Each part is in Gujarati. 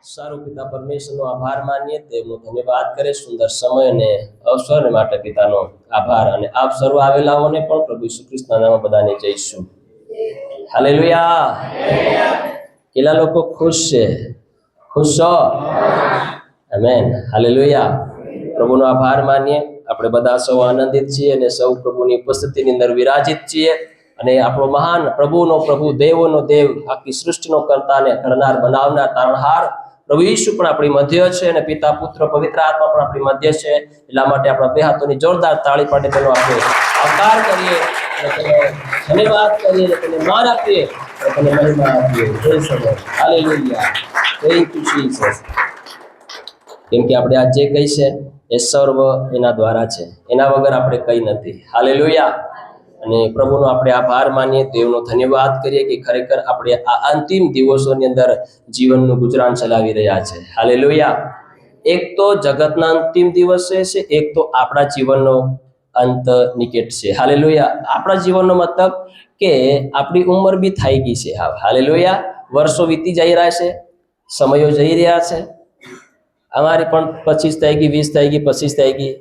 સારું પિતા પરમેશ્વરનો આભાર માનીએ, તેમનો ધન્યવાદ કરે સુંદર સમય અને અવસર માટે પિતાનો આભાર. અને આપ સર્વ આવેલાઓને પણ પ્રભુ ઈસુ ખ્રિસ્તના નામમાં બધાને જઈશું. હાલેલુયા. કેટલા લોકો ખુશ છે? ખુશ છો? આમેન. હાલેલુયા. પ્રભુનો આભાર માનીએ. આપણે બધા સૌ આનંદિત છીએ અને સૌ પ્રભુની ઉપસ્થિતિની અંદર વિરાજિત છીએ. અને આપણો મહાન પ્રભુનો પ્રભુ, દેવોનો દેવ, આખી સૃષ્ટિનો કરતા અને ઘડનાર, બનાવનાર, તારણહાર પ્રભુ ઈસુ પણ આપણી મધ્ય છે અને પિતા, પુત્ર, પવિત્ર આત્મા પણ આપણી મધ્ય છે. એટલા માટે આપણા બે હાથોની જોરદાર તાળી પાડી તેનો આપણે આવકાર કરીએ અને તેનો ધન્યવાદ કરીએ અને તેને માન આપીએ અને તેને મહિમા આપીએ. જય સદા. હાલેલુયા. Thank you Jesus. કેમ કે આપણે આ જે કહી છે એ સર્વ એના દ્વારા છે, એના વગર આપણે કંઈ નથી. હાલેલુયા. અને પ્રભુનો આપણે આભાર માનીએ, દેવનો ધન્યવાદ કરીએ કે ખરેખર આપણે આ અંતિમ દિવસોની અંદર જીવનનું ગુજરાન ચલાવી રહ્યા છે. હાલેલુયા. એક તો જગતના અંતિમ દિવસે છે, એક તો આપણા જીવનનો અંત નિકટ છે. હાલેલુયા. આપણા જીવનનો મતલબ કે આપણી ઉંમર બી થઈ ગઈ છે. હાલેલુયા. વર્ષો વીતી જઈ રહ્યા છે, સમયો જઈ રહ્યા છે. અમારી પણ 25 થઈ ગઈ, 20 થઈ ગઈ, 25 થઈ ગઈ.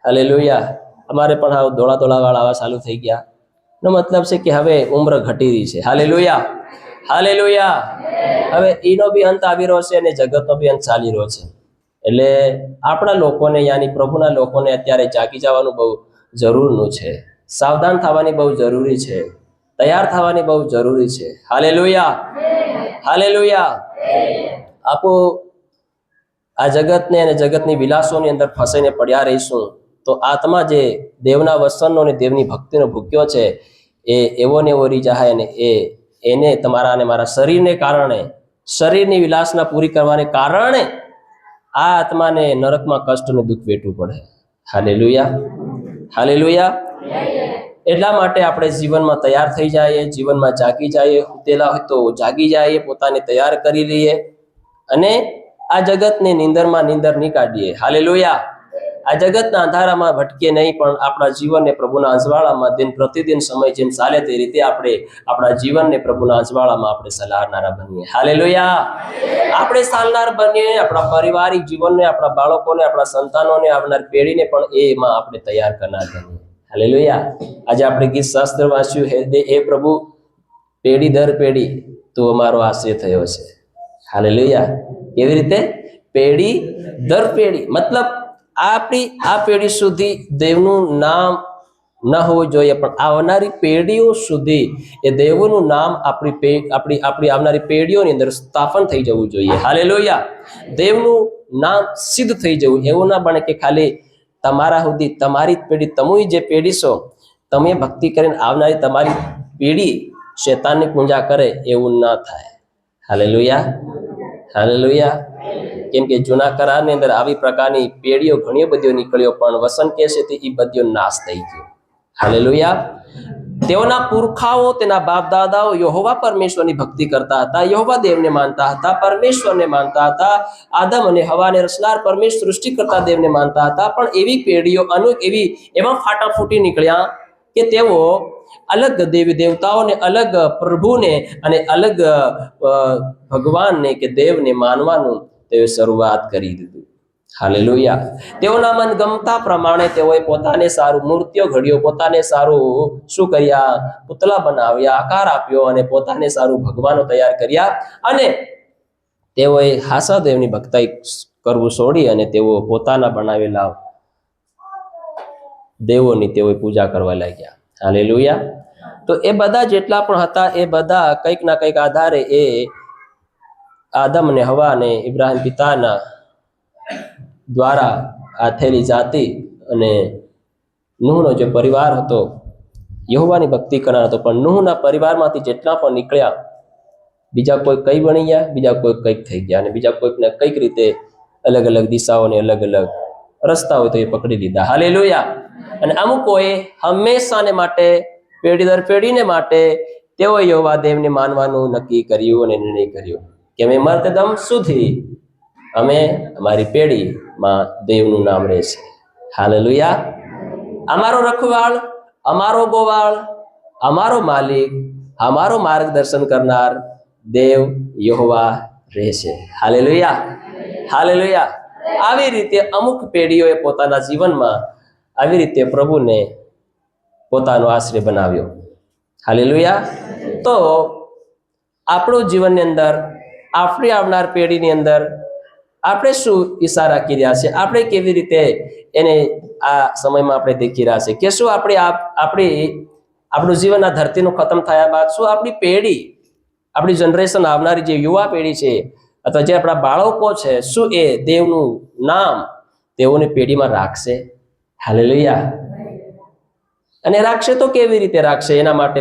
હાલેલુયા. અમારે પણ હવે દોડા વાળા આવા ચાલુ થઈ ગયા. નો મતલબ છે કે હવે ઉંમર ઘટી રહી છે. હાલેલુયા. હાલેલુયા. હવે એનો બી અંત આવી રહ્યો છે અને જગતનો બી અંત ચાલી રહ્યો છે. એટલે આપણા લોકોને, યાની પ્રભુના લોકોને અત્યારે જાગી જવાનું બહુ જરૂરનું છે. સાવધાન થવાની બહુ જરૂરી છે. તૈયાર થવાની બહુ જરૂરી છે. હાલેલુયા. હાલેલુયા. આપો આ જગતને અને જગતની વિલાસોની અંદર ફસાઈને પડ્યા રહીશું તો આત્મા જે દેવના વસનનો અને દેવની ભક્તિનો ભૂખ્યો છે એ એવો ને એવો રહી જાય. અને એને તમારા અને મારા શરીરને કારણે, શરીરની વિલાસના પૂરી કરવાને કારણે આ આત્માને નરકમાં કષ્ટ અને દુઃખ વેઠવું પડે. હાલેલુયા. હાલેલુયા. એટલા માટે આપણે જીવનમાં તૈયાર થઈ જઈએ, જીવનમાં જાગી જઈએ. ઉતેલા હોય તો જાગી જઈએ, પોતાને તૈયાર કરી લઈએ અને આ જગતને નીંદરમાં નીંદર નહીં કાઢીએ. હાલેલુયા. આ જગતના અંધારામાં ભટકીએ નહીં, પણ આપણા જીવનને પ્રભુના અજવાળામાં દિન પ્રતિદિન સમય જેમ ચાલે તે રીતે આપણે આપણા જીવનને પ્રભુના અજવાળામાં આપણે સલાહનારા બનીએ. હાલેલુયા. આપણે ચાલનાર બનીએ, આપણા પારિવારિક જીવનને, આપણા બાળકોને, આપણા સંતાનોને, આવનાર પેઢીને પણ એમાં આપણે તૈયાર કરનાર બનીએ. હાલેલુયા. આજે આપણે ગીત શાસ્ત્ર વાંચ્યું, હે પ્રભુ પેઢી દર પેઢી તો અમારો આશ્રય થયો છે. હાલેલુયા. કેવી રીતે? પેઢી દર પેઢી, મતલબ આપણી આ પેઢી સુધી દેવનું નામ ન હોવું જોઈએ, પણ આવનારી પેઢીઓ સુધી એ દેવનું નામ આપણી આવનારી પેઢીઓની અંદર સ્થાપન થઈ જવું જોઈએ. હાલેલુયા. દેવનું નામ સિદ્ધ થઈ જવું. એવું ના બને કે ખાલી તમારા સુધી, તમારી પેઢી, તમે જે પેઢી છો, તમે ભક્તિ કરીને આવનારી તમારી પેઢી શેતાનની પૂજા કરે, એવું ના થાય. હાલેલુયા. હાલેલુયા. કેમ કે જૂના કરારની અંદર આવી પ્રકારની પેઢીઓ ઘણી બધીઓ નીકળ્યો, પણ વસન કે છે તે એ બધીઓ નાશ થઈ ગયો. હાલેલુયા. તેઓના પુરખાઓ, તેના બાપ દાદાઓ યહોવા પરમેશ્વરની ભક્તિ કરતા હતા, યહોવા દેવને માનતા હતા, પરમેશ્વરને માનતા હતા, આદમ અને હવાને રચનાર પરમેશ્વર સૃષ્ટિકર્તા દેવને માનતા હતા. પણ એવી પેઢીઓ એવા ફાટાફૂટી નીકળ્યા કે તેઓ અલગ દેવી દેવતાઓને, અલગ પ્રભુને અને અલગ ભગવાનને કે દેવને માનવાનું તેઓએ શરૂઆત કરી દીધું. હાલેલુયા. તેઓના મન ગમતા પ્રમાણે તેઓએ પોતાને સારું મૂર્તિઓ ઘડ્યો, પોતાને સારું શું કર્યા? પુતળા બનાવ્યા, આકાર આપ્યો અને પોતાને સારું ભગવાનો તૈયાર કર્યા. અને તેઓએ હાસા દેવની ભક્તિ કરવું છોડી અને તેઓ પોતાના બનાવેલા દેવોની તેઓએ પૂજા કરવા લાગ્યા. હાલેલુયા. તો એ બધા જેટલા પણ હતા એ બધા કંઈક ના કંઈક આધારે એ આદમ અને હવા અને ઇબ્રાહિમ પિતાના દ્વારા આ થયેલી જાતિ અને નૂહનો જે પરિવાર હતો યહોવાની ભક્તિ કરનાર હતો, પણ નૂહના પરિવારમાંથી જેટલા પણ નીકળ્યા, બીજા કોઈ કઈ બની ગયા, બીજા કોઈ કંઈક થઈ ગયા, અને બીજા કોઈકને કંઈક રીતે અલગ અલગ દિશાઓને અલગ અલગ રસ્તા હોય તો એ પકડી લીધા. હાલેલુયા. અને અમુકોએ હંમેશાને માટે, પેઢી દર પેઢીને માટે તેઓ યહોવા દેવને માનવાનું નક્કી કર્યું અને નિર્ણય કર્યો કે અમે મરતદમ સુધી અમે અમારી પેઢીમાં દેવનું નામ રહેશે. હાલેલુયા. અમારો રખવાળ, અમારો ગોવાળ, અમારો માલિક, અમારો માર્ગદર્શન કરનાર દેવ યહોવા રહેશે. Hallelujah, hallelujah. આવી રીતે અમુક પેઢીઓએ પોતાના જીવનમાં આવી રીતે પ્રભુને પોતાનો આશ્રય બનાવ્યો. હાલેલુયા. તો આપણું જીવનની અંદર, આપણી આવનાર પેઢીની અંદર આપણે શું ઈશારા કરી રહ્યા છે, આપણે કેવી રીતે એને આ સમયમાં આપણે દેખી રહ્યા છે કે શું આપણું જીવન આ ધરતીનું ખતમ થયા બાદ શું આપણી પેઢી, આપણી જનરેશન, આવનારી જે યુવા પેઢી છે અથવા જે આપણા બાળકો છે, શું એ દેવનું નામ તેઓની પેઢીમાં રાખશે? હાલેલુયા. અને રાખશે તો કેવી રીતે રાખશે? એના માટે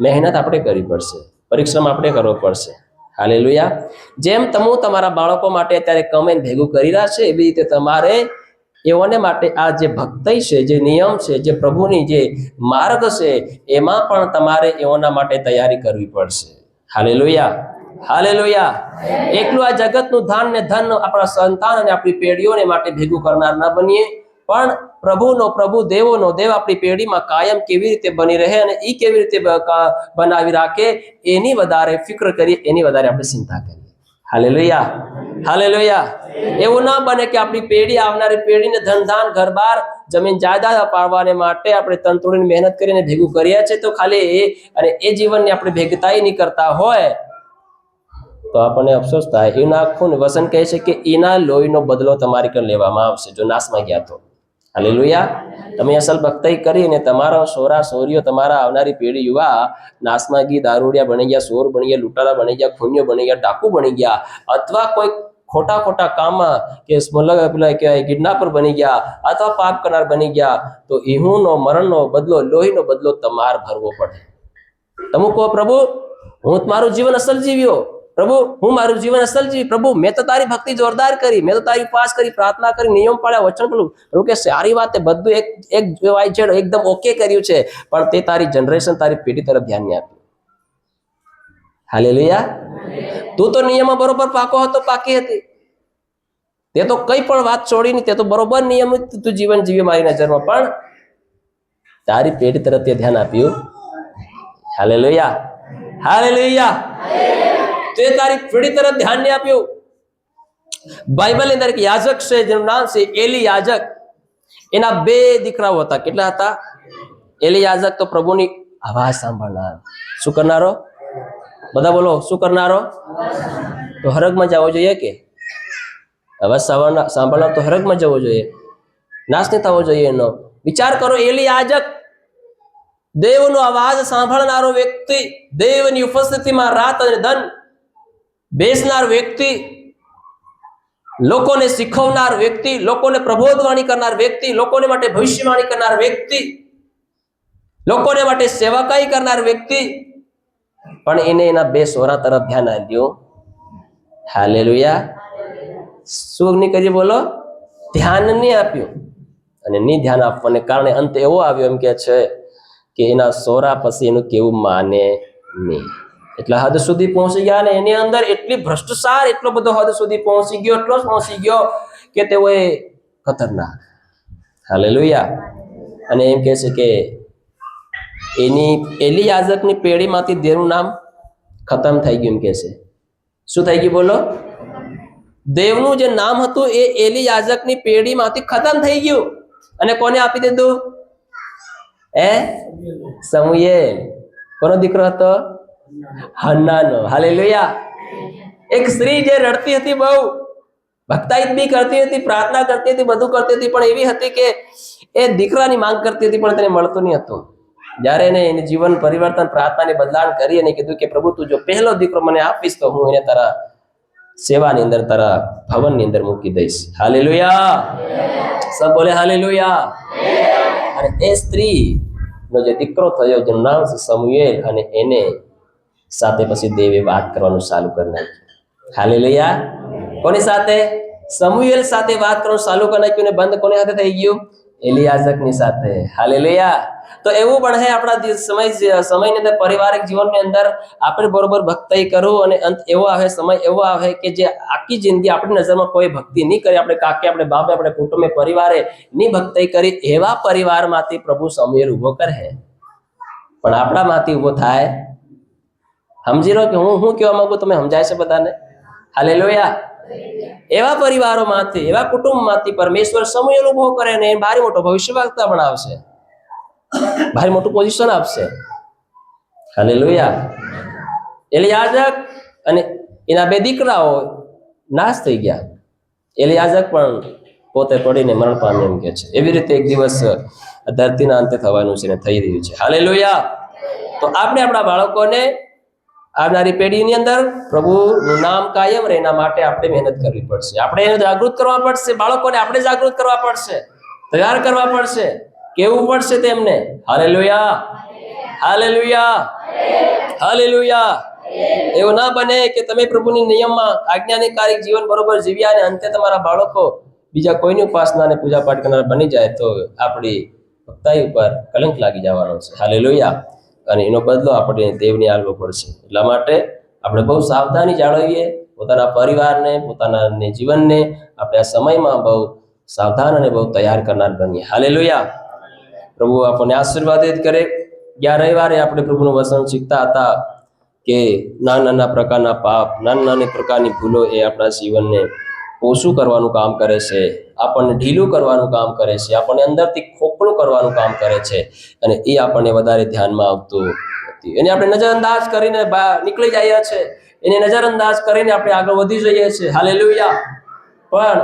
મહેનત આપણે કરવી પડશે, પરિશ્રમ આપણે કરવો પડશે. હાલેલુયા. જેમ તમે તમારા બાળકો માટે અત્યારે કમેન્ટ ભેગું કરી રહ્યા છે, એવી રીતે તમારે એઓને માટે આ જે ભક્તિ છે, જે નિયમ છે, જે પ્રભુની જે માર્ગ છે, એમાં પણ તમારે એઓના માટે તૈયારી કરવી પડશે. Hallelujah, hallelujah. એકલું આ જગતનું ધન ને ધન આપણા સંતાન અને આપણી પેઢીઓને માટે ભેગું કરનાર ન બનીએ, પણ પ્રભુ દેવોનો દેવ આપણી પેઢીમાં કાયમ કેવી રીતે બની રહે અને એ કેવી રીતે બનાવી રાખે એની વધારે ફિક્ર કરીએ, એની વધારે આપણે ચિંતા કરીએ. Hallelujah, hallelujah. એવું ના બને કે આપણી પેઢી, આવનારી પેઢીને ધનધાન, ઘરબાર, જમીન જાયદાદ અપાવવાને માટે આપણે તનતોડીને મહેનત કરીને ભેગું કર્યા છે, તો ખાલી એ જીવનની આપણે ભેગતાઈ નહીં કરતા હોય તો આપણને અફસોસ થાય. એનું આખું વસન કહે છે કે એના લોહીનો બદલો તમારી કર લેવામાં આવશે જો નાશમાં ગયા તો. હાલેલુયા. તમે અસલ ભક્તિ કરીને તમારા સોરા સોરીઓ, તમારા આવનારી પેઢી યુવા નાશમાં ગઈ, દારૂડિયા બની ગયા, ચોર બની ગયા, લૂંટારા બની ગયા, ખૂનીઓ બની ગયા, ડાકુ બની ગયા, અથવા કોઈ ખોટા કામમાં કે પેલા કહેવાય કિડનેપર બની ગયા અથવા પાપ કરનાર બની ગયા, તો ઇહુનો મરણનો બદલો, લોહીનો બદલો તમારે ભરવો પડે. તમે કહો પ્રભુ હું મારું જીવન અસલ જીવ્યો, પ્રભુ હું મારું જીવન અસલ જીવી, પ્રભુ મેં તો તારી ભક્તિ જોરદાર કરી, મેં તો તારી ઉપવાસ કરી, પ્રાર્થના કરી, નિયમ પાડ્યા, વચન પેલું. પ્રભુ કે સારી વાત, બધું એકદમ ઓકે કર્યું છે, પણ તે તારી જનરેશન, તારી પેઢી તરફ ધ્યાન નહીં આપ્યું. હાલેલુયા. તું તો નિયમમાં બરોબર પાકો હતો, પાકી હતી, તે તો કઈ પણ વાત છોડી નહીં, તે તો બરોબર નિયમિત તું જીવન જીવ્યો મારી નજરમાં, પણ તારી પેઢી તરફ તે ધ્યાન આપ્યું. Hallelujah, hallelujah. તે તારી પેઢી તરફ ધ્યાન નહીં આપ્યું. બાઇબલની અંદર એક યાજક છે જેનું નામ છે એલી યાજક. એના 2 દીકરાઓ હતા. કેટલા હતા? એલી યાજક તો પ્રભુની અવાજ સાંભળનાર. શું કરનારો? બધા બોલો, શું કરનારો? તો હરગમાં જવો જોઈએ કે અવાજ સાંભળનાર તો હરગમાં જવો જોઈએ, નાશ નહીં થવો જોઈએ એનો. વિચાર કરો, એલી યાજક દેવનો અવાજ સાંભળનારો વ્યક્તિ, દેવની ઉપસ્થિતિમાં રાત અને ધન બેસનાર વ્યક્તિ, લોકોને શીખવનાર વ્યક્તિ, લોકોને પ્રબોધવાણી કરનાર વ્યક્તિ, લોકોને માટે ભવિષ્યવાણી કરનાર વ્યક્તિ, લોકોને માટે સેવાકાઈ કરનાર વ્યક્તિ, પણ એને એના 2 સોરા તરફ ધ્યાન આપ્યું. હાલેલુયા. શું નહીં કરીએ બોલો? ધ્યાન નહીં આપ્યું. અને નહીં ધ્યાન આપવાને કારણે અંત એવો આવ્યો, એમ કે છે કે એના સોરા પછી એનું કેવું માને નહીં. એટલા હદ સુધી પહોંચી ગયા ને એની અંદર એટલી ભ્રષ્ટાચાર, એટલો બધો હદ સુધી પહોંચી ગયો, એટલો પહોંચી ગયો કે તેઓએ ખતરનાક. હાલેલુયા. અને એમ કહે છે કે એની એલી યાજકની પેઢીમાંથી દેવનું નામ ખતમ થઈ ગયું. એમ કહે છે શું થઈ ગયું બોલો? દેવનું જે નામ હતું એ એલી યાજકની પેઢીમાંથી ખતમ થઈ ગયું. અને કોને આપી દીધું? સમુએલ. કોનો દીકરો હતો? હન્નાનો. હાલેલુયા. એક સ્ત્રી જે રડતી હતી, બહુ ભક્તાઈ બી કરતી હતી, પ્રાર્થના કરતી હતી, બધું કરતી હતી, પણ એવી હતી કે એ દીકરાની માંગ કરતી હતી પણ તેને મળતું નહીં હતું. જ્યારે એને એની જીવન પરિવર્તન, પ્રાર્થનાની બદલાણ કરી અને કીધું કે પ્રભુ તું જો પહેલો દીકરો મને આપીશ તો હું એને તારા સેવાની અંદર, તારા ભવનની અંદર મૂકી દઈશ. હાલેલુયા. સબ બોલે હાલેલુયા. અને એ સ્ત્રી નો જે દીકરો થયો જેનું નામ છે સમુએલ, અને એને સાથે પછી દેવે વાત કરવાનું ચાલુ કરી નાખ્યું. હાલેલુયા. કોની સાથે? સમુએલ સાથે વાત કરવાનું ચાલુ કરી નાખ્યું. ને બંધ કોની સાથે થઈ ગયું? એલી યાજકની સાથે. હાલેલુયા. તો એવું પણ હે આપણા સમયની અંદર, પારિવારિક જીવનની અંદર આપણે બરોબર ભક્તિ કરવું, અને અંત એવો આવે, સમય એવો આવે કે જે આખી જિંદગી આપણી નજરમાં કોઈ ભક્તિ નહીં કરી, આપણે કાકે, આપણે બાપે, આપણે કુટુંબે, પરિવારે ની ભક્તિ કરી, એવા પરિવારમાંથી પ્રભુ સમુએલ ઉભો કરે. પણ આપણામાંથી ઉભો થાય? સમજી લો કે હું કહેવા માંગુ, તમે સમજાય છે બધાને? હાલેલુયા. એવા પરિવારોમાંથી, એવા કુટુંબમાંથી પરમેશ્વર સમય અનુભવ કરે ને ભારે મોટો ભવિષ્યવક્તા બનાવશે, ભારે મોટું પોઝિશન આપશે. હાલેલુયા. એલિયાઝર અને એના 2 દીકરાઓ નાશ થઈ ગયા. એલિયાઝર પણ પોતે પડીને મરણ પામ્યો એમ કે છે. એવી રીતે એક દિવસ ધરતીના અંતે થવાનું છે ને થઈ રહ્યું છે. હાલેલુયા. તો આપણે આપણા બાળકોને આવનારી પેઢીની અંદર પ્રભુનું નામ કાયમ રહે એના માટે આપણે મહેનત કરવી પડશે. આપણે એને જાગૃત કરવા પડશે. બાળકોને આપણે જાગૃત કરવા પડશે, તૈયાર કરવા પડશે, કેવું પડશે તેમને. Hallelujah, hallelujah, hallelujah. એવું ના બને કે તમે પ્રભુની નિયમમાં આજ્ઞાનિકારી જીવન બરોબર જીવ્યા અને અંતે તમારા બાળકો બીજા કોઈની ઉપાસના અને પૂજા પાઠ કરનાર બની જાય તો આપણી ભક્તાઈ ઉપર કલંક લાગી જવાનો છે. હાલેલુયા. અને એનો બદલો આપણે દેવને આપવો પડશે. એટલા માટે આપણે બહુ સાવધાની જાળવીએ. પોતાના પરિવારને, પોતાના જીવનને આપણે આ સમયમાં બહુ સાવધાન અને બહુ તૈયાર કરનાર બનીએ. હાલેલુયા. પ્રભુ આપણને આશીર્વાદિત કરે. ગયા રવિવારે આપણે પ્રભુનું વચન શીખતા હતા કે નાના પ્રકારના પાપ, નાની પ્રકારની ભૂલો એ આપણા જીવનને ઓછું કરવાનું કામ કરે છે, આપણને ઢીલું કરવાનું કામ કરે છે, આપણને અંદરથી ખોખલું કરવાનું કામ કરે છે અને એ આપણને વધારે ધ્યાનમાં આવતું નથી. એને આપણે નજરઅંદાજ કરીને નીકળી જઈએ છીએ, એને નજરઅંદાજ કરીને આપણે આગળ વધી જઈએ છીએ. હાલેલુયા. પણ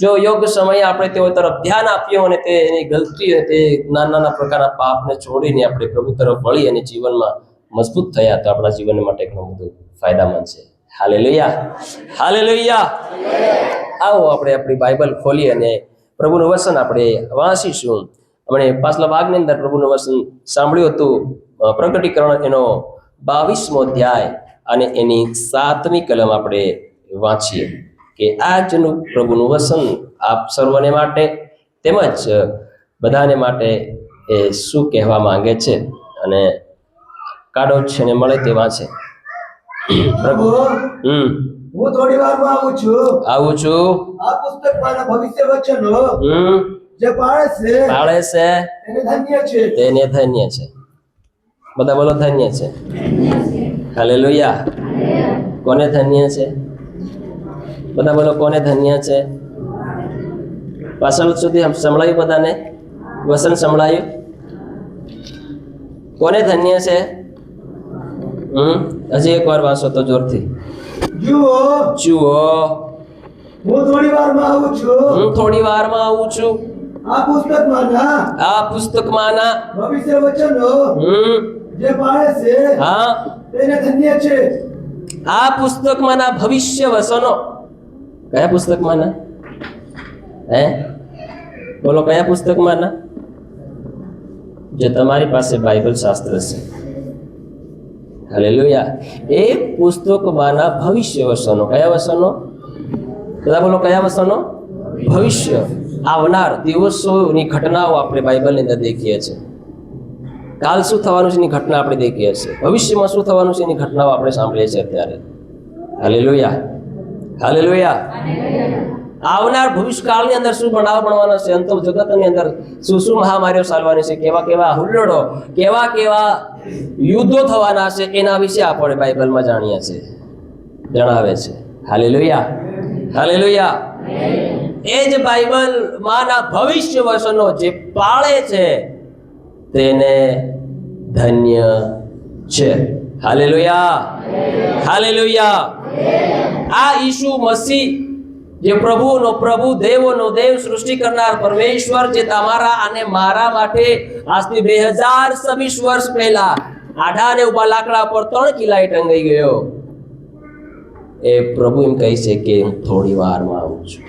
જો યોગ્ય સમયે આપણે તેઓ તરફ ધ્યાન આપ્યું અને તે એની ગલતી, તે નાના પ્રકારના પાપને છોડીને આપણે પ્રભુ તરફ વળી અને જીવનમાં મજબૂત થયા તો આપણા જીવન માટે ઘણું બધું ફાયદામંદ છે. Hallelujah, hallelujah. આવો આપણે આપણી બાઇબલ ખોલી અને પ્રભુનું વચન આપણે વાંચીશું. આપણે પાછલા ભાગની અંદર પ્રભુનું વચન સાંભળ્યું હતું, પ્રગટીકરણ એનો 22મો અધ્યાય અને એની 7મી કલમ આપણે વાંચીએ કે આજનું પ્રભુનું વચન આપ સર્વને માટે તેમજ બધાને માટે એ શું કહેવા માંગે છે. અને કાઢો છે ને મળે તે વાંચે. પ્રભુ, હું થોડી વારમાં આવું છું. આ પુસ્તકમાંના ભવિષ્ય વચનો જે પાળે છે તેને ધન્ય છે. બધા બોલો ધન્ય છે. હાલેલુયા. કોને ધન્ય છે? બધા બોલો કોને ધન્ય છે? પાછળ સુધી સંભળાયું? બધાને વસન સંભળાયું? કોને ધન્ય છે? હજી એક વાર વાંચો તો જોરથી. જુઓ, હું થોડી વારમાં આવું છું. આ પુસ્તકમાંના ભવિષ્ય વચનો જે પાળે છે હા તેને ધન્ય છે. આ પુસ્તકમાંના ભવિષ્ય વચનો. કયા પુસ્તકમાંના? બોલો કયા પુસ્તકમાંના? જે તમારી પાસે બાઇબલ શાસ્ત્ર છે. હાલેલુયા. એ પુસ્તકમાંના ભવિષ્ય વચનો. કયા વચનો? બધા બોલો કયા વચનો? ભવિષ્ય, આવનાર દિવસોની ઘટનાઓ આપણે બાઇબલની અંદર દેખીએ છીએ. કાલ શું થવાનું છે એની ઘટના આપણે દેખીએ છીએ. ભવિષ્યમાં શું થવાનું છે એની ઘટનાઓ આપણે સાંભળીએ છીએ અત્યારે. Hallelujah, hallelujah. આવનાર ભવિષ્યકાળની અંદર શું બનાવ બનવાનો છે, અંત જગતની અંદર શું શું મહામારીઓ ચાલવાની છે, કેવા કેવા હુલ્લડો, કેવા કેવા યુદ્ધો થવાના છે, એના વિશે આપણે બાઇબલમાં જાણીએ છીએ, જણાવે છે. Hallelujah, hallelujah. એ જ બાઇબલમાંના ભવિષ્ય વચનો જે પાળે છે તેને ધન્ય છે. Hallelujah, hallelujah. આ ઈસુ મસીહ જે પ્રભુનો પ્રભુ, દેવોનો દેવ, સૃષ્ટિ કરનાર પરમેશ્વર, જે તમારા અને મારા માટે આજથી 2026 વર્ષ પહેલા આડા અને ઉભા લાકડા પર 3 કિલ્લાએ ટંગાઈ ગયો, એ પ્રભુ એમ કહે છે કે હું થોડી વારમાં આવું છું.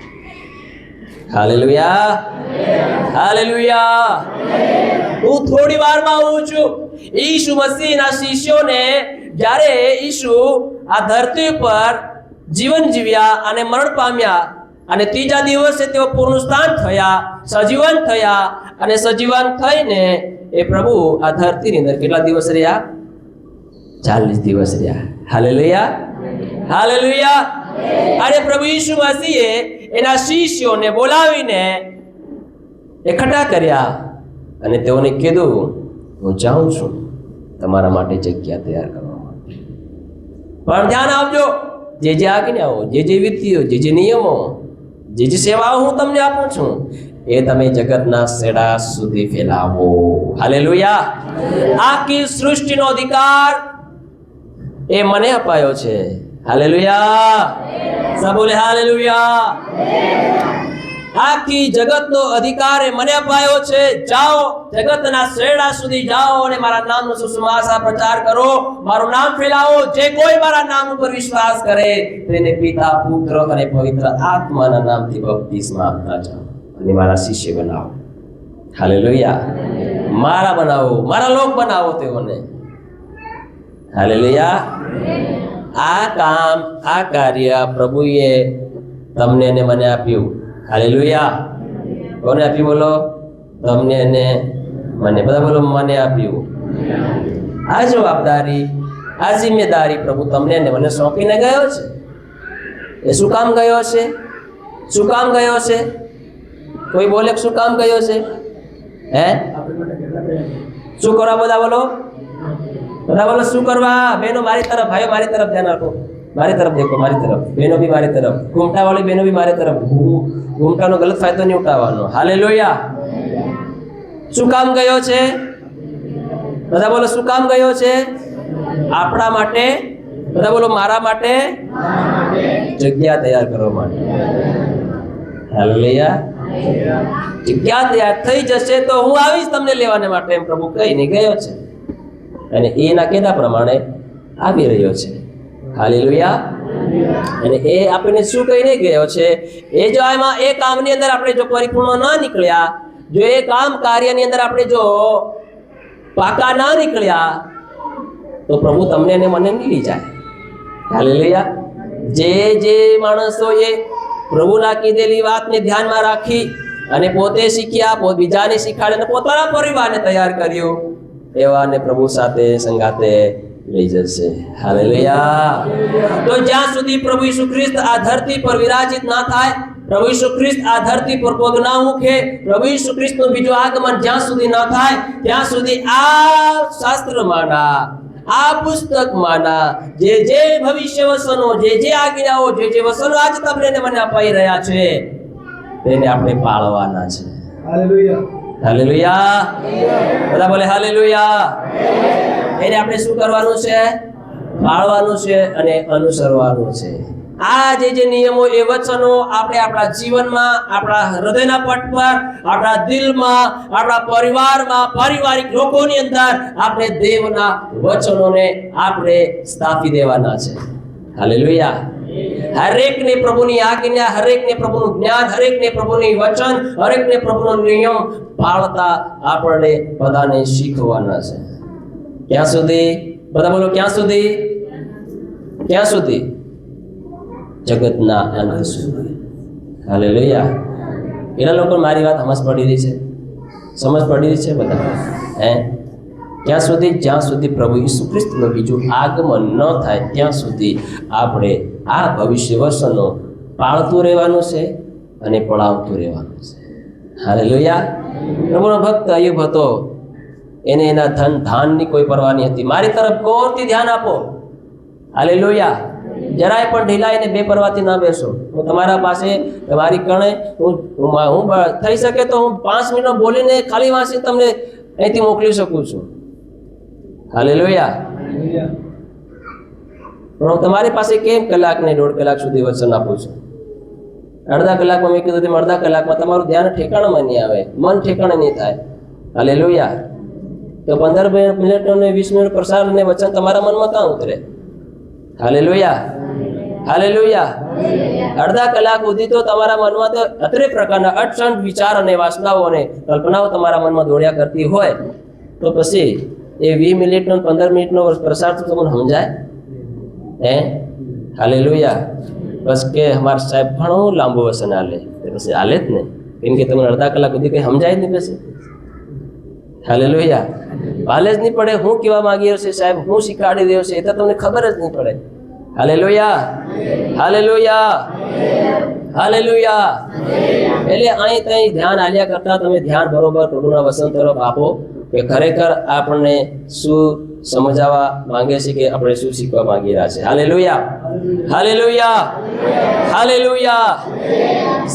Hallelujah, hallelujah. હું થોડી વારમાં આવું છું. ઈસુ મસીહના શિષ્યોને જ્યારે ઈસુ આ ધરતી પર જીવન જીવ્યા અને મરણ પામ્યા અને ત્રીજા દિવસે તેઓ પુનરુત્થાન થયા, સજીવન થયા અને સજીવન થઈને એ પ્રભુ આ ધરતીની અંદર કેટલા દિવસ રહ્યા? 40 દિવસ રહ્યા. Hallelujah, hallelujah. અને પ્રભુ ઈસુ મસીહે એના શિષ્યોને બોલાવીને એકઠા કર્યા અને તેઓને કીધું, હું જાઉં છું તમારા માટે જગ્યા તૈયાર કરવા માટે. પણ ધ્યાન આપજો, જે આજ્ઞાઓ, જે વિધિઓ, જે નિયમો, જે સેવાઓ હું તમને આપું છું એ તમે જગતના છેડા સુધી ફેલાવો. હાલેલુયા. આખી સૃષ્ટિનો અધિકાર એ મને અપાયો છે. હાલેલુયા. સબ બોલે હાલેલુયા. આખી જગતનો અધિકાર એ મને અપાયો છે. જાઓ, જગતના છેડા સુધી જાઓ અને મારા નામનો સુસમાચાર પ્રચાર કરો, મારું નામ ફેલાવો. જે કોઈ મારા નામ ઉપર વિશ્વાસ કરે તેને પિતા, પુત્ર અને પવિત્ર આત્માના નામથી બપ્તિસ્મ આપતા જાઓ અને મારા શિષ્ય બનાવો. હાલેલુયા. મારા બનાવો, મારા લોક બનાવો તેઓને. હાલેલુયા. આ કામ, આ કાર્ય પ્રભુએ તમને અને મને આપ્યું. હાલેલુયા. કોને આપ્યું બોલો? તમને અને મને. બધા બોલો, મને આપ્યું. આ જવાબદારી, આ જિમ્મેદારી પ્રભુ તમને અને મને સોંપીને ગયો છે. એ શું કામ ગયો છે? શું કામ ગયો છે? કોઈ બોલે શું કામ ગયો છે? હે, શું કરવા? બધા બોલો, બધા બોલો, શું કરવા? બહેનો મારી તરફ, ભાઈઓ મારી તરફ ધ્યાન રાખો. મારી તરફ દેખો, મારી તરફ. બહેનો બી મારી તરફ. ઘૂમટા વાળી બહેનો બી મારી તરફ. ઘૂમટાનો ગલત ફાયદો નહીં ઉઠાવવાનો. હાલેલુયા. શું કામ ગયો છે? બધા બોલો, શું કામ ગયો છે? આપણા માટે. બધા બોલો, મારા માટે. જગ્યા તૈયાર કરવા માટે. હાલેલુયા. જગ્યા તૈયાર થઈ જશે તો હું આવીશ તમને લેવાને માટે, એમ પ્રભુ કહીને ગયો છે અને એના કહેતા પ્રમાણે આવી રહ્યો છે. હાલેલુયા. અને એ આપણને શું કહીને ગયો છે? એ જો આમાં એ કામની અંદર આપણે જો પરિપૂર્ણ ના નીકળ્યા, જો એ કામ કાર્યની અંદર આપણે જો પાકા ના નીકળ્યા તો પ્રભુ તમને અને મને નહીં લઈ જાય. હાલેલુયા. જે માણસોએ પ્રભુના કીધેલી વાતને ધ્યાનમાં રાખી અને પોતે શીખ્યા, બીજાને શીખાડ્યા અને પોતાના પરિવારને તૈયાર કર્યો, એવાને પ્રભુ સાથે સંગાતે લઈ જશે. હાલેલુયા. તો જ્યાં સુધી પ્રભુ ઈસુ ખ્રિસ્ત આ ધરતી પર વિરાજિત ના થાય, પ્રભુ ઈસુ ખ્રિસ્ત આ ધરતી પર પગ ના મૂકે, પ્રભુ ઈસુ ખ્રિસ્તનું બીજું આગમન જ્યાં સુધી ના થાય ત્યાં સુધી આ શાસ્ત્રમાંના, આ પુસ્તકમાંના જે ભવિષ્ય વસનો, જે આજ્ઞાઓ, જે વસનો આજ તમને મને અપાઈ રહ્યા છે તેને આપણે પાળવાના છે. હાલેલુયા. હાલેલુયા. બધા બોલે હાલેલુયા. એને આપણે શું કરવાનું છે? પાળવાનું છે અને અનુસરવાનું છે. આ જે નિયમો, એ વચનો આપણે આપણા જીવનમાં, આપણા હૃદયના પટ પર, આપણા દિલમાં, આપણા પરિવારમાં, પારિવારિક લોકોની અંદર આપણે દેવના વચનોને આપણે સ્થાપી દેવાના છે. હાલેલુયા. હરેકને પ્રભુની આજ્ઞા, હરેકને પ્રભુનું જ્ઞાન, હરેકને પ્રભુની વચન, હરેકને પ્રભુનો નિયમ પાળતા આપણે બધાને શીખવાના છે. ક્યાં સુધી? બધા બોલો, ક્યાં સુધી? ક્યાં સુધી? જગતના અંત સુધી. હાલેલુયા. એના લોકો મારી વાત સમજ પડી રહી છે? સમજ પડી રહી છે બધા? હે, ક્યાં સુધી? જ્યાં સુધી પ્રભુ ઈસુ ખ્રિસ્તનું બીજું આગમન ન થાય ત્યાં સુધી આપણે આ ભવિષ્ય વચનો પાળતું રહેવાનું છે અને પળાવતું રહેવાનું છે. હાલેલુયા. પ્રભુનો ભક્ત અયુબ હતો, એને એના ધન ધાનની કોઈ પરવા નહીં હતી. મારી તરફ ગૌરથી ધ્યાન આપો. હાલેલુયા. જરાય પણ ઢીલાઈને બેપરવાથી ના બેસો. હું તમારા પાસે, તમારી કણે હું થઈ શકે તો હું 5 મિનિટ બોલીને ખાલી વાંચી તમને અહીંથી મોકલી શકું છું. હાલેલુયા. પણ હું તમારી પાસે કેમ કલાક ને 1.5 કલાક સુધી વચન આપું છું? અડધા કલાકમાં મેં કીધું તેમ અડધા કલાકમાં તમારું ધ્યાન ઠેકાણામાં નહીં આવે, મન ઠેકાણે નહીં થાય. હાલેલુયા. તો 15 મિનિટ અને 20 મિનિટ પ્રસાર અને વચન તમારા મનમાં કાં ઉતરે? હાલેલુયા. હાલેલુયા. અડધા કલાક સુધી તો તમારા મનમાં તો અત્રે પ્રકારના અટસંટ વિચાર અને વાસનાઓ અને કલ્પનાઓ તમારા મનમાં દોડ્યા કરતી હોય તો પછી એ 20 મિનિટનો 15 મિનિટનો પ્રસાર તો તમને સમજાય? હે? હાલેલુયા. બસ કે અમારા સાહેબ ઘણું લાંબુ વસન હાલે, પછી હાલે જ ને, કેમ કે તમને અડધા કલાક સુધી કંઈ સમજાય જ નહીં પછી. હાલેલુયા. હાલે જ નહીં પડે. હું કહેવા માંગી રહ્યો છે સાહેબ, હું શીખવાડી રહ્યો છે, એ તો તમને ખબર જ નહીં પડે. હાલેલુયા. હાલેલુયા. હાલેલુયા. એટલે અહીં ત્યાં ધ્યાન આલ્યા કરતા તમે ધ્યાન બરોબર પ્રભુના વસન તરફ આપો કે ખરેખર આપણને શું સમજાવવા માંગે છે કે આપણે શું શીખવા માંગી રહ્યા છે. Hallelujah, hallelujah, hallelujah.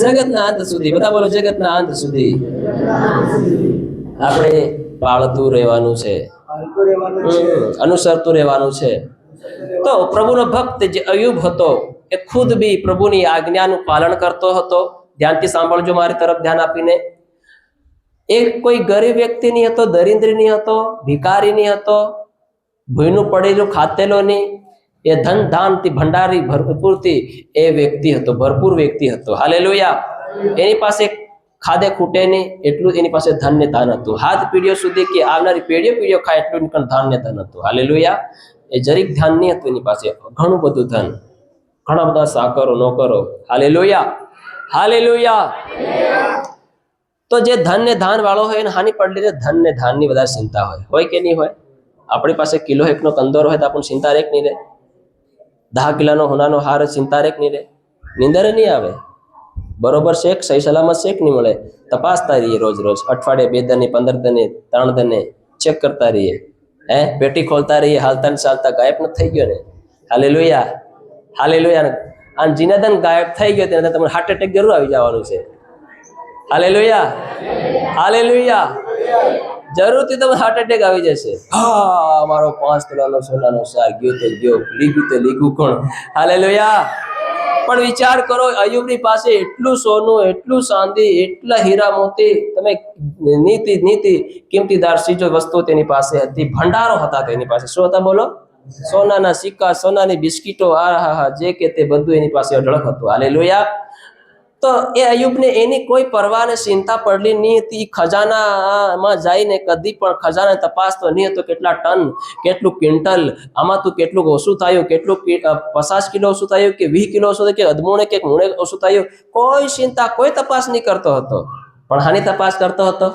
જગતના અંત સુધી, બધા બોલો, જગતના અંત સુધી આપણે પાળતું રહેવાનું છે, પાલતું રહેવાનું છે. અનુસરતું રહેવાનું છે. તો પ્રભુનો ભક્ત જે અયુબ હતો એ ખુદ બી પ્રભુની આજ્ઞાનું પાલન કરતો હતો. ધ્યાનથી સાંભળજો, મારી તરફ ધ્યાન આપીને. એ કોઈ ગરીબ વ્યક્તિ નહીં હતો, દરિદ્રી નહીં હતો, ભિખારી નહીં હતો, ભૂયનું પડેલું ખાતેલો નહીં. એ ધન ધાનથી ભંડારી ભરપૂરથી એ વ્યક્તિ હતો, ભરપૂર વ્યક્તિ હતો. હાલેલુયા. એની પાસે ખાધે ખૂટે નહીં એટલું એની પાસે ધન ને ધન હતું. હાથ પીઢીઓ સુધી કે આવનારી પેઢીઓ ખાય એટલું પણ ધન ને ધન હતું. હાલેલુયા. એ જરીક ધન નહીં હતું એની પાસે, ઘણું બધું ધન, ઘણા બધા સાકરો નોકરો. Hallelujah, hallelujah. તો જે ધન ને ધાન વાળો હોય એને હાની પડેલી ધન ને ધાનની વધારે ચિંતા હોય કે નહીં હોય? આપણી પાસે કિલો એકનો કંદોર હોય તો આપણને ચિંતા રેક નહીં રહે? 10 કિલોનો હોનાનો હાર ચિંતા રેક નહીં રહે? નીંદર નહીં આવે? બરોબર શેક સહી સલામત શેક નહીં મળે? તપાસતા રહીએ રોજ રોજ, અઠવાડિયે 2 દને 15 દને 3 દને ચેક કરતા રહીએ. પેટી ખોલતા રહીએ, હાલતા ને ચાલતા ગાયબ ન થઈ ગયો ને? Hallelujah, hallelujah. અને જીનાદન ગાયબ થઈ ગયો તેને તમને હાર્ટ એટેક જરૂર આવી જવાનું છે. Hallelujah, hallelujah. જરૂરથી તમને હાર્ટ એટેક આવી જશે. હા, મારો 5 તોલાનો સોનાનો સાર ગયો તો ગયો, લીગું તો લીગું કોણ? હાલેલુયા. પણ વિચાર કરો, અયુબની પાસે એટલું સોનું, એટલું ચાંદી, એટલા હીરા મોતી, તમે નીતિ કિંમતીદાર ચીજો વસ્તુઓ તેની પાસે હતી, ભંડારો હતા તેની પાસે. શું હતા બોલો? સોનાના સિક્કા, સોનાની બિસ્કીટો, આ જે કે તે બધું એની પાસે અઢળક હતું. હાલેલુયા. તો એ અયુબને એની કોઈ પરવા ને ચિંતા પડલી નહીં હતી. ખજાનામાં જઈને કદી પણ ખજાના તપાસતો નહીં હતો, કેટલા ટન, કેટલું ક્વિન્ટલ, આમાં તું કેટલું ઓછું થયું, કેટલું 50 કિલો ઓછું થયું કે 20 કિલો ઓછું થયું કે અધમૂણે કે મૂણે ઓછું થયું, કોઈ ચિંતા, કોઈ તપાસ નહીં કરતો હતો. પણ હાની તપાસ કરતો હતો?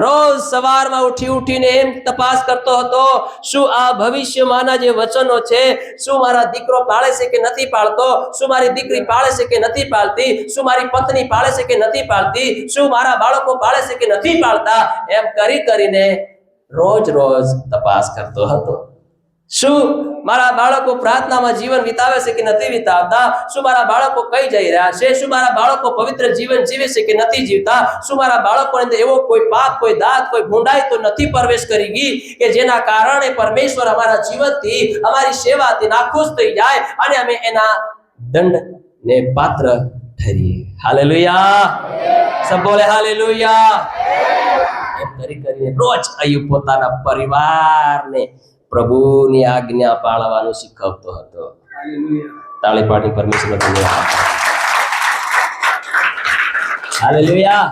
રોજ સવારમાં ઉઠીને એમ તપાસ કરતો હતો, શું આ ભવિષ્યમાંના જે વચનો છે, શું મારા દીકરો પાળે છે કે નથી પાળતો, શું મારી દીકરી પાળે છે કે નથી પાળતી, શું મારી પત્ની પાળે છે કે નથી પાળતી, શું મારા બાળકો પાળે છે કે નથી પાળતા, એમ કરીને રોજ તપાસ કરતો હતો. શું મારા બાળકો પ્રાર્થનામાં જીવન વિતાવે છે કે નથી વિતાવતા, શું મારા બાળકો કઈ જઈ રહ્યા છે, શું મારા બાળકો પવિત્ર જીવન જીવે છે કે નથી જીવતા, શું મારા બાળકોની અંદર એવો કોઈ પાપ, કોઈ દાંત, કોઈ ભૂંડાઈ તો નથી પ્રવેશ કરી ગઈ કે જેના કારણે પરમેશ્વર અમારા જીવનથી, અમારી સેવાથી નાખુશ થઈ જાય અને અમે એના દંડને પાત્ર ઠરીએ. હાલેલુયા. સબ બોલે હાલેલુયા. એમ કરીને રોજ અયુબ પોતાના પરિવારને પ્રભુની આજ્ઞા પાળવાનું શીખવતો હતો. તાળી પાડી પરમેશ્વરનો ધન્યવાદ. હાલેલુયા.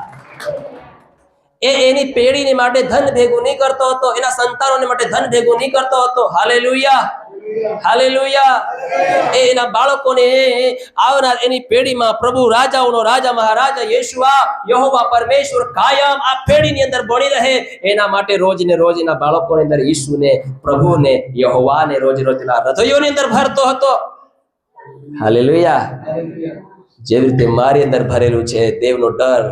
એની પેઢીને માટે ધન ભેગું નહીં કરતો હતો, એના સંતાનોને માટે ધન ભેગું નહીં કરતો હતો. Hallelujah, hallelujah. એના બાળકોને આવનાર એની પેઢીમાં પ્રભુ રાજાઓનો રાજા, મહારાજા યેશુઆ, યહોવા પરમેશ્વર કાયમ આ પેઢીની અંદર બની રહે એના માટે રોજ એના બાળકોની અંદર ઈસુને, પ્રભુને, યહોવાને રોજ એના હૃદયોની અંદર ભરતો હતો. હાલેલુયા. જેવી રીતે મારી અંદર ભરેલું છે દેવનો ડર,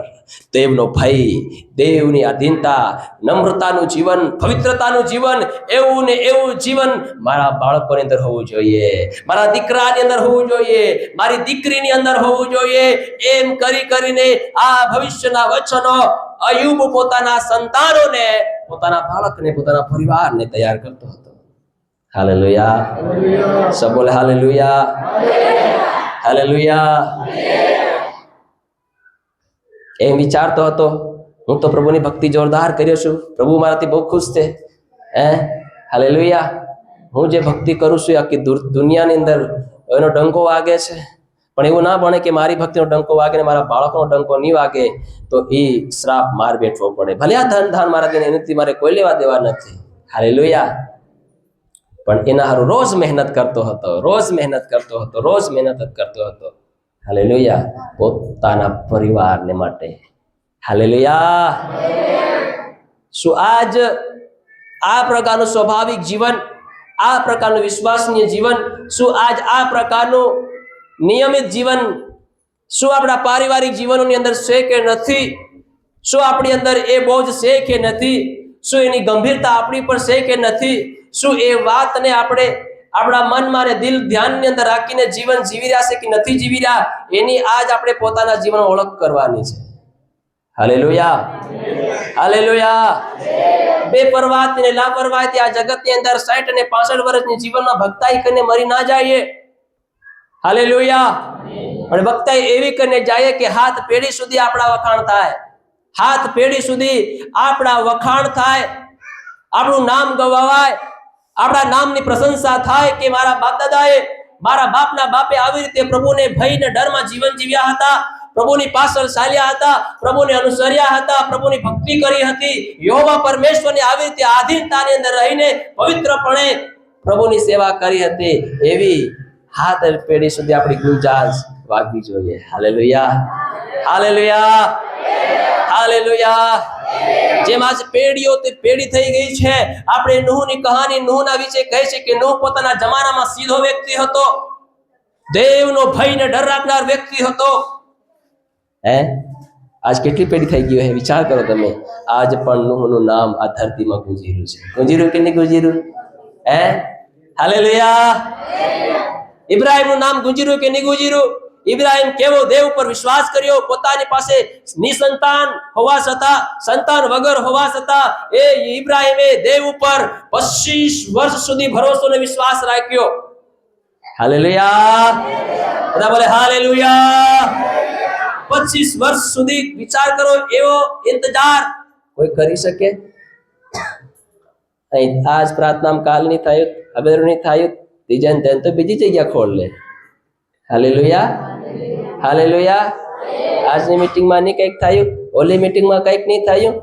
દેવનો ભય, દેવની આધીનતા, નમ્રતાનું જીવન, પવિત્રતાનું જીવન, એવું ને એવું જીવન મારા બાળકોની અંદર હોવું જોઈએ, મારા દીકરાની અંદર હોવું જોઈએ, મારી દીકરીની અંદર હોવું જોઈએ. એમ કરીને આ ભવિષ્યના વચનો અયુબ પોતાના સંતાનોને, પોતાના બાળકને, પોતાના પરિવારને તૈયાર કરતો હતો. હાલેલુયા. સબ બોલે હાલેલુયા, હાલેલુયા. એમ વિચારતો હતો, હું તો પ્રભુની ભક્તિ જોરદાર કર્યો છું, પ્રભુ મારાથી બહુ ખુશ છે. હાલેલુયા. હું જે ભક્તિ કરું છું આખી દુનિયાની અંદર એનો ડંકો વાગે છે, પણ એવું ના બને કે મારી ભક્તિનો ડંકો વાગે ને મારા બાળકોનો ડંકો નહીં વાગે તો એ શ્રાપ માર બેઠવો પડે. ભલે આ ધન મારા દેને એનાથી મારે કોઈ લેવા દેવા નથી. હાલેલુયા. પણ એના હારું રોજ મહેનત કરતો હતો, રોજ મહેનત કરતો હતો. હાલેલુયા. પોતાના પરિવારને માટે. હાલેલુયા. શું આજ આ પ્રકારનું સ્વાભાવિક જીવન, આ પ્રકારનું વિશ્વાસનીય જીવન, શું આજ આ પ્રકારનું નિયમિત જીવન શું આપણા પારિવારિક જીવનોની અંદર છે કે નથી? શું આપણી અંદર એ બોજ છે કે નથી? શું એની ગંભીરતા આપણી પર છે કે નથી, શું એ વાતને આપણે આપણા મનમાં અને દિલ ધ્યાનની અંદર રાખીને જીવન જીવી રહ્યા છે કે નથી જીવી રહ્યા, એની આજ આપણે પોતાના જીવન ઓળખ કરવાની છે. Hallelujah, hallelujah. બેપરવાહી અને લાપરવાહીથી આ જગતની અંદર 60 અને 65 વર્ષની જીવનમાં ભક્તાઈ કરીને મરી ના જઈએ. હાલેલુયા. અને ભક્તાઈ એવી કરીને જાય કે હાથ પેઢી સુધી આપણા વખાણ થાય, હાથ પેઢી સુધી આપણા વખાણ થાય, આપણું નામ ગવાવાય, આપણા નામની પ્રશંસા થાય કે મારા બાપ દાદાએ, મારા બાપના બાપે આવી રીતે પ્રભુને ભયને ડરમાં જીવન જીવ્યા હતા, પ્રભુની પાછળ ચાલ્યા હતા, પ્રભુને અનુસર્યા હતા, પ્રભુની ભક્તિ કરી હતી, યહોવા પરમેશ્વરની આવી રીતે આધીનતાની અંદર રહીને પવિત્રપણે પ્રભુની સેવા કરી હતી. એવી હાથ પેઢી સુધી આપણી ગુંજાશ વાગવી જોઈએ. Hallelujah, hallelujah, hallelujah. જેમ આજ પેઢીઓ તે પેઢી થઈ ગઈ છે. આપણે નૂહની કહાની, નૂહના વિશે કહે છે કે નૂહ પોતાના જમાનામાં સીધો વ્યક્તિ હતો, દેવનો ભય ને ડર રાખનાર વ્યક્તિ હતો. આજ કેટલી પેઢી થઈ ગઈ છે વિચાર કરો તમે. આજ પણ નૂહનું નામ આ ધરતીમાં ગુંજીર્યું છે. ગુંજીર્યું કે નહીં ગુંજીર્યું? હાલેલુયા. ઇબ્રાહીમનું નામ ગુંજીર્યું કે નહીં ગુંજીર્યું? ઇબ્રાહીમ કેવો દેવ ઉપર વિશ્વાસ કર્યો, પોતાની પાસે નિસંતાન હોવા છતાં, સંતાન વગર હોવા છતાં એ ઇબ્રાહીમે દેવ ઉપર 25 વર્ષ સુધી ભરોસો અને વિશ્વાસ રાખ્યો. હાલેલુયા. બધા બોલે હાલેલુયા. 25 વર્ષ સુધી વિચાર કરો, એવો ઇંતજાર કોઈ કરી શકે? આજ પ્રાર્થનામાં કાલ નહીં થયું, હવે નહીં થયું, ત્રીજા ને તો બીજી જગ્યા ખોલ લે. Hallelujah, hallelujah. આજની મીટિંગમાં નહીં કંઈક થયું, ઓલી મીટિંગમાં કંઈક નહીં થયું,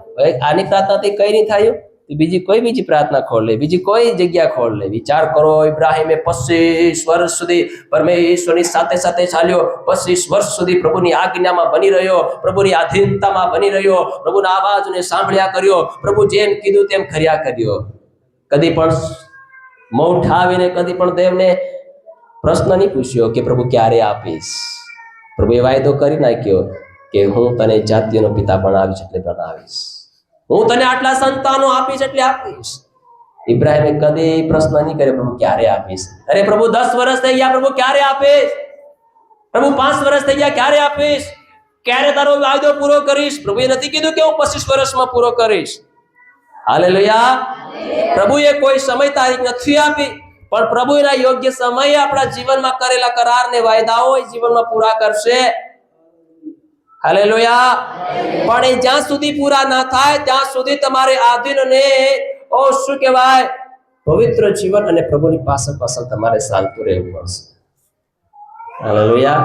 આની પ્રાર્થનાથી કંઈ નહીં થયું, બીજી કોઈ બીજી પ્રાર્થના ખોલ લે, બીજી કોઈ જગ્યા ખોલ લે. વિચાર કરો, ઇબ્રાહીમે 25 વર્ષ સુધી પરમેશ્વરની સાથે સાથે ચાલ્યો, 25 વર્ષ સુધી પ્રભુની આજ્ઞામાં બની રહ્યો, પ્રભુની આધીનતામાં બની રહ્યો, પ્રભુના અવાજને સાંભળ્યા કર્યો, પ્રભુ જેમ કીધું તેમ કર્યા કર્યો. કદી પણ મોં ઠાવીને કદી પણ દેવને પ્રશ્ન નહીં પૂછ્યો કે પ્રભુ ક્યારે આપીશ. પ્રભુએ વાયદો કરી નાખ્યો કે હું તને જાતિઓનો પિતા બનાવીશ એટલે બનાવીશ, હું તને આટલા સંતાનો આપીશ એટલે આપીશ. ઇબ્રાહીમે કદી પ્રશ્ન નહીં કર્યો પ્રભુ ક્યારે આપીશ. અરે પ્રભુ 10 વર્ષ થઈ ગયા, પ્રભુ ક્યારે આપીશ? પ્રભુ 5 વર્ષ થઈ ગયા, ક્યારે આપીશ? ક્યારે તારો વાયદો પૂરો કરીશ? પ્રભુએ નથી કીધું કે હું 25 વર્ષમાં પૂરો કરીશ. હાલેલુયા. પ્રભુએ કોઈ સમય તારીખ નથી આપી, પણ પ્રભુના યોગ્ય સમયે આપણા જીવનમાં કરેલા કરાર ને વાયદાઓ જીવનમાં પૂરા કરશે. હાલેલુયા. પણ એ જ્યાં સુધી પૂરા ના થાય ત્યાં સુધી તમારે આધીન અને શું કહેવાય, પવિત્ર જીવન અને પ્રભુની પાછળ તમારે ચાલતું રહેવું પડશે. હાલેલુયા.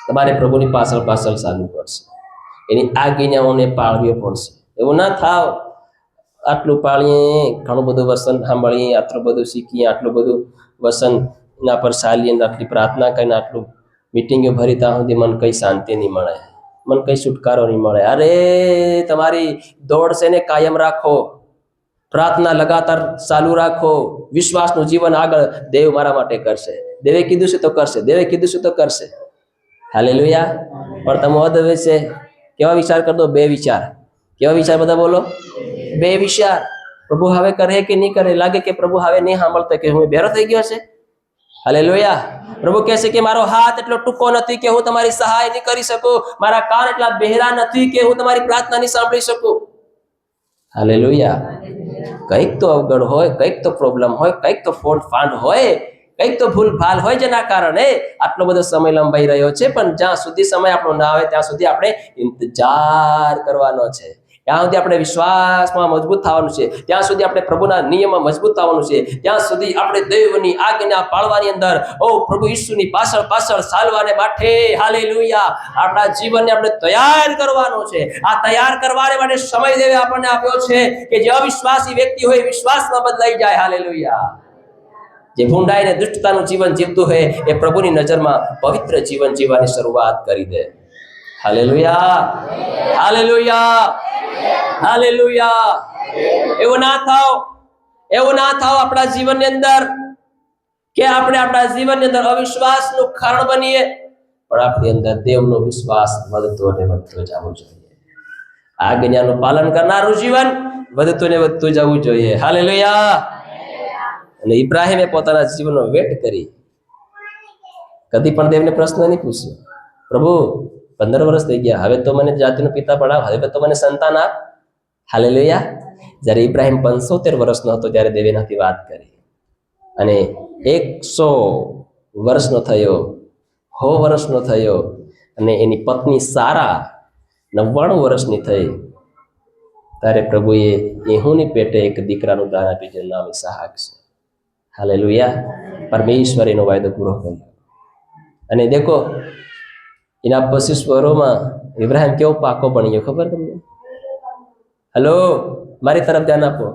તમારે પ્રભુની પાછળ ચાલવું પડશે, એની આજ્ઞાઓને પાળવી પડશે. એવું ના થાવ આટલું પાળીએ, ઘણું બધું વસન સાંભળીએ, આટલું બધું શીખીએ, આટલું બધું વસન એના પર ચાલીએ, આટલી પ્રાર્થના કરીને આટલું મીટિંગો ભરી ત્યાં સુધી મને કઈ શાંતિ નહીં મળે, મને કઈ છુટકારો નહીં મળે. અરે તમારી દોડ છે ને કાયમ રાખો, પ્રાર્થના લગાતાર ચાલુ રાખો, વિશ્વાસનું જીવન આગળ દેવ મારા માટે કરશે. દેવે કીધું છે તો કરશે, દેવે કીધું છે તો કરશે. હાલેલુયા. પણ તમે અદવે છે કેવા વિચાર કર દો? 2 વિચાર. કેવા વિચાર? બધા બોલો. 2 વિચાર. પ્રભુ હવે કરે કે નહીં કરે? લાગે કે પ્રભુ હવે નહીં સાંભળતો, કે હું બેરો થઈ ગયો છે. હાલેલુયા. પ્રભુ કહેશે કે મારો હાથ એટલો ટૂંકો નથી કે હું તમારી સહાય નહીં કરી શકું, મારા કાન એટલા બહેરા નથી કે હું તમારી પ્રાર્થના નહીં સાંભળી શકું. હાલેલુયા. કંઈક તો અવગણ હોય, કંઈક તો પ્રોબ્લેમ હોય, કંઈક તો ફોલ્ટ ફાંડ હોય, કંઈક તો ભૂલ ભાલ હોય, જેના કારણે આટલો બધો સમય લંબાઈ રહ્યો છે. પણ જ્યાં સુધી સમય આપણો ના આવે ત્યાં સુધી આપણે ઇંતજાર કરવાનો છે, ત્યાં સુધી આપણે વિશ્વાસમાં મજબૂત થવાનું છે, ત્યાં સુધી આપણે પ્રભુના નિયમમાં મજબૂત થવાનું છે, ત્યાં સુધી આપણે દેવની આજ્ઞા પાળવાની અંદર પ્રભુ ઈસુની પાછળ ચાલવાને માટે હાલેલુયા આપણા જીવનને આપણે તૈયાર કરવાનું છે. આ તૈયાર કરવાને માટે સમય દેવે આપણને આપ્યો છે કે જે અવિશ્વાસી વ્યક્તિ હોય વિશ્વાસમાં બદલાઈ જાય. હાલેલુયા. જે ભૂંડાઈને દુષ્ટતાનું જીવન જીવતું હોય એ પ્રભુની નજરમાં પવિત્ર જીવન જીવવાની શરૂઆત કરી દે. Hallelujah, hallelujah, hallelujah. એવું ના થાવ આપણા જીવનની અંદર કે આપણે આપણા જીવનની અંદર અવિશ્વાસનું કારણ બનીએ, પણ આપણી અંદર દેવનો વિશ્વાસ વધતો અને વધતો જવો જોઈએ. આજ્ઞાનું પાલન કરનારું જીવન વધતું ને વધતું જવું જોઈએ. હાલેલુયા. અને ઇબ્રાહીમે પોતાના જીવનનો વેટ કરી કદી પણ દેવને પ્રશ્ન નહીં પૂછ્યો, પ્રભુ 15 વર્ષ થઈ ગયા, હવે તો મને જાતિનો પિતા બનાવ, હવે તો મને સંતાન આપ. હાલેલુયા. જ્યારે ઇબ્રાહીમ 75 વર્ષનો હતો ત્યારે દેવે એનાથી વાત કરી અને 100 વર્ષનો થયો, 100 વર્ષનો થયો અને એની પત્ની સારા 99 વર્ષની થઈ ત્યારે પ્રભુએ એહુની પેટે એક દીકરાનું દાન આપી જેનું નામ ઇસાહાક છે. હાલેલુયા. પરમેશ્વર એનો વાયદો પૂરો કર્યો. અને દેખો એના 25 વર્ષોમાં ઇબ્રાહીમ કેવો પાકો બની ગયો ખબર તમને? હલો, મારી તરફ ધ્યાન આપો.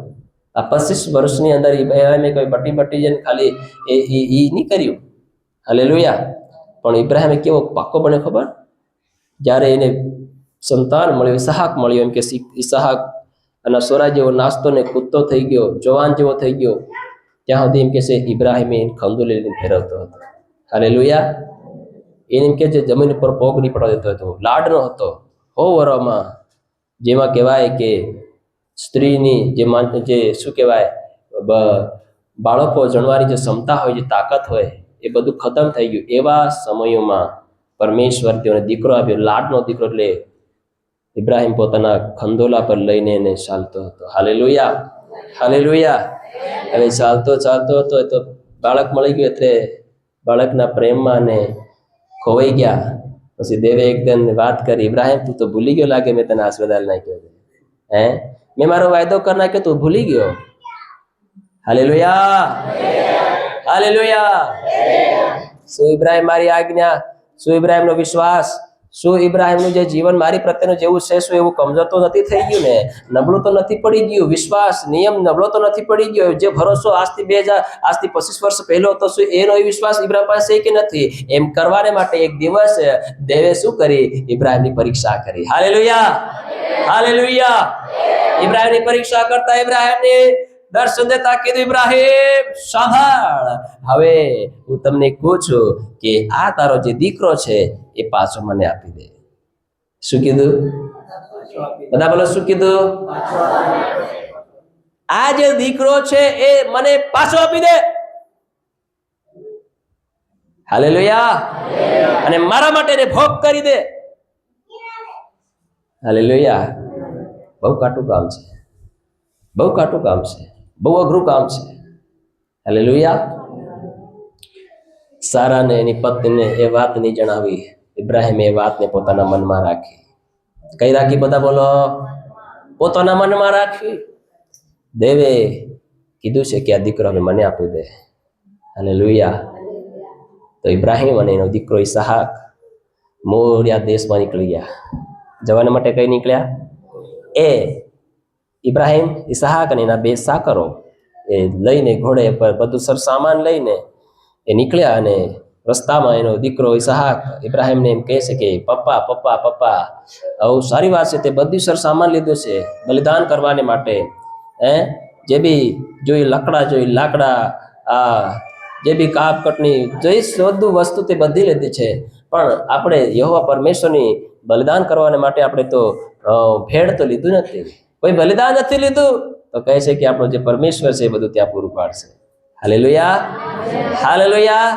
આ 25 વર્ષની અંદર ઇબ્રાહીમે કોઈ બટી જઈને ખાલી એ નહીં કર્યું. હાલેલુયા. પણ ઇબ્રાહીમે કેવો પાકો બન્યો ખબર? જ્યારે એને સંતાન મળ્યો, ઇસાહાક મળ્યો, એમ કે ઇસાહાક અને સોરા જેવો નાસ્તો ને કૂદતો થઈ ગયો, જવાન જેવો થઈ ગયો, ત્યાં સુધી એમ કે છે ઇબ્રાહીમે ખંદો લઈને ફેરવતો હતો. હાલેલુયા. એને એમ કે છે જમીન ઉપર પગ નહીં પડવા દેતો હતો, લાડનો હતો. 100 વર્ષમાં જેમાં કહેવાય કે સ્ત્રીની જે શું કહેવાય બાળકો જણવાની જે ક્ષમતા હોય, જે તાકાત હોય, એ બધું ખતમ થઈ ગયું. એવા સમયોમાં પરમેશ્વર તેઓને દીકરો આપ્યો, લાડનો દીકરો. એટલે ઇબ્રાહીમ પોતાના ખંદોલા પર લઈને એને ચાલતો હતો. હાલેલુયા. હાલેલુયા. હવે ચાલતો હતો તો બાળક મળી ગયું, એટલે બાળકના પ્રેમમાં ને ખોવાઈ ગયા. પછી દેવે એકદમ વાત કરી, ઇબ્રાહીમ તું તો ભૂલી ગયો લાગે, મેં તને આશીર્વાદ નાખ્યો હે, મેં મારો વાયદો કરી નાખ્યો, તું ભૂલી ગયો. હાલેલુયા. હાલેલુયા. શું ઇબ્રાહીમ મારી આજ્ઞા, શું ઇબ્રાહીમનો વિશ્વાસ, શું ઇબ્રાહીમનું જે જીવન મારી પ્રત્યેનું જેવું છે, શું એવું કમજોર તો નથી થઈ ગયું ને? નબળું તો નથી પડી ગયું? વિશ્વાસ નિયમ નબળો તો નથી પડી ગયો? જે ભરોસો આજથી 25 વર્ષ પહેલો હતો, શું એનો વિશ્વાસ ઇબ્રાહીમ પાસે છે કે નથી? એમ કરવાને માટે એક દિવસ દેવે શું કરી? ઇબ્રાહીમની પરીક્ષા કરી. હાલેલુયા. હાલેલુયા. ઇબ્રાહીમની પરીક્ષા કરતા ઇબ્રાહીમને દર્શન દેતા કીધું, ઇબ્રાહીમ સાંભળ, હવે હું તમને કહું છું કે આ તારો જે દીકરો છે એ પાછો મને આપી દે. શું કીધું? બધા બોલો, શું કીધું? આ જે દીકરો છે એ મને પાછો આપી દે. હાલેલુયા. અને મારા માટે એને ભોગ કરી દે. હાલેલુયા. બહુ કાટું કામ છે, બહુ કાટું કામ છે, બહુ અઘરું કામ છે. હાલેલુયા. સારાને એની પત્નીને એ વાત નહીં જણાવી. ઇબ્રાહીમે એ વાતને પોતાના મનમાં રાખી. કઈ રાખી? બધા બોલો, પોતાના મનમાં રાખી. દેવે કીધું છે કે આ દીકરો હવે મને આપી દે. હાલેલુયા. તો ઇબ્રાહીમ અને એનો દીકરો ઇસાહાક મોરિયા દેશમાં નીકળી ગયા. જવાના માટે કઈ નીકળ્યા? એ ઇબ્રાહીમ, ઇસાહાક અને એના 2 સાકરો એ લઈને ઘોડે પર બધું સરસામાન લઈને એ નીકળ્યા. અને રસ્તામાં એનો દીકરો ઇસાહાક ઇબ્રાહીમને એમ કહે છે કે પપ્પા પપ્પા પપ્પા, આવું સારી વાત છે, તે બધું સરસામાન લીધું છે બલિદાન કરવાને માટે. જે બી જોઈ લાકડા, આ જે બી કાપ કટની જોઈ બધું વસ્તુ તે બધી લીધી છે, પણ આપણે યહોવા પરમેશ્વરની બલિદાન કરવાને માટે આપણે તો ભેળ તો લીધું નથી, કોઈ બલિદાન નથી લીધું. તો કહે છે કે આપણો જે પરમેશ્વર છે એ બધું ત્યાં પૂરું પાડશે. હાલેલુયા. હાલેલુયા.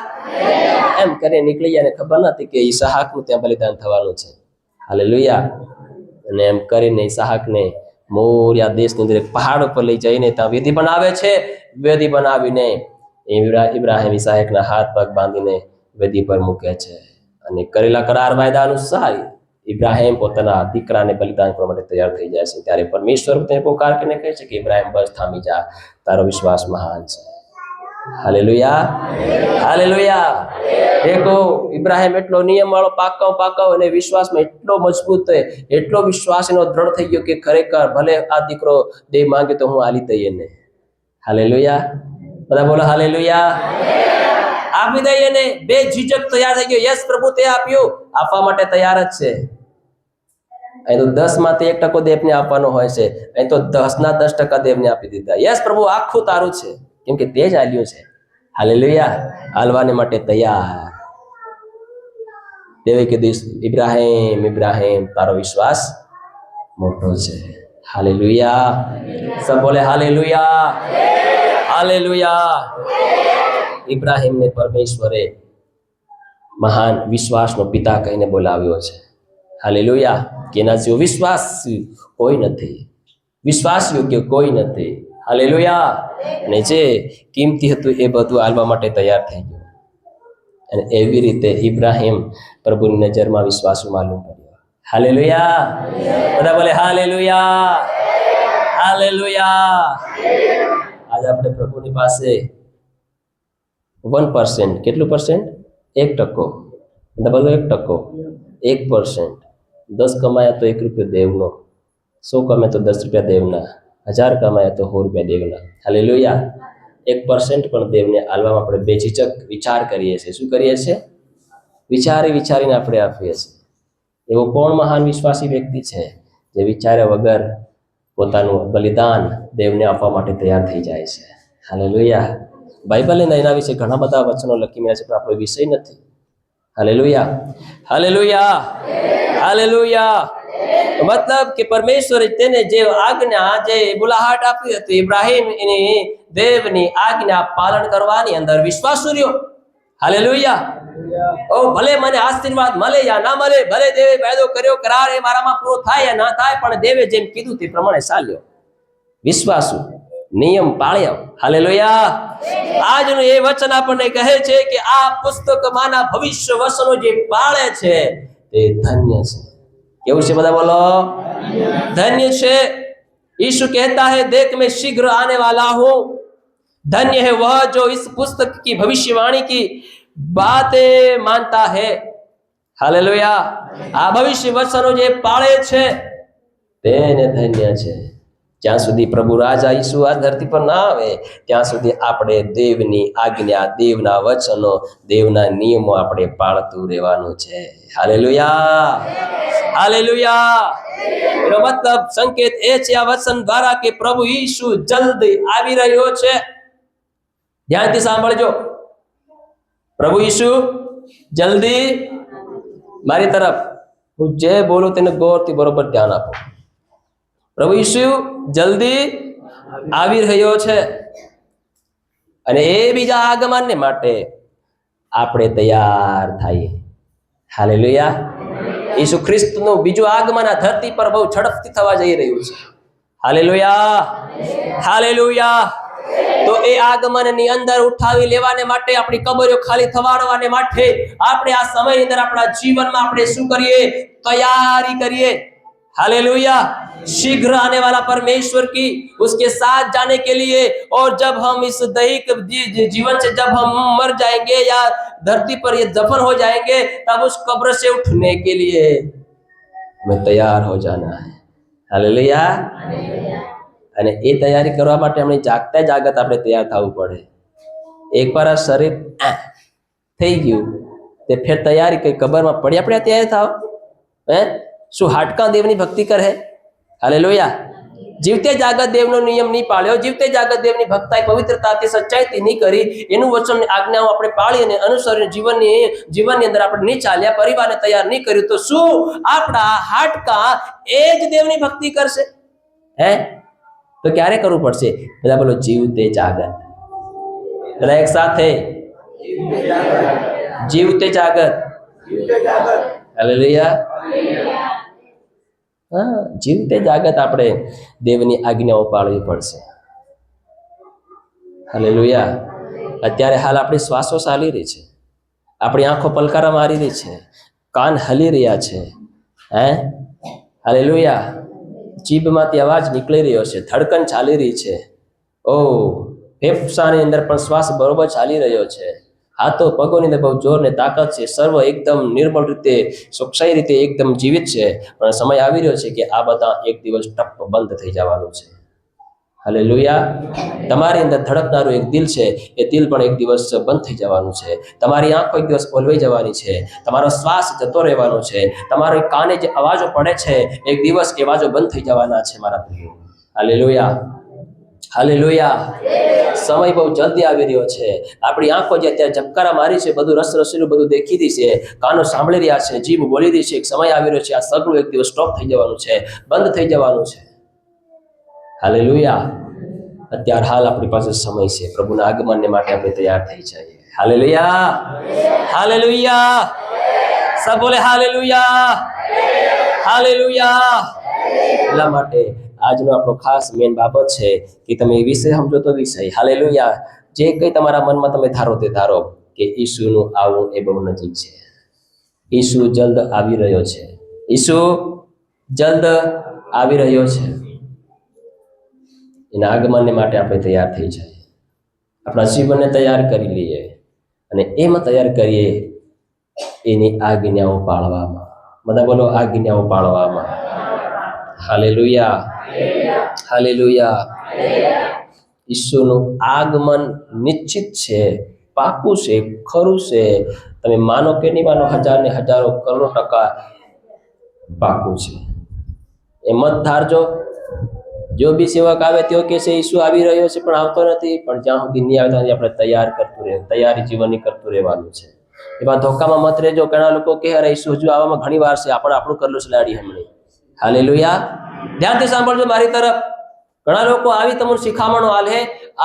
એમ કરીને નીકળી ગયા. ખબર નથી કે ઇસાહાકનું ત્યાં બલિદાન થવાનું છે. હાલેલુયા. અને એમ કરીને ઇસાહાકને મોરિયા દેશની અંદર એક પહાડ ઉપર લઈ જઈને ત્યાં વેદી બનાવે છે. વેદી બનાવીને ઇબ્રાહીમ ઇસાહાકના હાથ પગ બાંધીને વેદી પર મૂકે છે. અને કરેલા કરાર વાયદા અનુસાર ઇબ્રાહીમ પોતાના દીકરાને બલિદાન કરવા માટે તૈયાર થઈ જાય છે. ત્યારે પરમેશ્વર તેને પોકાર કરીને કહે છે કે ઇબ્રાહીમ બસ થામી જા, તારો વિશ્વાસ મહાન છે. હાલેલુયા. હાલેલુયા. દેખો ઇબ્રાહીમ એટલો નિયમ વાળો પાકાઓ અને વિશ્વાસમાં એટલો મજબૂત થયો, એટલો વિશ્વાસ એનો દ્રઢ થઈ ગયો કે ખરેખર ભલે આ દીકરો દેવ માંગે તો હું આલી દઈએ ને. હાલેલુયા. બધા બોલો હાલેલુયા. આપી દઈએ ને. બે ઝીઝક તૈયાર થઈ ગયો. યસ પ્રભુ, તે આપ્યું, આપવા માટે તૈયાર જ છે. અહીં તો 10 માંથી 1% દેવને આપવાનો હોય છે, અહીં તો 10% દેવને આપી દીધા. યસ પ્રભુ, આખું તારું છે, કેમ કે તે જ આલ્યું છે. હાલેલુયા. હાલવાને માટે તૈયાર. દેવે કીધું, ઇબ્રાહીમ તારો વિશ્વાસ મોટો છે. હાલેલુયા. સબ બોલે હાલેલુયા, હાલેલુયા. ઇબ્રાહીમને પરમેશ્વરે મહાન વિશ્વાસનો પિતા કહીને બોલાવ્યો છે. હાલેલુયા. કે એના જેવો વિશ્વાસ કોઈ નથી, વિશ્વાસ યોગ્ય કોઈ નથી. હાલેલુયા. અને જે કિંમતી હતું એ બધું આલવા માટે તૈયાર થઈ ગયું. અને એવી રીતે ઇબ્રાહીમ પ્રભુની નજરમાં વિશ્વાસુ માલુમ પડ્યો. હાલેલુયા. બધા બોલે હાલેલુયા, હાલેલુયા. આજે આપણે પ્રભુની પાસે 1%, કેટલું %? 1%. બધા 1%, 1%. 10 કમાયા તો 1 રૂપિયો દેવનો, 100 કમાય તો 10 રૂપિયા દેવના, 1000 કમાયા તો 100 રૂપિયા દેવના. હાલેલુયા. 1% પણ દેવને આલવામાં આપણે બેઝિચક વિચાર કરીએ છીએ. શું કરીએ છીએ? વિચારીને આપણે આપીએ છીએ. એવો કોણ મહાન વિશ્વાસી વ્યક્તિ છે જે વિચાર્યા વગર પોતાનું બલિદાન દેવને આપવા માટે તૈયાર થઈ જાય છે? હાલેલુયા. બાઇબલના એના વિશે ઘણા બધા વચનો લખી મળ્યા છે, પણ આપણો વિષય નથી. Hallelujah, hallelujah, hallelujah. મતલબ કે પરમેશ્વરે તેને જે આજ્ઞા, જે બુલાહાટ આપી હતી ઇબ્રાહીમ, એની દેવની આજ્ઞા પાલન કરવાની અંદર વિશ્વાસ રહ્યો. હાલેલુયા. ઓ ભલે મને આશીર્વાદ મળે યા ના મળે, ભલે દેવે વાયદો કર્યો, કરાર એ મારામાં પૂરો થાય યા ના થાય, પણ દેવે જેમ કીધું તે પ્રમાણે ચાલ્યો. વિશ્વાસુ, નિયમ પાળ્યો. હાલેલુયા. આજનું એ વચન આપણને કહે છે કે આ પુસ્તકમાંના ભવિષ્ય વચનો જે પાળે છે તે ધન્ય છે. કેવું છે? બધા બોલો ધન્ય છે. यीशु कहता है देख मैं शीघ्र आने वाला हूं, धन्य है वह जो इस पुस्तक की भविष्यवाणी की बातें मानता है. हालेलुया. આ ભવિષ્ય વચનો જે પાળે છે તેને ધન્ય છે. જ્યાં સુધી પ્રભુ રાજા ઈસુ આ ધરતી પર ના આવે ત્યાં સુધી આપણે દેવની આજ્ઞા, દેવના વચનો, દેવના નિયમો આપણે પાળતું રહેવાનું છે. Hallelujah, hallelujah. એનો મતલબ સંકેત એ છે આ વચન દ્વારા કે પ્રભુ ઈસુ જલ્દી આવી રહ્યો છે. ધ્યાનથી સાંભળજો. પ્રભુ ઈસુ જલ્દી, મારી તરફ હું જે બોલું તેને ગૌરથી બરોબર ધ્યાન આપો. પ્રભુ ઈસુ જલ્દી આવી રહ્યો છે અને એ બીજા આગમનને માટે આપણે તૈયાર થઈએ. હાલેલુયા. ઈસુ ખ્રિસ્તનું બીજું આગમન આ ધરતી પર બહુ ઝડપથી થવા જઈ રહ્યું છે. Hallelujah, hallelujah. તો એ આગમનની અંદર ઉઠાવી લેવાને માટે, આપણી કબરીઓ ખાલી થવાડવાને માટે આપણે આ સમયની અંદર આપણા જીવનમાં આપણે શું કરીએ? તૈયારી કરીએ. हालेलुया. शीघ्र आने वाला परमेश्वर की उसके साथ जाने के लिए, और जब हम इस दैहिक जीवन से जब हम मर जाएंगे या धरती पर ये दफन हो जाएंगे, तब उस कब्र से उठने के लिए हमें तैयार हो जाना है. हालेलुया. અને એ તૈયારી કરવા માટે આપણે જાગતા જાગત આપણે તૈયાર થવું પડે. એકવાર આ શરીર થઈ ગયું તે ફેર તૈયારી કઈ કબરમાં પડ્યા પડ્યા તૈયાર થાવ? હે? શું હાડકા દેવની ભક્તિ કરે? હાલેલુયા. જીવતે જાગત દેવનો નિયમ નહીં પાળ્યો, જીવતે જાગત દેવની ભક્તાઈ પવિત્રતાથી સચ્ચાઈથી નહીં કરી, એનું વચન આજ્ઞાઓ આપણે પાળી અને અનુસરીને જીવનની અંદર આપણે નહીં ચાલ્યા, પરિવારને તૈયાર નહીં કર્યું, તો શું આપણા હાડકા એ જ દેવની ભક્તિ કરશે? હે? તો ક્યારે કરવું પડશે? બધા બોલો જીવતે જાગત. બધા એક સાથે જીવતે જાગત. હાલેલુયા. હા, જીવતે જાગત આપણે દેવની આજ્ઞાઓ પાળવી પડશે. હાલેલુયા. અત્યારે હાલ આપણી શ્વાસો ચાલી રહી છે, આપણી આંખો પલકારા મારી રહી છે, કાન હલી રહ્યા છે. હે? હાલેલુયા. જીભમાંથી અવાજ નીકળી રહ્યો છે, ધડકન ચાલી રહી છે. ઓ, ફેફસાની અંદર પણ શ્વાસ બરોબર ચાલી રહ્યો છે. હાથો પગોની અંદર બહુ જોર ને તાકાત છે. સર્વ એકદમ નિર્મળ રીતે, ચોકસાઈ રીતે એકદમ જીવિત છે. પણ સમય આવી રહ્યો છે કે આ બધા એક દિવસ ટપ બંધ થઈ જવાનું છે. હાલેલુયા. તમારી અંદર ધડકનારું એક દિલ છે, એ દિલ પણ એક દિવસ બંધ થઈ જવાનું છે. તમારી આંખો એક દિવસ ઓલવાઈ જવાની છે. તમારો શ્વાસ જતો રહેવાનો છે. તમારો કાને જે અવાજો પડે છે, એક દિવસ અવાજો બંધ થઈ જવાના છે મારા પ્રિયો. Hallelujah, hallelujah. સમય બહુ જલ્દી આવી રહ્યો છે. આપણી આંખો જે અત્યારે ઝબકારા મારી છે, બધું રસ રસીલું બધું દેખી રહી છે, કાનો સાંભળી રહ્યા છે, જીભ બોલી રહી છે, એક સમય આવી રહ્યો છે, આ સગળું એક દિવસ સ્ટોપ થઈ જવાનું છે, બંધ થઈ જવાનું છે. હાલેલુયા. અત્યારે હાલ આપણી પાસે સમય છે, પ્રભુના આગમનને માટે આપણે તૈયાર થઈ જઈએ. Hallelujah, hallelujah. સબ બોલે હાલેલુયા, હાલેલુયા. એટલા માટે આજનો આપણો ખાસ મેન બાબત છે કે તમે એ વિષય સમજો તો વિષય. હાલેલુયા. જે કંઈ તમારા મનમાં તમે ધારો તે ધારો કે ઈસુનું આવવું એ બહુ નજીક છે. ઈસુ જલ્દ આવી રહ્યો છે. ઈસુ જલ્દ આવી રહ્યો છે. એના આગમનને માટે આપણે તૈયાર થઈ જઈએ, આપણા જીવનને તૈયાર કરી લઈએ અને એમાં તૈયાર કરીએ એની આજ્ઞાઓ પાળવામાં. બધા બોલો આજ્ઞાઓ પાળવામાં. Hallelujah, hallelujah. ઈસુનું આગમન નિશ્ચિત છે, પાકું છે, ખરું છે. તમે માનો કે નહીં માનો, હજાર ને હજારો કરોડો ટકા પાકું છે. એ મત ધારજો. જો બી સેવક આવે તેઓ કહે છે ઈસુ આવી રહ્યો છે પણ આવતો નથી, પણ જ્યાં સુધી નહીં આવે ત્યાં સુધી આપણે તૈયાર કરતું રહે, તૈયારી જીવનની કરતું રહેવાનું છે. એમાં ધોકામાં મત રહેજો. ઘણા લોકો કહે અરે ઈસુ હજુ આવવામાં ઘણી વાર છે, આપણે આપણું કરેલું છે લાડી હમણાં. હાલેલુયા. ધ્યાનથી સાંભળજો મારી તરફ. ઘણા લોકો આવી તમને શિખામણો આલે,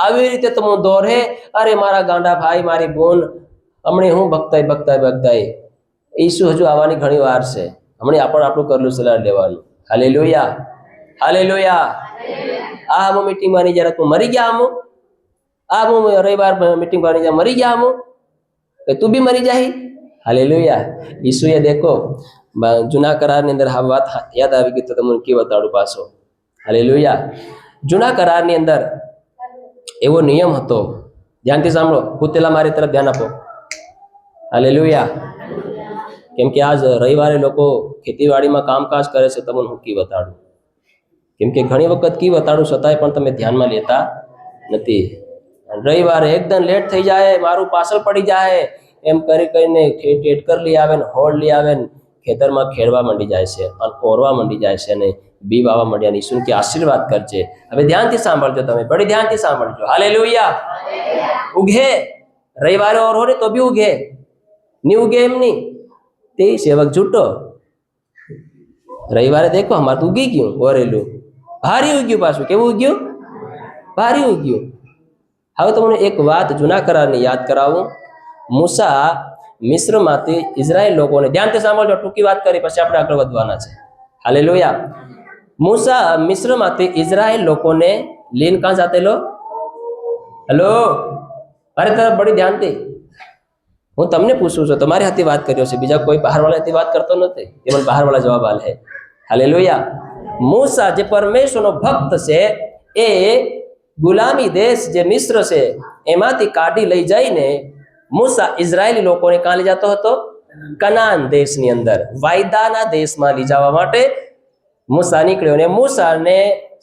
આવી રીતે તમને દોરે, અરે મારા ગાંડા ભાઈ, મારી બોન, હમણાં હું ભક્તાઈ. ઈસુ હજુ આવવાની ઘણી વાર છે, હમણાં આપણે આપણું કરેલું છે લાડ લેવાનું. Hallelujah, hallelujah. આ હું મીટિંગ માની જરા તું મરી ગયા, હું રવિવાર મીટિંગ માની જા મરી ગયા, કે તું બી મરી જાય. હાલેલુયા. ઈસુએ દેખો જૂના કરારની અંદર આ વાત યાદ આવી ગઈ તો તમને કે બતાડું પાછો. હાલેલુયા. જૂના કરારની અંદર એવો નિયમ હતો, ધ્યાનથી સાંભળો. કૂતેલા મારી તરફ ધ્યાન આપો. હાલેલુયા. કેમ કે આજ રવિવારે લોકો ખેતીવાડીમાં કામકાજ કરે છે, તમને હું કી બતાડું. કેમ કે ઘણી વખત કી બતાડું છતાંય પણ તમે ધ્યાનમાં લેતા નથી. રવિવારે એકદમ લેટ થઈ જાય, મારું પાછળ પડી જાય, એમ કરી કરીને ટેટકર લઈ આવે ને હોળ લઈ આવે ને ખેતરમાં ખેડવા માંડી જાય છે અને ઓરવા માંડી જાય છે અને બી વાવા માંડ્યા. ઈસુ કે આશીર્વાદ કરજે. હવે ધ્યાનથી સાંભળજો, તમે બડી ધ્યાનથી સાંભળજો. હાલેલુયા. ઉગે રવિવારે ઓર હો ને તો બી ઉગે, નહીં ઉગે એમ નહીં. તે સેવક જૂટો. રવિવારે દેખો અમારે તો ઉગી ગયું, ઓરેલું ભારી ઉગ્યું. પાછું કેવું ઉગ્યું? ભારી ઉગ્યું. હવે તમને એક વાત જૂના કરારની યાદ કરાવું. મૂસા મિસ્રમાંથી ઇઝરાયલ લોકોને, ધ્યાનથી સાંભળજો, ટૂંકી વાત કરી પછી આપણે આગળ વધવાના છે. હાલેલુયા. મૂસા મિસ્રમાંથી ઇઝરાયલ લોકોને લઈને કાં જાતેલો? હેલો, મારી તરફ બડી ધ્યાનથી. હું તમને પૂછું છું, તમારી હાથે વાત કર્યો છે, બીજા કોઈ બહારવાળા હાથે વાત કરતો નથી. એ મને બહારવાળા જવાબ આલે. હાલેલુયા. મૂસા જે પરમેશ્વરનો ભક્ત છે, એ ગુલામી દેશ જે મિસ્ર છે એમાંથી કાઢી લઈ જઈને મૂસા ઇઝરાયેલી લોકોને કાં લઈ જતો હતો? કનાન દેશની અંદર, વાયદાના દેશમાં લઈ જવા માટે મૂસા નીકળ્યો. ને મૂસાને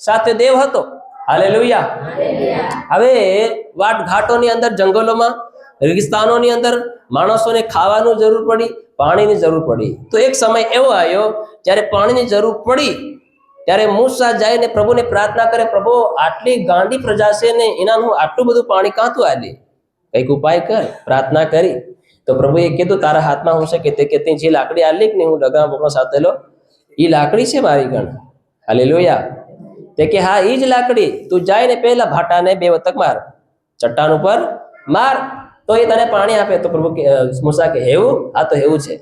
સાથે દેવ હતો. હાલેલુયા. હવે વાટ ઘાટોની અંદર, જંગલોમાં, રેગિસ્તાનોની અંદર માણસોને ખાવાનું જરૂર પડી, પાણીની જરૂર પડી. તો એક સમય એવો આવ્યો જ્યારે પાણીની જરૂર પડી, ત્યારે મૂસા જઈને પ્રભુને પ્રાર્થના કરે, પ્રભુ આટલી ગાંડી પ્રજા છે ને એનાનું આટલું બધું પાણી કાંતું આલી, કંઈક ઉપાય કર. પ્રાર્થના કરી તો પ્રભુએ કીધું તારા હાથમાં હું છે કે તે કે જે લાકડી આલી કે નહીં, હું લગા બોકડો સાથે લો, એ લાકડી છે મારી ગણ. હાલેલુયા. તે કે હા એ જ લાકડી, તું જાય ને પહેલા ભાટાને 2 વતક માર, ચટ્ટાન ઉપર માર, તો એ તને પાણી આપે. તો પ્રભુ મૂસા કે એવું? આ તો એવું છે.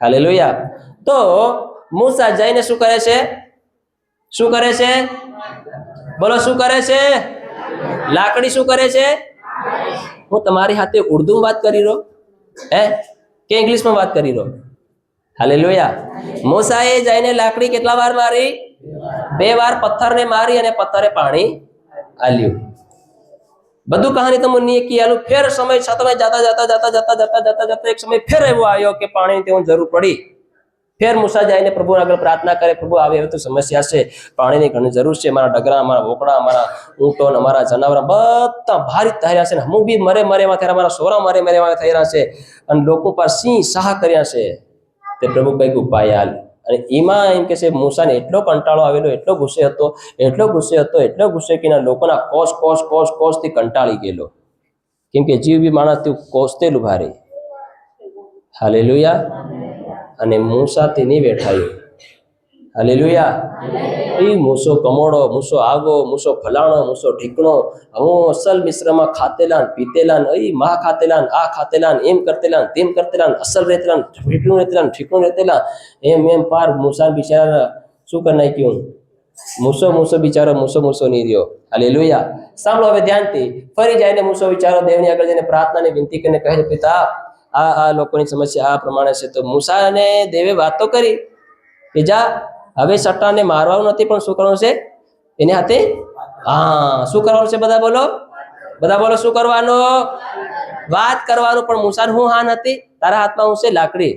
હાલેલુયા. તો મૂસા જઈને શું કરે છે? શું કરે છે? બોલો શું કરે છે? લાકડી શું કરે છે? હું તમારી હાથે ઉર્દુ વાત કરી રહ્યો કે ઇંગ્લિશમાં વાત કરી રહ્યો? હાલેલુયા. મૂસાએ જઈને લાકડી કેટલા વાર મારી? 2 વાર પથ્થરને મારી અને પથ્થરે પાણી આલ્યું. બધું કહાની તમને નહીં કહેલું. ફેર સમય છતાં જતા એક સમય ફેર એવો આવ્યો કે પાણીની તેઓ જરૂર પડી. ફેર મૂસા જઈને પ્રભુ આગળ પ્રાર્થના કરે, પ્રભુ આવે એવું તો સમસ્યા છે, પાણીની ઘણી જરૂર છે, મારા ડગરા, મારા વોકડા, મારા ઊંટો, મારા જનાવર બધા ભારી થઈ રહ્યા છે, હું બી મરે એમાં થઈ રહ્યા, મારા સોરા મરે એમાં થઈ રહ્યા છે, અને લોકો પર સિંહ સાહ કર્યા છે. તે પ્રભુ કંઈક ઉપાય આલ. અને એમાં એમ કે છે મૂસાને એટલો કંટાળો આવેલો, એટલો ગુસ્સે હતો કે એના લોકોના કોષથી કંટાળી ગયેલો, કેમ કે જીવ બી માણસ તે કોસતેલું ભારે. હાલેલુયા. અને મૂસાથી નહીં વેઠાયું. હાલેલુયા. એ મૂસો કમોડો, મૂસો આગો, મૂસો ફલાણો, મૂસો ઢીકણો, હું અસલ મિશ્રમાં ખાતેલા ને પીતેલા ને માં ખાતેલા ને આ ખાતેલા ને એમ કરતેલા ને તેમ કરતેલા ને અસલ રહેતેલા ને ઠીકણું રહેતેલા એમ પાર મૂસા બિચારા શું કરી નાખ્યું? મૂસો બિચારો મૂસો નહીં રહ્યો. હાલેલુયા. સાંભળો હવે ધ્યાનથી. ફરી જઈને મૂસો બિચારો દેવની આગળ જઈને પ્રાર્થનાની વિનંતી કરીને કહે છે, પિતા આ લોકોની સમસ્યા આ પ્રમાણે છે. તો મૂસા અને દેવે વાત તો કરી કે જા હવે સટ્ટાને મારવાનું નથી, પણ શું કરવાનું છે એની હાથે? શું કરવાનું છે? બધા બોલો શું કરવાનું? વાત કરવાનું. પણ મૂસાને હું હાન હતી? તારા હાથમાં હું છે? લાકડી.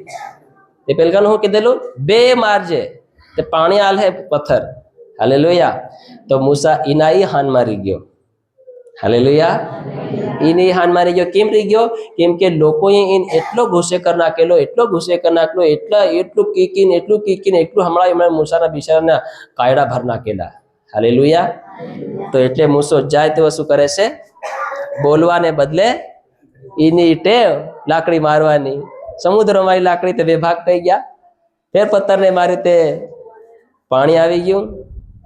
તે પેલકાનું હું કીધેલું? 2 મારજે તે પાણી આલે પથ્થર. હાલેલુયા. તો મૂસા ઈનાઈ હાન મારી ગયો. હાલેલુયા. ઈની હાન મારી ગયો. કેમ રહી ગયો? કેમ કે લોકોએ એટલો ગુસ્સે કરી નાખેલો, એટલું કીકીને હમણાં મૂસાના બિચારાના કાયડા ભર નાખેલા. હાલેલુયા. તો એટલે મૂસો જાય તેવો શું કરે છે? બોલવાને બદલે એની ટેવ લાકડી મારવાની. સમુદ્રમાં લાકડી તે 2 ભાગ થઈ ગયા. ફેર પથ્થરને માર્યું તે પાણી આવી ગયું.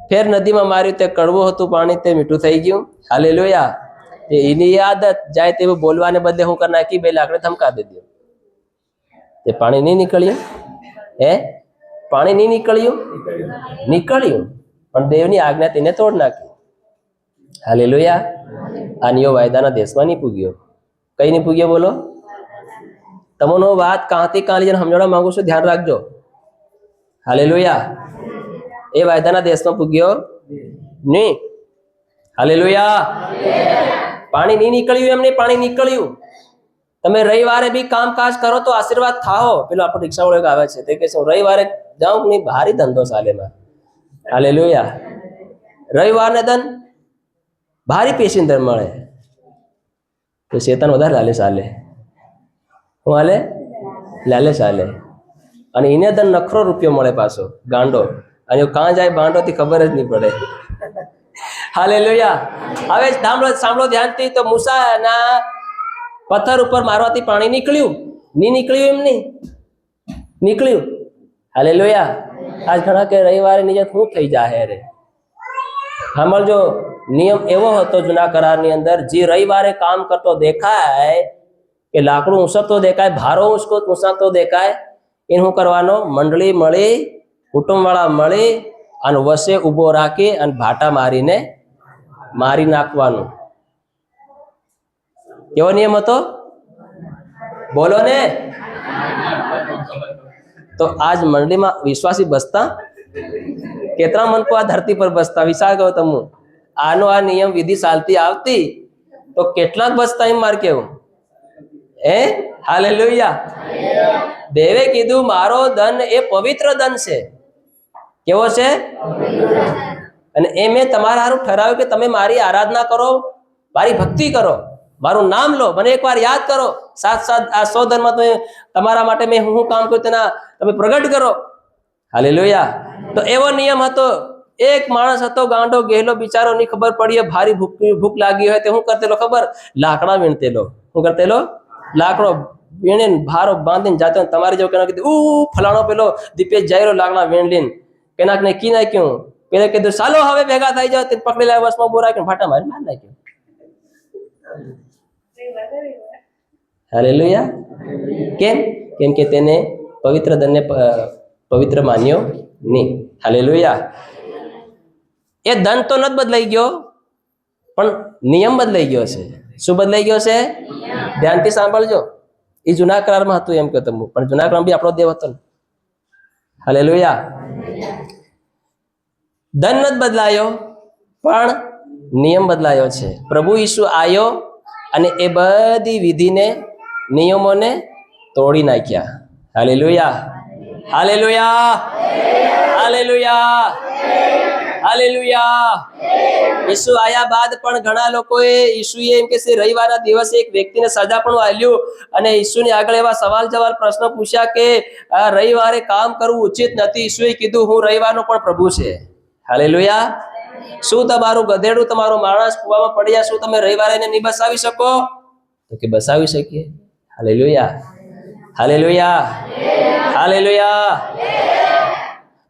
ફેર નદીમાં માર્યું તે કડવું હતું પાણી, તે મીઠું થઈ ગયું. હાલેલુયા. એની આદત જાય તેવું બોલવાને બદલે હું કરી નાખી, 2 લાકડી ધમકા દે દો. તે પાણી નહીં નીકળ્યું. પાણી નહીં નીકળ્યું, પણ દેવની આજ્ઞા તેને તોડ નાખી. હાલેલુયા. આ નિયો વાયદાના દેશમાં નહીં પૂગ્યો. કઈ નહીં પૂગ્યો? બોલો. તમને વાત કાંથી કાં લઈને સમજાવવા માંગુ છું, ધ્યાન રાખજો. હાલેલુયા. એ વાયદાના દેશમાં પૂગ્યો નહીં. હાલેલુયા. પાણી નહીં નીકળ્યું, એમ નહીં, પાણી નીકળ્યું. તમે રવિવારે બી કામકાજ કરો તો આશીર્વાદ થાઓ. પેલો આપણો રિક્ષાવાળો આવે છે, તે કહે છે હું રવિવારે જાઉં નહીં, ભારી ધંધો ચાલેમાં. હાલેલુયા. રવિવારને દન ભારી પેસેન્જર મળે. તો શેતાન વધારે લાલે ચાલે. હું હાલે? લાલે ચાલે. અને એને દન નખરો રૂપિયો મળે પાછો, ગાંડો. અને કાં જાય બાંડોથી ખબર જ નહીં પડે. હાલેલુયા. હવે સાંભળો ધ્યાનથી. તો મૂસાના પથ્થર ઉપર મારવાથી પાણી નીકળ્યું? નહીં નીકળ્યું? એમ નહીં નીકળ્યું. હાલેલુયા. આજ ઘણા કે રવિવારે નિયત શું થઈ જાય રે. સાંભળજો, નિયમ એવો હતો જૂના કરારની અંદર, જે રવિવારે કામ કરતો દેખાય કે લાકડું ઊંસકતો દેખાય, ભારો ઊંસકતો દેખાય, એને શું કરવાનો? મંડળી મળી, કુટુંબવાળા મળી અને વસે ઊભો રાખી અને ભાટા મારીને મારી નાખવાનું. કેવો નિયમ હતો? બોલો ને. તો આજ મંડળીમાં વિશ્વાસી બસતા કેટલા મનકો આ ધરતી પર બસતા? વિચાર કરો તમે. આનો આ નિયમ વિધિ ચાલતી આવતી તો કેટલાક બસતા? એમ માર કેવું. હાલેલુયા. દેવે કીધું મારો ધન એ પવિત્ર ધન છે. કેવો છે? અને એ મેં તમારા હારું ઠરાવ્યું કે તમે મારી આરાધના કરો, મારી ભક્તિ કરો, મારું નામ લો, મને એકવાર યાદ કરો. સાથ આ 100 ધનમાં તમે તમારા માટે મેં હું કામ કર્યું તેના તમે પ્રગટ કરો. હાલેલુયા. તો એવો નિયમ હતો. એક માણસ હતો ગાંડો ગયેલો બિચારો, ની ખબર પડી ભારી ભૂખ લાગી હોય તો હું કરતેલો ખબર? લાકડા વીણતેલો. શું કરતેલો? લાકડો વીણીને ભારો બાંધીને જાતો. તમારી જેવું કેના કીધું ફલાણો પેલો દીપેશ જાય રહ્યો લાકડા વીણ લઈને, કેનાક ને કી નાખ્યું. પેલા કીધું ચાલો હવે ભેગા થઈ જાવ. તે પકડી લાવ્યા, બસમાં ઉભો રાખીને ફાટા મારી માર નાખ્યો. હાલેલુયા. કેમ કે તેને પવિત્ર ધનને પવિત્ર માન્યો નહીં. હાલેલુયા. એ ધન તો નથી બદલાઈ ગયો, પણ નિયમ બદલાઈ ગયો છે. શું બદલાઈ ગયો છે? ધ્યાનથી સાંભળજો. એ જૂના કરારમાં હતું એમ કહો તમે, પણ જૂના કરાર બી આપણો દેવ હતો ને. હાલેલુયા. ધન નથી બદલાયો, પણ નિયમ બદલાયો છે. પ્રભુ ઈસુ આવ્યો અને એ બધી વિધિને, નિયમોને તોડી નાખ્યા. હાલેલુયા. હાલેલુયા. હાલેલુયા. હાલેલુયા. ઈસુ આયા બાદ પણ ઘણા લોકોએ ઈસુએ એમ કે છે રવિવારના દિવસે એક વ્યક્તિને સજા પણ આલ્યું અને ઈસુની આગળ એવા સવાલ જવાબ પ્રશ્નો પૂછ્યા કે આ રવિવારે કામ કરવું ઉચિત નથી. ઈસુએ કીધું હું રવિવારનો પણ પ્રભુ છે. હાલેલુયા. શું તમારું ગધેડું તમારો માણસ કૂવામાં પડ્યા શું તમે રવિવારે એને નહીં બસાવી શકો? તો કે બસાવી શકીએ. હાલેલુયા. હાલેલુયા. હાલેલુયા.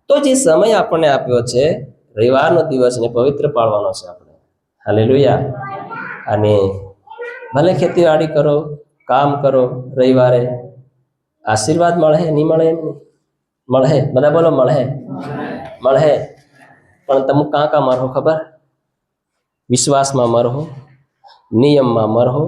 તો જે સમય આપણને આપ્યો છે રવિવારનો દિવસને પવિત્ર પાડવાનો છે આપણે. હાલેલુયા. અને ભલે ખેતીવાડી કરો, કામ કરો, રવિવારે આશીર્વાદ મળે નહીં મળે એમ નહીં મળે. બધા બોલો મળે મળે. પણ તમે કાં મરહો ખબર? વિશ્વાસમાં મરહો, નિયમમાં મરહો,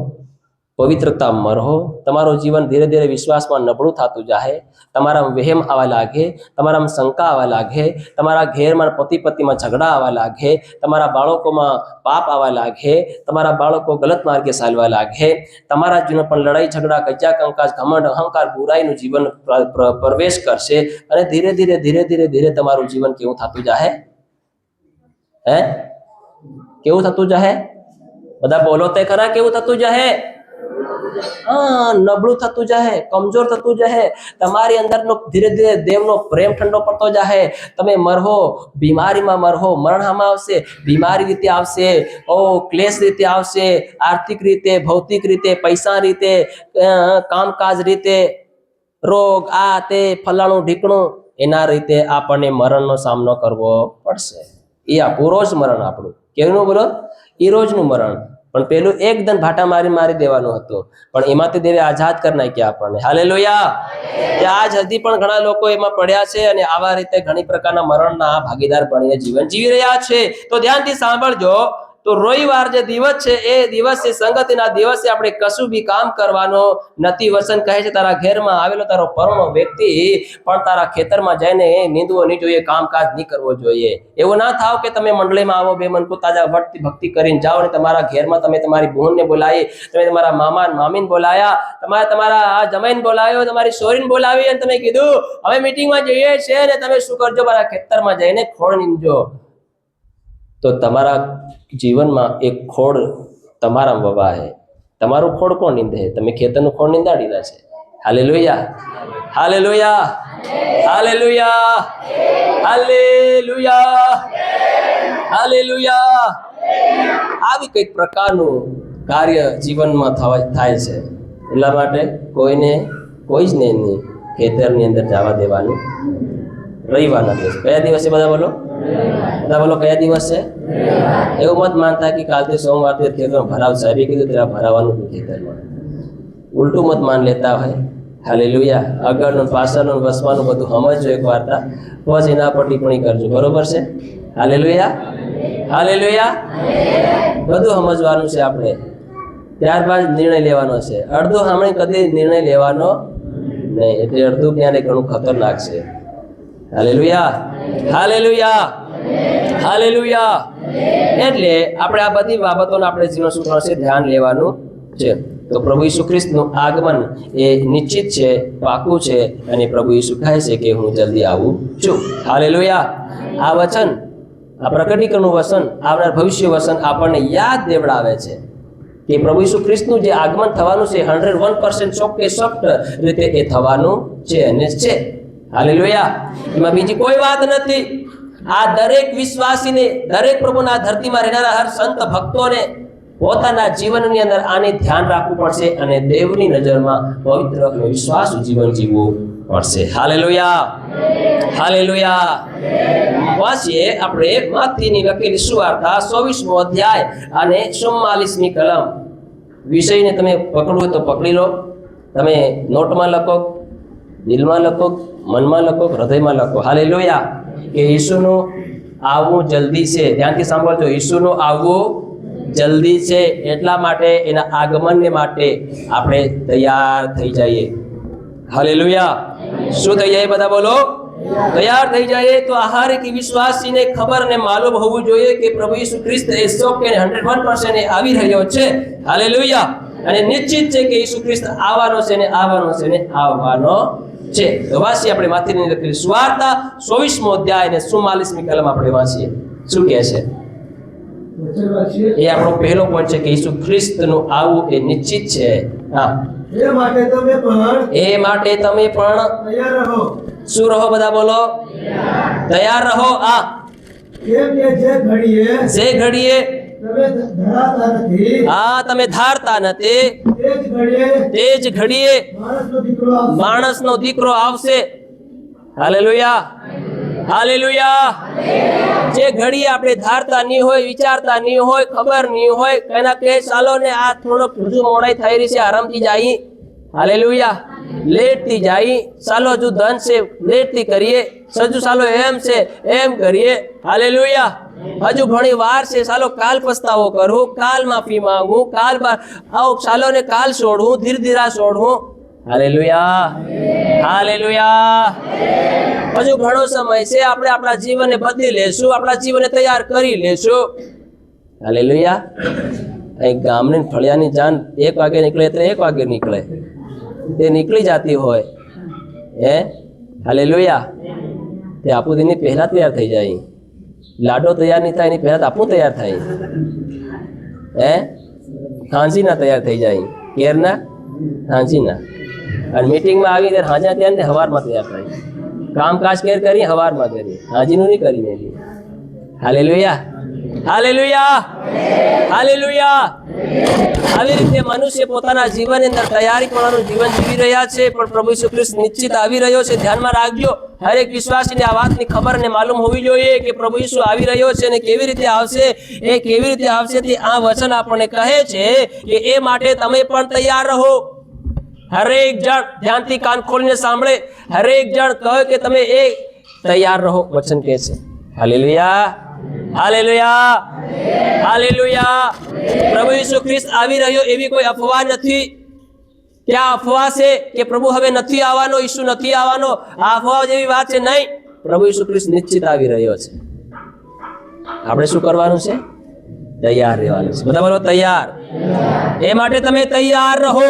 પવિત્રતામાં મરહો. તમારું જીવન ધીરે ધીરે વિશ્વાસમાં નબળું થતું જાય. તમારામાં વહેમ આવવા લાગે, તમારામાં શંકા આવવા લાગે, તમારા ઘેરમાં પતિ પતિમાં ઝઘડા આવવા લાગે, તમારા બાળકોમાં પાપ આવવા લાગે, તમારા બાળકો ગલત માર્ગે ચાલવા લાગે, તમારા જીવન પણ લડાઈ ઝઘડા, કજ્જા કંકાસ, ઘમંડ, અહંકાર, બુરાઈનું જીવન પ્રવેશ કરશે અને ધીરે ધીરે ધીરે ધીરે ધીરે તમારું જીવન કેવું થતું જાય? હે કેવું થતું જાહે? બધા બોલો તે ખરા. કેવું થતું જાહે? હા, નબળું થતું જાહે, કમજોર થતું જાહે. તમારી અંદરનો ધીરે ધીરે દેવનો પ્રેમ ઠંડો પડતો જાહે. તમે મરહો, બીમારીમાં મરહો, મરણમાં આવશે, બીમારી રીતે આવશે, ક્લેશ રીતે આવશે, આર્થિક રીતે, ભૌતિક રીતે, પૈસા રીતે, કામકાજ રીતે, રોગ, આ તે ફલાણું ઢીકણું, એના રીતે આપણને મરણનો સામનો કરવો પડશે. એ આપણું રોજ મરણ. આપણું કેવું બોલો? એ રોજનું મરણ. પણ પેલું એકદમ ભાટા મારી દેવાનું હતું, પણ એમાંથી દેવે આઝાદ કરી નાખ્યા આપણને. હાલેલુયા. આજ હજી પણ ઘણા લોકો એમાં પડ્યા છે અને આવા રીતે ઘણી પ્રકારના મરણના ભાગીદાર બનીને જીવન જીવી રહ્યા છે. તો ધ્યાનથી સાંભળજો. તો રવિવાર જે દિવસ છે એ દિવસે સંગતિના દિવસે આપણે કશું બી કામ કરવાનો નથી. વસન કહે છે તારા ઘેરમાં આવેલો તારો પરણો વ્યક્તિ પણ તારા ખેતરમાં જઈને નીંદવો નહીં જોઈએ, કામકાજ નહીં કરવો જોઈએ. એવું ના થાવ કે તમે મંડળીમાં આવો, બે મનકુ તાજા વટથી ભક્તિ કરીને જાઓ ને તમારા ઘેરમાં તમે તમારી બહેનને બોલાવી, તમે તમારા મામા મામીને બોલાયા, તમારા જમાઈને બોલાવ્યો, તમારી સોરીને બોલાવી અને તમે કીધું હવે મીટિંગમાં જઈએ છીએ ને તમે શું કરજો? મારા ખેતરમાં જઈને ખોળ નીંદજો. તો તમારા જીવનમાં એક ખોડ તમારા વવાય. તમારું ખોડ કોણ નીંદે? તમે ખેતરનું ખોડ નીંદાડીલા છે. Hallelujah. Hallelujah. Hallelujah. Hallelujah. Hallelujah. આવી કઈક પ્રકારનું કાર્ય જીવનમાં થાય છે. એટલા માટે કોઈ જ નહીં ખેતરની અંદર જવા દેવાનું રવિવારના દિવસે. કયા દિવસે? બધા બોલો. બધા બોલો કયા દિવસ છે? એવું મત માનતા કે કાલથી સોમવારથી ખેતરમાં ભરાવ સાહેબે કીધું તેરા ભરાવાનું ખેતરમાં. ઉલટું મત માન લેતા હોય. હાલેલુયા. આગળનું પાછળનું વસવાનું બધું સમજો એક વાર્તા, પછી એના પર ટિપ્પણી કરજો. બરોબર છે? હાલેલુયા. હાલેલુયા. બધું સમજવાનું છે આપણે, ત્યારબાદ નિર્ણય લેવાનો છે. અડધો સાંભળે કદી નિર્ણય લેવાનો નહીં. એટલે અડધું ક્યારે ઘણું ખતરનાક છે. હાલેલુયા. હાલેલુયા. હાલેલુયા. એટલે આપણે આ બધી બાબતોને આપણે જીવન શું થશે ધ્યાન લેવાનું છે. તો પ્રભુ ઈસુ ખ્રિસ્તનું આગમન એ નિશ્ચિત છે, પાકું છે અને પ્રભુ ઈસુ કહે છે કે હું જલ્દી આવું છું. હાલેલુયા. આ વચન, આ પ્રકટીકરણનું વચન, આવનાર ભવિષ્ય વચન આપણને યાદ દેવડાવે છે કે પ્રભુ ઈસુ ખ્રિસ્તનું જે આગમન થવાનું છે 101% ચોક્કસ રીતે એ થવાનું છે અને છે. હાલેલુયા. એમાં બીજી કોઈ વાત નથી. આ દરેક વિશ્વાસીને, દરેક પ્રભુના ધરતીમાં રહેનારા હર સંત ભક્તોને પોતાના જીવનની અંદર આને ધ્યાન રાખવું પડશે અને દેવની નજરમાં પવિત્ર અને વિશ્વાસુ જીવન જીવવું પડશે. હાલેલુયા. હાલેલુયા. વાંચીએ આપણે માથીની લખેલી સુવાર્તા 24મો અધ્યાય અને 44મી કલમ. વિષયને તમે પકડવું તો પકડી લો. તમે નોટમાં લખો, દિલમાં લખો, મનમાં લખો, હૃદયમાં લખો. હાલેલુયા. કે ઈસુનું આવવું જલ્દી છે. ધ્યાનથી સાંભળજો. ઈસુનું આવવું જલ્દી છે. એટલા માટે એના આગમનને માટે આપણે તૈયાર થઈ જઈએ. હાલેલુયા. શું થઈ જાય? બધા બોલો. તૈયાર થઈ જાય. તો આ હર એક વિશ્વાસીને ખબર ને માલુમ હોવું જોઈએ કે પ્રભુ ઈસુ ખ્રિસ્ત એ 100% આવી રહ્યો છે. હાલેલુયા. અને નિશ્ચિત છે કે ઈસુ ખ્રિસ્ત આવવાનો છે ને આવવાનો છે ને આવવાનો છે. તો વાંચીએ આપણે માથેની લખેલી સુવાર્તા 24મો અધ્યાય અને 44મી કલમ આપણે વાંચીએ. શું કહે છે? વચન વાંચીએ. એ આપણો પહેલો પોઈન્ટ છે કે ઈસુ ખ્રિસ્તનું આવવું એ નિશ્ચિત છે. હા, એ માટે તમે પણ એ માટે તમે પણ તૈયાર રહો, શું રહો? બધા બોલો, તૈયાર રહો. આ કેમ કે જે ઘડીએ જે ઘડીએ તમે ધરાતા નથી તમે ધારતા નથી, તે જ ઘડીએ તે જ ઘડીએ માણસનો દીકરો આવશે. માણસનો દીકરો આવશે. Hallelujah, hallelujah. જે ઘડીએ આપણે ધારતા નહીં હોય, વિચારતા નહીં હોય, ખબર નહીં હોય, કઈના કે ચાલો ને આ થોડોક હજુ મોડાઈ થઈ રહી છે, આરામથી જાય. હાલેલુયા. લેટથી જાય, ચાલો હજુ ધન છે, લેટથી કરીએ. હજુ ચાલો એમ છે, એમ કરીએ. હાલેલુયા. હજુ ઘણી વાર છે, ચાલો કાલ પસ્તાવો કરું, કાલ માફી માંગું, કાલ આવો ચાલો ને કાલ છોડવું, ધીરે ધીરા છોડવું. Hallelujah, hallelujah. હજુ ઘણો સમય છે, આપણે આપણા જીવનને બદલી લેશું, આપણા જીવનને તૈયાર કરી લેશું. હાલેલુયા. અહીં ગામની ફળિયાની જાન 1 વાગે નીકળે એટલે 1 વાગે નીકળે, તે નીકળી જતી હોય હે. હાલેલુયા. તે આપણું એની પહેલા તૈયાર થઈ જાય. લાડો તૈયાર નહીં થાય એની પહેલા તો આપણું તૈયાર થાય હે. હાંજીના તૈયાર થઈ જાય, કેરના હાંજીના. અને મીટિંગમાં આવી ત્યારે હાંજા ત્યાં ને હવારમાં તૈયાર થાય. કામકાજ કેર કરી હવારમાં કરીએ, હાજીનું નહીં કરી મેલી. Hallelujah, hallelujah, hallelujah. આવી રીતે મનુષ્ય પોતાના જીવનની અંદર તૈયારી કરવાનું જીવન જીવી રહ્યા છે, પણ પ્રભુ ઈસુ ખ્રિસ્ત નિશ્ચિત આવી રહ્યો છે. ધ્યાનમાં રાખજો, હરેક વિશ્વાસીને આ વાતની ખબર અને માલુમ હોવી જોઈએ કે પ્રભુ ઈસુ આવી રહ્યો છે અને કેવી રીતે આવશે. એ કેવી રીતે આવશે તે આ વચન આપણને કહે છે કે એ માટે તમે પણ તૈયાર રહો. હરેક જણ ધ્યાનથી કાન ખોલીને સાંભળે. હરેક જણ કહે કે તમે એ તૈયાર રહો. વચન કહે છે. Hallelujah, hallelujah, hallelujah. પ્રભુ ઈસુ ખ્રિસ્ત આવી રહ્યો એવી કોઈ અફવા નથી. ક્યાં અફવા છે કે પ્રભુ હવે નથી આવવાનો, ઈસુ નથી આવવાનો? આ અફવા જેવી વાત છે નહીં. પ્રભુ ઈસુ ખ્રિસ્ત નિશ્ચિત આવી રહ્યો છે. આપણે શું કરવાનું છે? તૈયાર રહેવાનું છે. બધા બોલો તૈયાર. એ માટે તમે તૈયાર રહો.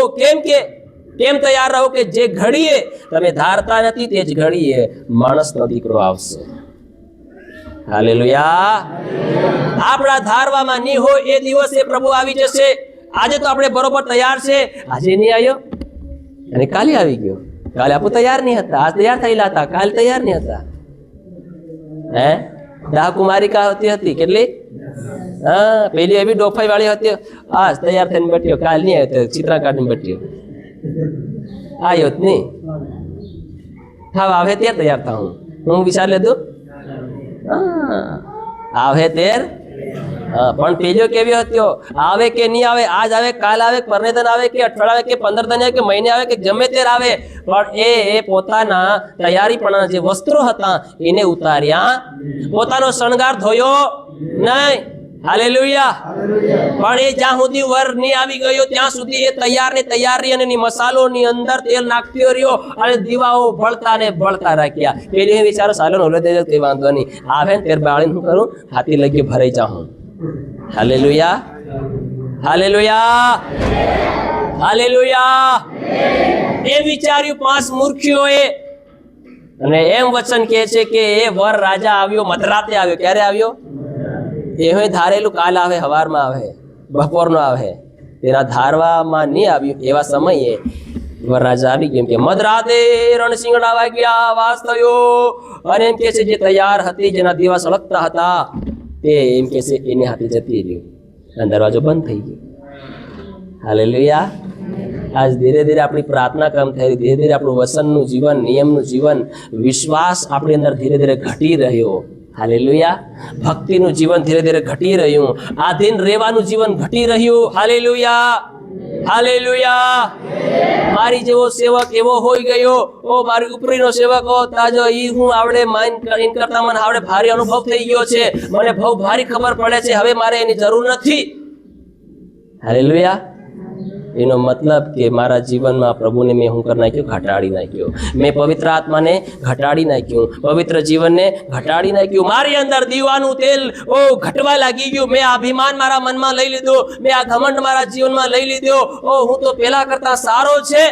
કેમ તૈયાર રહો? કે જે ઘડીએ તમે ધારતા નથી તે જ ઘડીએ માણસનો દીકરો આવશે. હાલેલુયા. આપણા ધારવામાં નહીં હોય એ દિવસે પ્રભુ આવી જશે. આજે તો આપણે બરોબર તૈયાર છે, આજે નહીં આવ્યો અને કાલે આવી ગયો. કાલે આપણે તૈયાર નહીં હતા, આજ તૈયાર થયેલા હતા, કાલે તૈયાર નહીં હતા. હે દાહકુમારિકા હતી કેટલી? હા, પેલી એવી ડોફાઈ વાળી હતી, આજ તૈયાર થઈને બેઠ્યો, કાલ નહીં આવ્યો, ચિત્રા કાઢીને બેઠ્યો. આવ્યો જ નહીં. હા, આવે ત્યારે તૈયાર થાઉં. હું વિચાર લેતું આવે તેર. પણ પેલો કેવી હતો? આવે કે નહીં આવે, આજ આવે, કાલ આવે, પરનેદન આવે કે અઠવાડિયે આવે કે 15 દિન આવે કે મહિને આવે કે ગમે તેર આવે, પણ એ પોતાના તૈયારીપણા જે વસ્ત્રો હતા એને ઉતાર્યા, પોતાનો શણગાર ધોયો નહીં. હાલેલુયા. પણ એ જ્યાં સુધી વર નહીં આવી ગયો ત્યાં સુધી એ તૈયાર ને તૈયાર રહી અને મસાલોની અંદર તેલ નાખતો રહ્યો અને દીવાઓ ભળતા ને ભળતા રાખ્યા. પેલી વિચારો સાલો ઓલો દે તે વાંધો નહીં, આવે ને તેર બાળી શું કરું, હાથી લગી ભરાઈ જાઉં. Hallelujah, hallelujah, hallelujah. એ વિચાર્યું 5 મૂર્ખીઓએ. અને એમ વચન કહે છે કે એ વર રાજા આવ્યો, મધરાતે આવ્યો. ક્યારે આવ્યો? એ ધારેલું કાલ આવે, હવારમાં આવે, બપોરનો આવે. તેના ધારવામાં નહીં આવ્યું એવા સમયે વરરાજા આવી ગયો. કે મધરાતે રણશિંગડા વાગ્યા, વાસ થયો. અને એમ કે છે જે તૈયાર હતી, જેના દીવા સળગતા હતા, તે એમ કે છે એની હાથે જતી રહ્યું અને દરવાજો બંધ થઈ ગયો. હાલેલુયા. આજ ધીરે ધીરે આપણી પ્રાર્થના કામ થઈ રહી, ધીરે ધીરે આપણું વસનનું જીવન, નિયમનું જીવન, વિશ્વાસ આપણી અંદર ધીરે ધીરે ઘટી રહ્યો. હાલેલુયા. ભક્તિનું જીવન ધીરે ધીરે ઘટી રહ્યું, આધીન રહેવાનું જીવન ઘટી રહ્યું. Hallelujah, hallelujah. મારી જેવો સેવક એવો હોઈ ગયો, ઓ મારી ઉપરીનો સેવક હો તાજો, ઈ હું આવડે માઇન કરતા મને આવડે ભારી અનુભવ થઈ ગયો છે, મને બહુ ભારી ખબર પડે છે, હવે મારે એની જરૂર નથી. હાલેલુયા. એનો મતલબ કે મારા જીવનમાં પ્રભુને મેં હું કરી નાખ્યું, ઘટાડી નાખ્યો. મેં પવિત્ર આત્માને ઘટાડી નાખ્યું, પવિત્ર જીવનને ઘટાડી નાખ્યું. મારી અંદર દીવાનું તેલ ઘટવા લાગી ગયું. મેં અભિમાન મારા મનમાં લઈ લીધો, મેં આ ઘમંડ મારા જીવનમાં લઈ લીધો. હું તો પેલા કરતા સારો છે.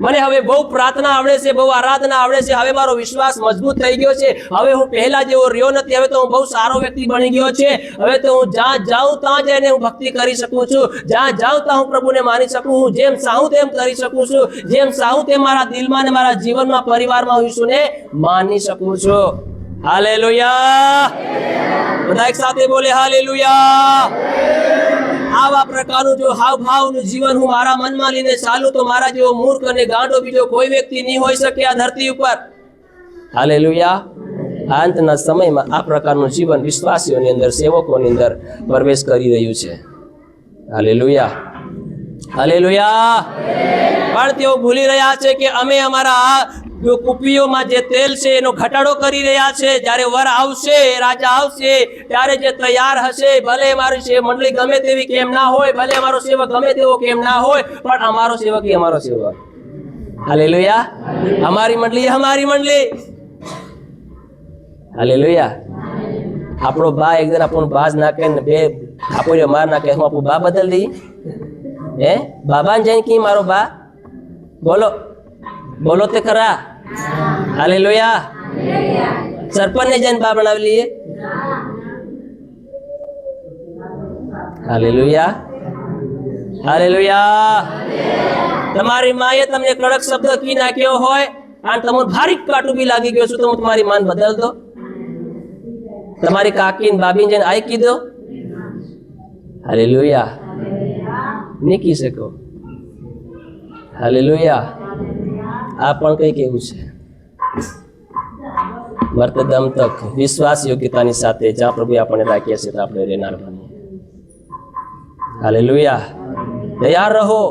મને હવે બહુ પ્રાર્થના આવડે છે, બહુ આરાધના આવડે છે, હવે મારો વિશ્વાસ મજબૂત થઈ ગયો છે, હવે હું પહેલા જેવો રહ્યો નથી, હવે તો હું બહુ સારો વ્યક્તિ બની ગયો છે, હવે તો હું જ્યાં જાઉં ત્યાં જઈને હું ભક્તિ કરી શકું છું, જ્યાં જાઉં ત્યાં હું પ્રભુને માની શકું, હું જેમ ચાહું તેમ કરી શકું છું, જેમ ચાહું તેમ મારા દિલમાં ને મારા જીવનમાં પરિવારમાં હું ઈસુને માની શકું છું. હાલેલુયા. બધા એક સાથે બોલે હાલેલુયા. આવા પ્રકારનું જો હાવભાવનું જીવન હું મારા મનમાં લઈને ચાલું તો મારા જેવો મૂર્ખ અને ગાંડો બીજો કોઈ વ્યક્તિ નહીં હોઈ શકે આ ધરતી ઉપર. હાલેલુયા. અંતના સમયમાં આ પ્રકારનું જીવન વિશ્વાસીઓની અંદર, સેવકોની અંદર પ્રવેશ કરી રહ્યું છે. હાલેલુયા. હાલેલુયા. પણ તેઓ ભૂલી રહ્યા છે કે અમે અમારા જો કુપીઓમાં જે તેલ છે એનો ઘટાડો કરી રહ્યા છે. જ્યારે વર આવશે, રાજા આવશે, ત્યારે જે તૈયાર હશે, ભલે અમારી મંડળી ગમે તેવી કેમ ના હોય, ભલે અમારો સેવક ગમે તેવો કેમ ના હોય, પણ અમારો સેવક એ અમારો સેવક. હાલેલુયા. અમારી મંડળી એ અમારી મંડળી. હાલેલુયા. આપણો બા એકદમ આપણો બાજ નાખે ને બે આપણો માર નાખે, હું આપણું બા બદલ દઈ હે? બાબાને જઈને કી મારો બા બોલો બોલો તે ખરા. હાલેલુયા. સરપંચને જઈને બા બનાવી લઈએ. હાલેલુયા. હાલેલુયા. તમારી માએ તમને કડક શબ્દ કી નાખ્યો હોય અને તમને ભારી કાટું બી લાગી ગયો છું તો હું તમારી માન બદલ દો. તમારી કાકી ને બાબી જઈને આઈ કીધો. હાલેલુયા. નહીં કી શકો. હાલેલુયા. આ પણ કઈ કેવું છે? મર્તદમ તક વિશ્વાસ યોગ્યતાની સાથે જ્યાં પ્રભુ આપણને રાખીએ છીએ ત્યાં આપણે રહેનાર બનીએ. હાલેલુયા. તૈયાર રહો.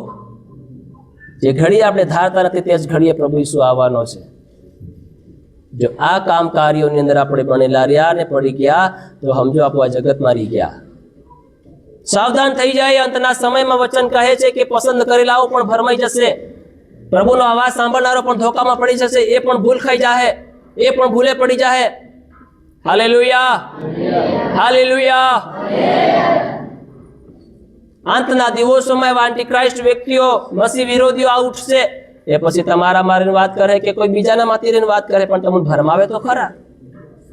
જે ઘડી આપણે ધારતા નથી તે જ ઘડીએ પ્રભુ ઈસુ આવવાનો છે. જો આ કામ કાર્યોની અંદર આપણે બનેલા રહ્યા ને પડી ગયા તો સમજો આપણું આ જગતમાં રહી ગયા. સાવધાન થઈ જાય. અંતના સમયમાં વચન કહે છે કે પસંદ કરેલાઓ પણ ભરમાઈ જશે, પ્રભુનો અવાજ સાંભળનારો પણ ધોકામાં પડી જશે, એ પણ ભૂલ ખાઈ જાહે, એ પણ ભૂલે પડી જાહે. હાલેલુયા. હાલેલુયા. અંતના દિવસોમાં એવા એન્ટિક્રાઇસ્ટ વ્યક્તિઓ, મસીહ વિરોધીઓ આ ઉઠશે. એ પછી તમારા મારીને વાત કરે કે કોઈ બીજાના માંથી રહીને વાત કરે, પણ તમને ભરમાવે તો ખરા,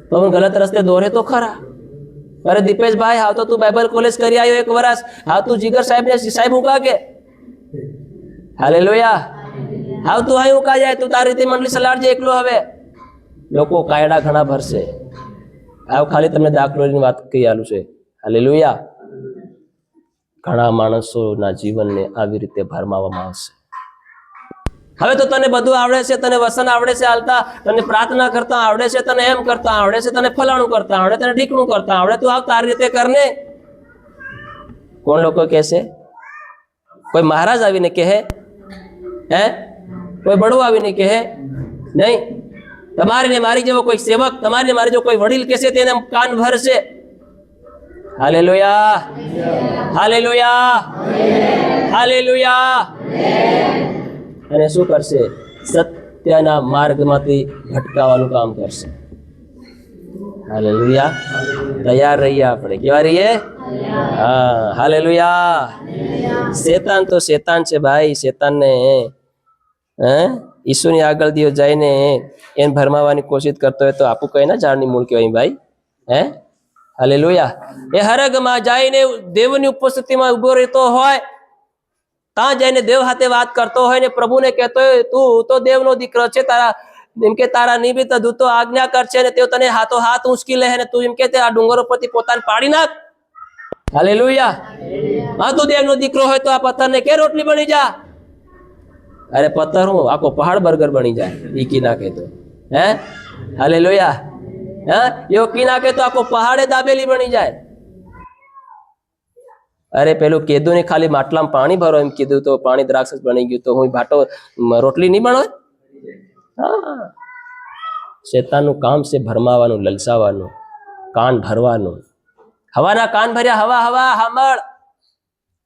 તમને ગલત રસ્તે દોરે તો ખરા. અરે દીપેશભાઈ, હાવ તો તું બાઇબલ કોલેજ કરી આવ્યો 1 વર્ષ, હાવ તું જીગર સાહેબ ને સાહેબ ઉકા કે. હાલેલુયા. હાવ તું અહીં ઉકા જાય, તું તારી રીતે મંડળી સલાડજે એકલો. હવે લોકો કાયડા ઘણા ભરશે. આવ ખાલી તમને દાખલોની વાત કહી આલું છે. હાલેલુયા. ઘણા માણસોના જીવનને આવી રીતે ભરમાવવામાં આવશે. હવે તો તને બધું આવડે છે, તને વસન આવડે છે હાલતા, તને પ્રાર્થના કરતા આવડે છે, તને એમ કરતા આવડે છે, તને ફલાણું કરતા આવડે, તને ઢીકણું કરતા આવડે, તું આવ તારી રીતે કરને. કોણ લોકો કહેશે? કોઈ મહારાજ આવીને કહે? હે? કોઈ બડું આવીને કહે? નહીં. તમારી ને મારી જેવો કોઈ સેવક, તમારી ને મારી જેવો કોઈ વડીલ કહેશે તેને કાન ભરશે. હાલેલુયા. હાલેલુયા. હાલેલુયા. અને શું કરશે? સત્યના માર્ગમાંથી ભટકાવવાનું કામ કરશે. હાલેલુયા. તૈયાર રહીએ આપણે. કેવા રહીએ? હા. હાલેલુયા. શેતાન તો શેતાન છે ભાઈ. શેતાનને ઈસુની આગળ દિયો જઈને એને ભરમાવાની કોશિશ કરતો હોય તો આપું કઈ ના ઝાડની મૂળ કહેવાય ભાઈ. હે? હાલેલુયા. એ હરગમાં જઈને દેવની ઉપસ્થિતિમાં ઉભો રહેતો હોય, ત્યાં જઈને દેવ સાથે વાત કરતો હોય ને પ્રભુને કહેતો હોય તું તો દેવનો દીકરો છે, તારા એમ કે તારા નિમિત્ત દૂતો આજ્ઞા કરશે ને તેઓ તને હાથો હાથ ઉંચકી લે ને તું એમ કે આ ડુંગરો પરથી પોતાને પાડી નાખ. હાલેલુયા. હા, તું દેવનો દીકરો હોય તો આ પથ્થરને કે રોટલી બની જા. અરે પથ્થર હું આખો પહાડ બર્ગર બની જાય ઈ કી નાખે તો. હે? હાલેલુયા. હા, એવો કી નાખે તો આખો પહાડે દાબેલી બની જાય. અરે પેલું કીધું ને ખાલી માટલામાં પાણી ભરો એમ કીધું તો પાણી દ્રાક્ષ બની ગયું, તો હું ભાટો રોટલી નહીં બનો. હા, શેતાનનું કામ છે ભરમાવાનું, લલસાવાનું, કાન ભરવાનું. હવાના કાન ભર્યા, હવા હવા સાંભળ.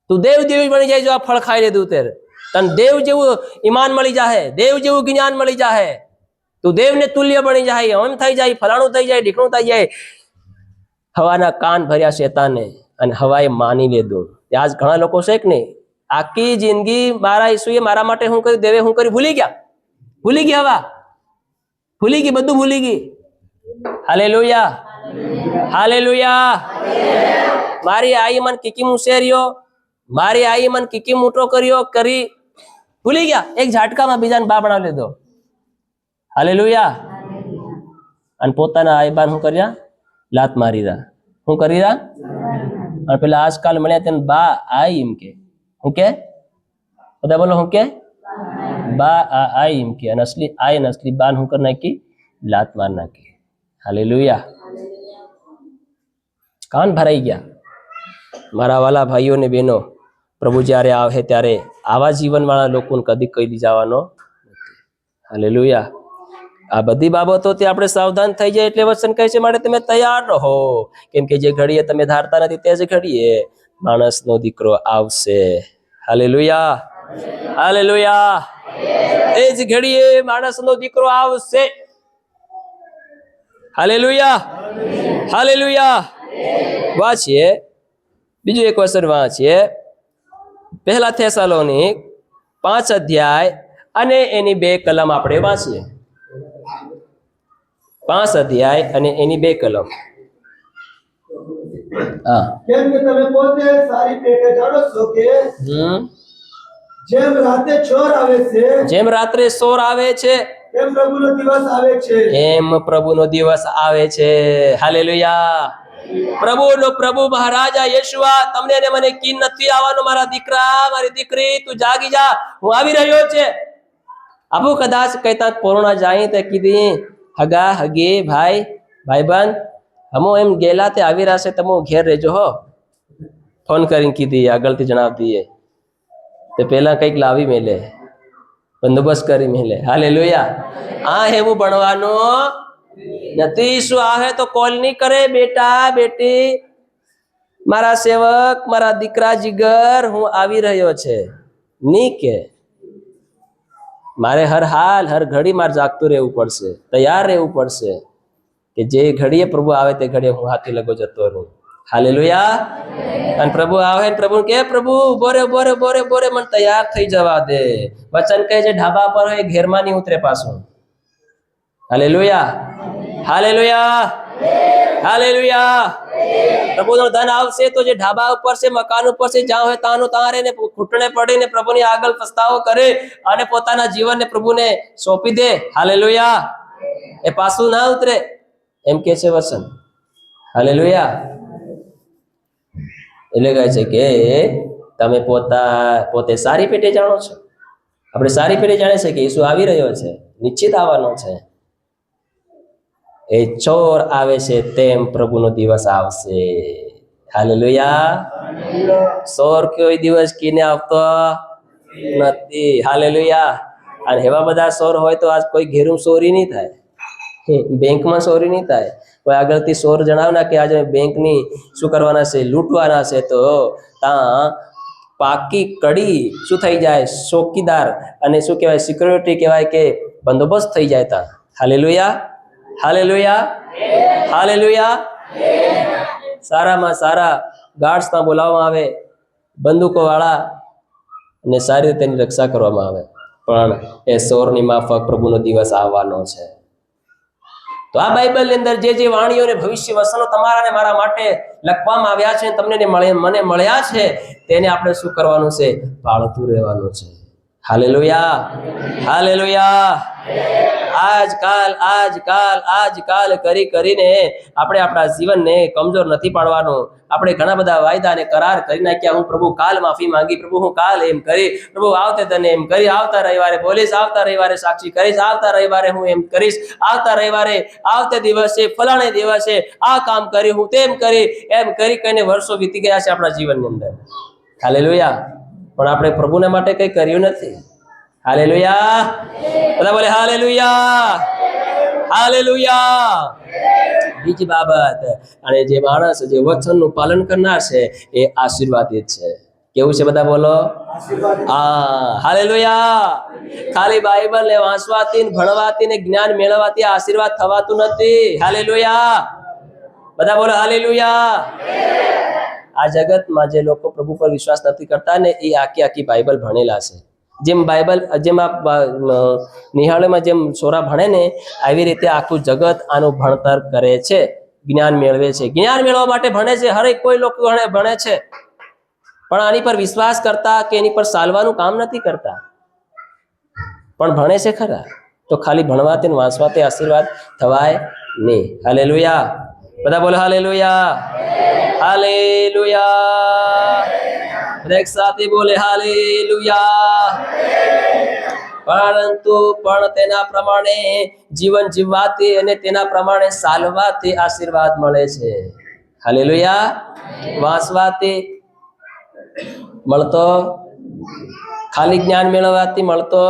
તું દેવ જેવી બની જાય જો આ ફળ ખાઈ લીધું ત્યારે. તને દેવ જેવું ઈમાન મળી જાય, દેવ જેવું જ્ઞાન મળી જાય, તું દેવને તુલ્ય બની જાય, એમ થઈ જાય, ફલાણું થઈ જાય, ઢીકણું થઈ જાય. હવાના કાન ભર્યા શેતાને અને હવાએ માની લીધું. આજ ઘણા લોકો છે કે નહીં, આખી જિંદગી મારા ઈસુએ મારા માટે શું કર્યું, દેવે શું કર્યું, ભૂલી ગયા હવા, ભૂલી ગઈ, બધું ભૂલી ગઈ. Hallelujah, hallelujah. મારી આઈ મન કીકી મુસેર્યો, મારી આઈ મન કીકી મોટો કર્યો, કરી ભૂલી ગયા. એક ઝાટકામાં બીજાને બા બનાવી લીધો. હાલેલુયા. અને પોતાના આઈ બાન શું કર્યા, લાત મારી રહ્યા. શું કરી રહ્યા? અને પેલા આજકાલ મળ્યા તેને બા આઈ એમ કે, શું કે બધા બોલો, શું કે બા આઈ એમ કે, અને અસલી આઈ ને અસલી બાન શું કરી નાખી, લાત માર નાખી. હાલેલુયા. કાન ભરાઈ ગયા. મારા વાલા ભાઈઓ ને બહેનો, પ્રભુ જ્યારે આવે ત્યારે આવા જીવન વાળા લોકોને કદી કહી જવાનો નથી. હાલેલુયા. આ બધી બાબતોથી આપણે સાવધાન થઈ જાય એટલે વચન કહે છે, માટે તમે તૈયાર રહો, કેમ કે જે ઘડીએ તમે ધારતા નથી તે જ ઘડીએ માણસનો દીકરો આવશે. Hallelujah, hallelujah. એ જ ઘડીએ માણસનો દીકરો આવશે. Hallelujah, hallelujah. વાંચીએ બીજું એક વચન, વાંચીએ 1 થેસાલોનિક 5 અધ્યાય અને એની 2 કલમ આપણે વાંચીએ. 5 અધ્યાય અને એની 2 કલમ. હા. કેમ કે તમે પોતે સારી પેટે જાણો છો કે જેમ રાતે ચોર આવે છે, જેમ રાત્રે સોર આવે છે, એમ પ્રભુનો દિવસ આવે છે. એમ પ્રભુનો દિવસ આવે છે. હાલેલુયા. પ્રભુ મહારાજા યેશુઆ, તમને ને મને કીન નથી આવવાનો. મારા દીકરા, મારી દીકરી, તું જાગી જા, હું આવી રહ્યો છે. આપો કદાચ કહેતા પોરોણા જાય તે કીધી, હગા હગી ભાઈ ભાઈબંધ હમો એમ ગેલા તે આવી રહ્યા છે, તમે ઘેર રહેજો હો. ફોન કરીને કીધી, આગળથી જણાવી દઈએ તે પેલા કઈક લાવી મેલે, બંદોબસ્ત કરી મેલે. હાલેલુયા. આ એવું ભણવાનું નથી. શું આવે તો કોલ નહીં કરે, બેટા બેટી, મારા સેવક, મારા દીકરા જીગર, હું આવી રહ્યો છે, નહીં કે. મારે હર હાલ હર ઘડી મારે જાગતું રહેવું પડશે, તૈયાર રહેવું પડશે, કે જે ઘડીએ પ્રભુ આવે તે ઘડીએ હું હાથી લગો જતો રહું. હાલેલુયા. અને પ્રભુ આવે, પ્રભુ કે પ્રભુ બોરે બોરે બોરે બોરે મને તૈયાર થઈ જવા દે. વચન કહે છે ઢાબા પર હોય, ઘેરમાં નહીં ઉતરે પાછું. Hallelujah, hallelujah, hallelujah. પ્રભુનો ધન આવશે તો જે ઢાબા ઉપર છે, મકાન ઉપર છે, જ્યાં હોય તાનું ત્યાં રહીને ઘૂંટણે પડીને પ્રભુની આગળ પસ્તાવો કરે અને પોતાના જીવનને પ્રભુને સોંપી દે. હાલેલુયા. એ પાછું ના ઉતરે એમ કે છે વચન. હાલેલુયા. એટલે કહે છે કે તમે પોતે સારી પેટે જાણો છો. આપણે સારી પેટે જાણે છે કે ઈસુ આવી રહ્યો છે, નિશ્ચિત આવવાનો છે. એ ચોર આવે છે તેમ પ્રભુનો દિવસ આવશે. હાલેલુયા. ચોર કોઈ દિવસ કીને આવતો નથી. હાલેલુયા. અને એવા બધા ચોર હોય તો આજ કોઈ ઘેરું ચોરી નહીં થાય, બેંકમાં ચોરી નહીં થાય. કોઈ આગળથી ચોર જણાવના કે આજે બેંકની શું કરવાના છે, લૂંટવાના છે, તો ત્યાં પાકી કડી શું થઈ જાય, ચોકીદાર અને શું કહેવાય, સિક્યોરિટી કહેવાય કે બંદોબસ્ત થઈ જાય ત્યાં. Hallelujah, hallelujah, hallelujah. સારામાં સારા ગાર્ડ્સમાં બોલાવવામાં આવે, બંદૂકો વાળા, અને સારી રીતે તેની રક્ષા કરવામાં આવે. પણ એ ચોરની માફક પ્રભુનો દિવસ આવવાનો છે. તો આ બાઇબલની અંદર જે વાણીઓ અને ભવિષ્ય વચનો તમારા ને મારા માટે લખવામાં આવ્યા છે, તમને મને મળ્યા છે, તેને આપણે શું કરવાનું છે, પાળતું રહેવાનું છે. Hallelujah, hallelujah. આજકાલ કરીને આપણે આપણા જીવનને કમજોર નથી પાડવાનું. આપણે ઘણા બધા વાયદા અને કરાર કરી નાખ્યા. હું પ્રભુ કાલ માફી માંગી, પ્રભુ હું કાલ એમ કરી, પ્રભુ આવતે તને એમ કરી, આવતા રવિવારે બોલીશ, આવતા રવિવારે સાક્ષી કરીશ, આવતા રવિવારે હું એમ કરીશ, આવતા રવિવારે આવતે દિવસે ફલાણે દિવસે આ કામ કરી, હું તેમ કરી, એમ કરી કહીને વર્ષો વીતી ગયા છે આપણા જીવનની અંદર. હાલેલુયા. પણ આપણે પ્રભુના માટે કઈ કર્યું નથી. હાલેલુયા. બધા બોલે હાલેલુયા, હાલેલુયા. બીજી બાબત, અને જે માણસ જે વચનનું પાલન કરનાર છે એ આશીર્વાદિત છે. કેવું છે બધા બોલો? હા, હાલેલુયા. ખાલી બાઇબલ ને વાંચવાથી, ભણવાથી ને જ્ઞાન મેળવવાથી આશીર્વાદ થવાતું નથી. હાલેલુયા. બધા બોલો હાલેલુયા. આ જગતમાં જે લોકો પ્રભુ પર વિશ્વાસ નથી કરતા ને એ આખી બાઇબલ ભણેલા છે. જેમ આ નિહાળેમાં જેમ છોરા ભણે ને આવી રીતે આખું જગત આનું ભણતર કરે છે, જ્ઞાન મેળવે છે. જ્ઞાન મેળવવા માટે ભણે છે, હરેક કોઈ લોકો ભણે છે, પણ આની પર વિશ્વાસ કરતા કે એની પર ચાલવાનું કામ નથી કરતા, પણ ભણે છે ખરા. તો ખાલી ભણવાથી ને વાંચવાથી આશીર્વાદ થવાય નહીં. હાલેલુયા. બધા બોલો હાલેલુયા, હાલેલુયા. બધા એક સાથે બોલે હાલેલુયા. પરંતુ પણ તેના પ્રમાણે જીવન જીવવાથી અને તેના પ્રમાણે ચાલવાથી આશીર્વાદ મળે છે. હાલેલુયા. વાંચવાથી મળતો, ખાલી જ્ઞાન મેળવવાથી મળતો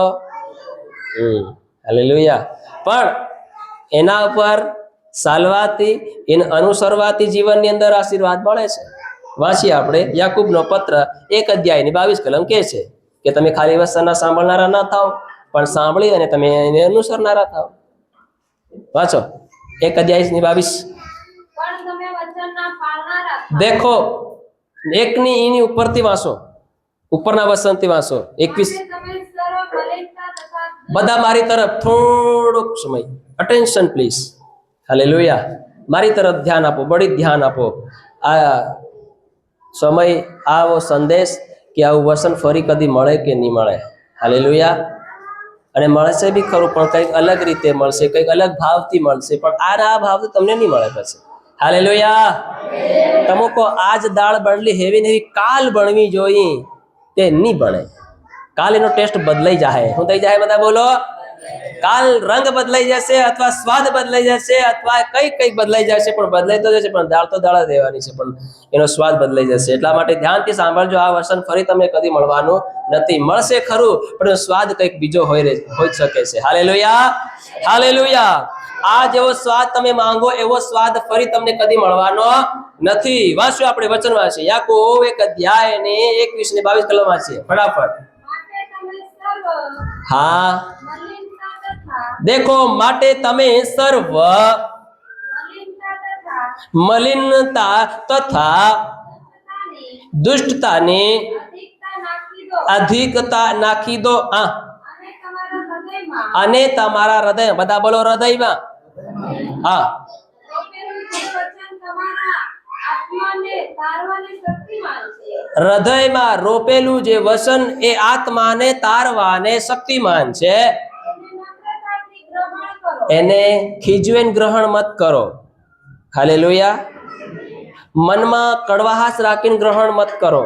હાલેલુયા, પણ એના ઉપર ચાલવાથી, એને અનુસરવાથી જીવનની અંદર આશીર્વાદ મળે છે. વાંચીએ આપણે યાકૂબનો પત્ર 1 અધ્યાયની 22 કલમ કહે છે કે તમે ખાલી વચનના સાંભળનારા ના થાઓ, પણ સાંભળી અને તમે એને અનુસરનારા થાઓ. વાંચો 1 અધ્યાયની 22. દેખો, એકની એની ઉપરથી વાંચો, ઉપરના વચનથી વાંચો. 21. બધા મારી તરફ થોડોક સમય, અટેન્શન પ્લીઝ. હાલેલુયા. મારી તરફ ધ્યાન આપો, બળી ધ્યાન આપો. આ સમય, આવો સંદેશ કે આવું વચન ફરી કદી મળે કે નહીં મળે. હાલેલુયા. અને મળશે બી ખરું, પણ કંઈક અલગ રીતે મળશે, કંઈક અલગ ભાવથી મળશે, પણ આ ભાવથી તમને નહીં મળે પછી. હાલેલુયા. તમે કહો આજ દાળ બનલી હેવી ને કાલ બનવી જોઈએ, તે નહીં બને. કાલ એનો ટેસ્ટ બદલાઈ જાય. શું થઈ જાય? બધા બોલો. કાલ રંગ બદલાઈ જશે, અથવા સ્વાદ બદલાઈ જશે, અથવા કઈક બદલાઈ જશે, પણ બદલાઈ તો જશે, પણ દાળ તો દાળ રહેવાની છે, પણ એનો સ્વાદ બદલાઈ જશે. એટલા માટે ધ્યાનથી સાંભળજો. આ વચન ફરી તમને કદી મળવાનું નથી. મળશે ખરું, પણ સ્વાદ કંઈક બીજો હોઈ શકે છે. Hallelujah, hallelujah. આ જેવો સ્વાદ તમે માંગો એવો સ્વાદ ફરી તમને કદી મળવાનો નથી. વાંચો આપણે વચન વાંચીએ. યાકૂબ 1 અધ્યાય ને 21 ને 22 કલમ વાંચીએ ફટાફટ. હા, દેખો, માટે તમે સર્વ મલિનતા તથા દુષ્ટતાની અધિકતા નાખી દો. અને તમારા હૃદય, બધા બોલો હૃદયમાં. હા, હૃદયમાં રોપેલું જે વચન એ આત્માને તારવાને શક્તિમાન છે. એને ખીજવેન ગ્રહણ મત કરો. હાલેલુયા. મનમાં કડવાહાસ રાખીને ગ્રહણ મત કરો.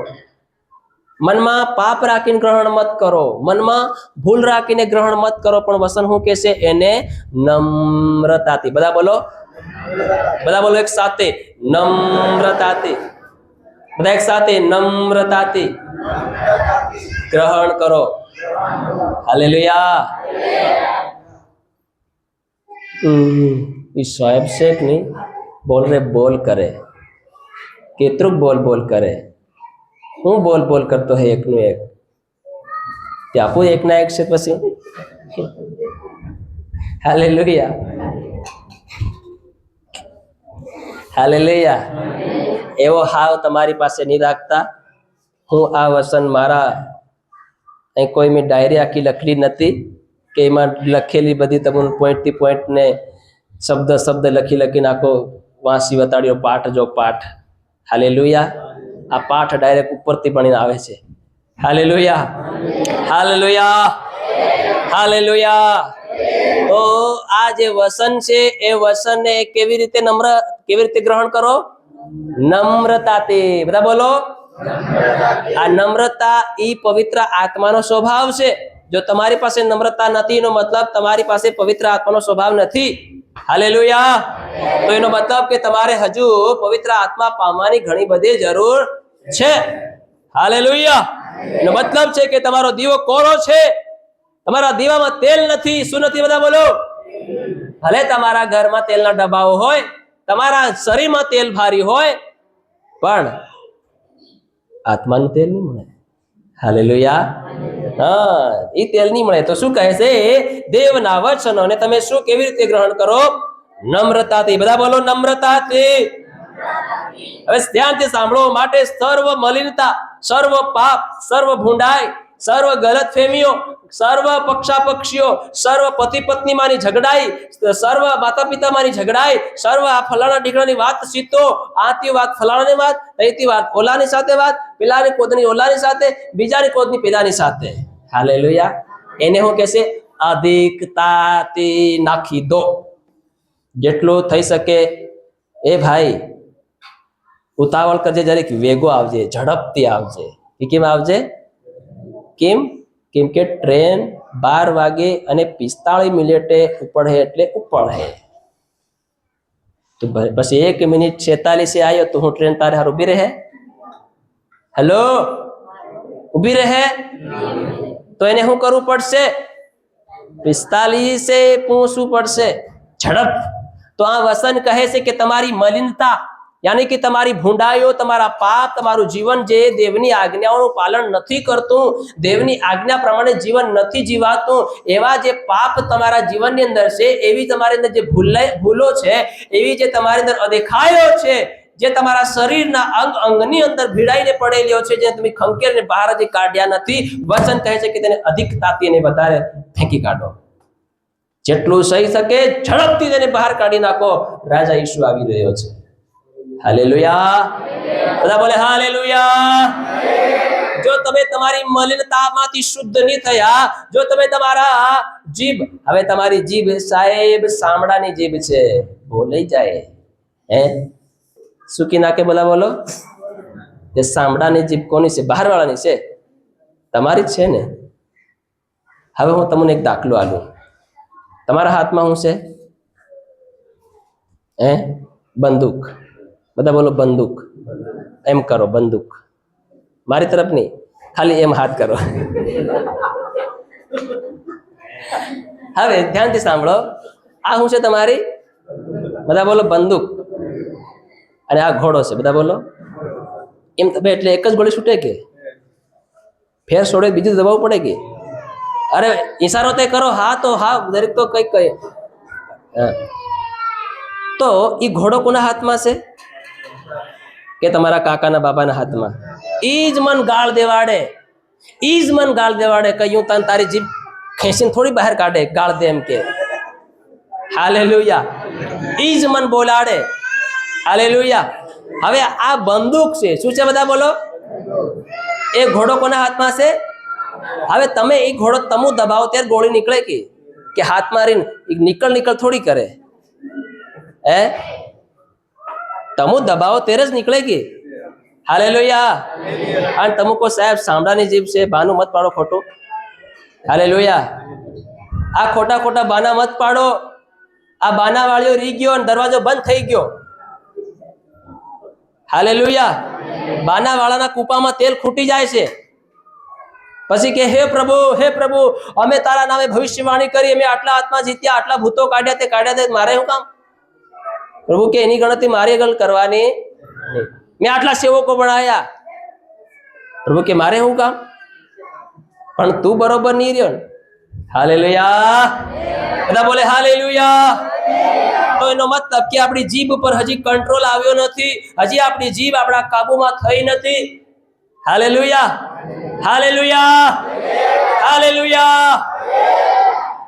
મનમાં પાપ રાખીને ગ્રહણ મત કરો. મનમાં ભૂલ રાખીને ગ્રહણ મત કરો. પણ વચન શું કહેશે? એને નમ્રતાથી. બધા બોલો, બધા બોલો એક સાથે, નમ્રતાથી. બધા એક સાથે, નમ્રતાથી ગ્રહણ કરો. હાલેલુયા. સાહેબ શેખ નહીં બોલ રે, બોલ કરે કેટલું બોલ કરે. હું બોલ કરતો હે એકનું એક, તે આપું એકના એક છે પછી. Hallelujah, hallelujah. એવો હાવ તમારી પાસે નહીં રાખતા. હું આ વચન મારા અહીં કોઈ મેં ડાયરી આખી લખેલી નથી કે એમાં લખેલી બધી તમને પોઈન્ટથી પોઈન્ટ ને શબ્દ લખીને આખો વાંચી વતાડ્યો પાઠ જો પાઠ. હાલેલુયા. આ પાઠ ડાયરેક્ટ ઉપરથી ભણીને આવે છે. Hallelujah, hallelujah, hallelujah. તો આ જે વચન છે એ વચનને કેવી રીતે ગ્રહણ કરો? નમ્રતાથી. બધા બોલો. આ નમ્રતા ઈ પવિત્ર આત્માનો સ્વભાવ છે. જો તમારી પાસે નમ્રતા નથી, એનો મતલબ તમારી પાસે પવિત્ર આત્માનો સ્વભાવ નથી. હાલેલુયા. તો એનો મતલબ કે તમારે હજુ પવિત્ર આત્મા પામવાની ઘણી બધી જરૂર છે. હાલેલુયા. એનો મતલબ છે કે તમારો દીવો કોરો છે, તમારા દીવામાં તેલ નથી. શું નથી? બધા બોલો. ભલે તમારા ઘરમાં તેલના ડબ્બાઓ હોય, તમારા શરીરમાં તેલ ભારી હોય, પણ આત્માનું તેલ નહીં મળે. હાલેલુયા. હા, એ તેલ નહીં મળે. તો શું કહે છે? દેવના વચનોને તમે શું કેવી રીતે ગ્રહણ કરો? નમ્રતાથી. બધા બોલો, નમ્રતાથી. હવે ધ્યાનથી સાંભળો. માટે સર્વ મલિનતા, સર્વ પાપ, સર્વ ભૂંડાઈ, સર્વ ગલતફેમીઓ, સર્વ પક્ષાપક્ષીઓ, સર્વ પતિ પત્નીમાંની ઝઘડાઈ, સર્વ માતા પિતામાંની ઝઘડાઈ, સર્વ આ ફલાણા ઢીકણાની વાત સીતો, આથી વાત ફલાણાની વાત, અહીંથી વાત ઓલાની સાથે વાત, પેલાની કોદની ઓલાની સાથે, બીજાની કોદની પેલાની સાથે. હાલેલુયા. એને હું કહેશે? અધિકતાથી નાખી દો. જેટલું થઈ શકે એ ભાઈ ઉતાવળ કરજે, જરીક વેગો આવજે, ઝડપથી આવજે. કેમ આવજે? કેમ કે ટ્રેન 12:45 ઉપડે એટલે ઉપડે. તો બસ 1 મિનિટ 46 આવ્યો તો હું ટ્રેન તારે હાર ઉભી રહે? હેલો, ઉભી રહે? તો એને શું કરવું પડશે? 45 પૂછવું પડશે, ઝડપ. તો આ વસન કહે છે કે તમારી મલિનતા, યાની કે તમારી ભૂંડાઈઓ, તમારા પાપ, તમારું જીવન જે દેવની આજ્ઞાઓનું પાલન નથી કરતું, દેવની આજ્ઞા પ્રમાણે જીવન નથી જીવાતું, એવા જે પાપ તમારા જીવનની અંદર છે, એવી તમારી અંદર જે ભૂલો છે, એવી જે તમારી અંદર અદેખાયો છે, જે તમારા શરીરના અંગની અંદર ભીડાઈને પડેલીઓ છે, જે તમે ખંખેરને બહાર હજી કાઢ્યા નથી, વચન કહે છે કે તેને અધિકતાથી એને વધારે ફેંકી કાઢો. જેટલું સહી શકે ઝડપથી તેને બહાર કાઢી નાખો. રાજા ઈસુ આવી રહ્યો છે. હાલેલુયા. બધા બોલે હાલેલુયા. જો તમે તમારી મલિનતામાંથી શુદ્ધ નહીં થયા, જો તમે તમારા જીભ, હવે તમારી જીભ સાહેબ સામડાની જીભ છે, બોલાઈ જાય. સૂકી નાખે. બોલા બોલો. એ સામડાની જીભ કોની છે? બહાર વાળાની છે? તમારી જ છે ને. હવે હું તમને એક દાખલો આલું. તમારા હાથમાં શું છે? બંદૂક. બધા બોલો બંદૂક. એમ કરો, બંદૂક. મારી તરફ નહીં, ખાલી એમ હાથ કરો. હવે ધ્યાનથી સાંભળો. આ શું છે તમારી? બધા બોલો બંદૂક. અને આ ઘોડો છે. બધા બોલો. એમ તમે એટલે એક જ ગોળી છૂટે કે ફેર છોડે બીજું દબાવવું પડે કે? અરે ઈશારો તે કરો, હા તો હા, દરેક તો કઈ કઈ. તો એ ઘોડો કોના હાથમાં છે? કે તમારા કાકાના બાબાના હાથમાં. ઈ જ મન ગાળ દેવાડે, ઈ જ મન ગાળ દેવાડે. કહ્યું તન તારી જીભ ખેંચીને થોડી બહાર કાઢે, ગાળ દે એમ કે. હાલેલુયા. ઈ જ મન બોલાડે. હાલેલુયા. હવે આ બંદૂક છે. શું છે? બધા બોલો. એ ઘોડો કોના હાથમાં છે? હવે તમે એ ઘોડો તમુ દબાવો ત્યારે ગોળી નીકળે કે હાથ મારીને નીકળ થોડી કરે? તમુ દબાવો ત્યારે જ નીકળે કે? હાલેલુયા. અને તમુ કો સાહેબ સાંભળાની જીભ છે, બાનું મત પાડો ખોટું. હાલેલુયા. આ ખોટા ખોટા બાના મત પાડો. આ બાના વાળીઓ રી ગયો અને દરવાજો બંધ થઈ ગયો. હાલેલુયા. બાના વાળાના કૂપામાં તેલ ખૂટી જાય છે. પછી કે હે પ્રભુ, અમે તારા નામે ભવિષ્યવાણી કરી, અમે આટલા આત્મા જીત્યા, આટલા ભૂતો કાઢ્યા, તે મારે શું કામ? પ્રભુ કે એની ગણતરી મારી આગળ કરવાની નહીં. મેં આટલા સેવકો બનાવ્યા. પ્રભુ કે મારે શું કામ? પણ તું બરોબર નહીં રહ્યો ને. હાલેલુયા. બધા બોલે હાલેલુયા. તો એનો મતલબ કે આપણી જીભ ઉપર હજી કંટ્રોલ આવ્યો નથી, હજી આપણી જીભ આપણા કાબુમાં થઈ નથી. હાલેલુયા. હાલેલુયા. હાલેલુયા.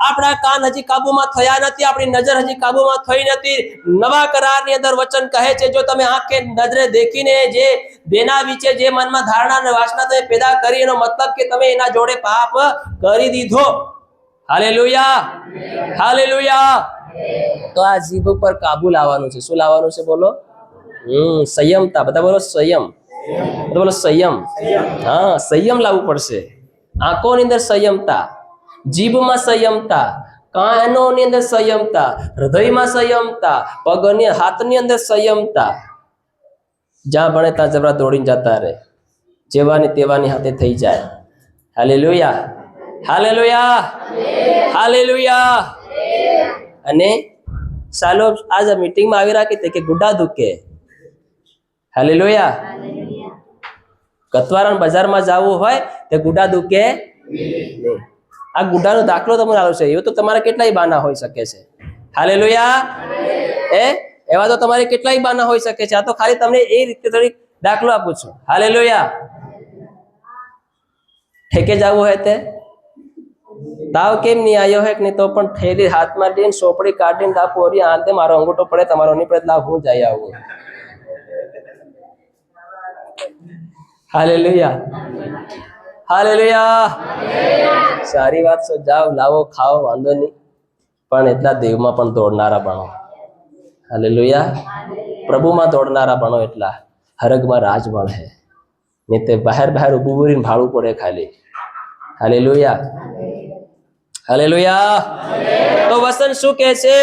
આપણા કાન હજી કાબુમાં થયા નથી, આપણી નજર હજી કાબુમાં થઈ નથી. નવા કરારની અંદર વચન કહે છે, જો તમે આંખે નજરે દેખીને જે બેના વિશે જે મનમાં ધારણા અને વાસના તમે પેદા કરી, એનો મતલબ કે તમે એના જોડે પાપ કરી દીધો. હાલેલુયા. હાલેલુયા. તો આ જીભ ઉપર કાબુ લાવવાનું છે. શું લાવવાનું છે? બોલો. સંયમતા. બધા બોલો સંયમ. બધા બોલો સંયમ. હા, સંયમ લાવવું પડશે. આંખોની અંદર સંયમતા, જીભમાં સંયમતા, કાનોની અંદર સંયમતા, હૃદયમાં સંયમતા, પગની હાથની અંદર સંયમતા. જ્યાં ભણે ત્યાં જબરા દોડીને જતા રહે, જેવાની તેવાની હાથે થઈ જાય. હાલેલુયા. હાલેલુયા. હાલેલુયા. અને ચાલો આજ મીટિંગમાં આવી રાખી કે ગુડા દુખે. હાલેલુયા. કતવારા બજારમાં જવું હોય તે ગુડા દુખે. આ ગુડાનો દાખલો તમને આવ્યો છે. એવું તો તમારા કેટલાય બાના હોઈ શકે છે. હાલેલુયા. એવા તો તમારે કેટલાય બાના હોઈ શકે છે. આ તો ખાલી તમને એ રીતે થોડીક દાખલો આપું છું. હાલેલુયા. ઠેકે જવું હોય તે તાવ કેમ નહીં આવ્યો હોય કે નહીં તો પણ થેલી હાથમાં લઈને સોપડી કાઢીને દાપો ઓરી આંતે મારો અંગૂઠો પડે તમારો નહીં પડે લાવ હું જઈ આવું. હાલેલુયા. હાલેલુયા. સારી વાત છે. જાઓ લાવો ખાઓ વાંધો નહીં, પણ એટલા દેવમાં પણ દોડનારા બનો. હાલેલુયા. પ્રભુમાં દોડનારા બનો, એટલા હરગમાં રાજ મળે નહીં તે બહાર બહાર ઊભું ઊભીને ભાડું પડે ખાલી. હાલેલુયા. હાલેલુયા. તો વસન શું કહે છે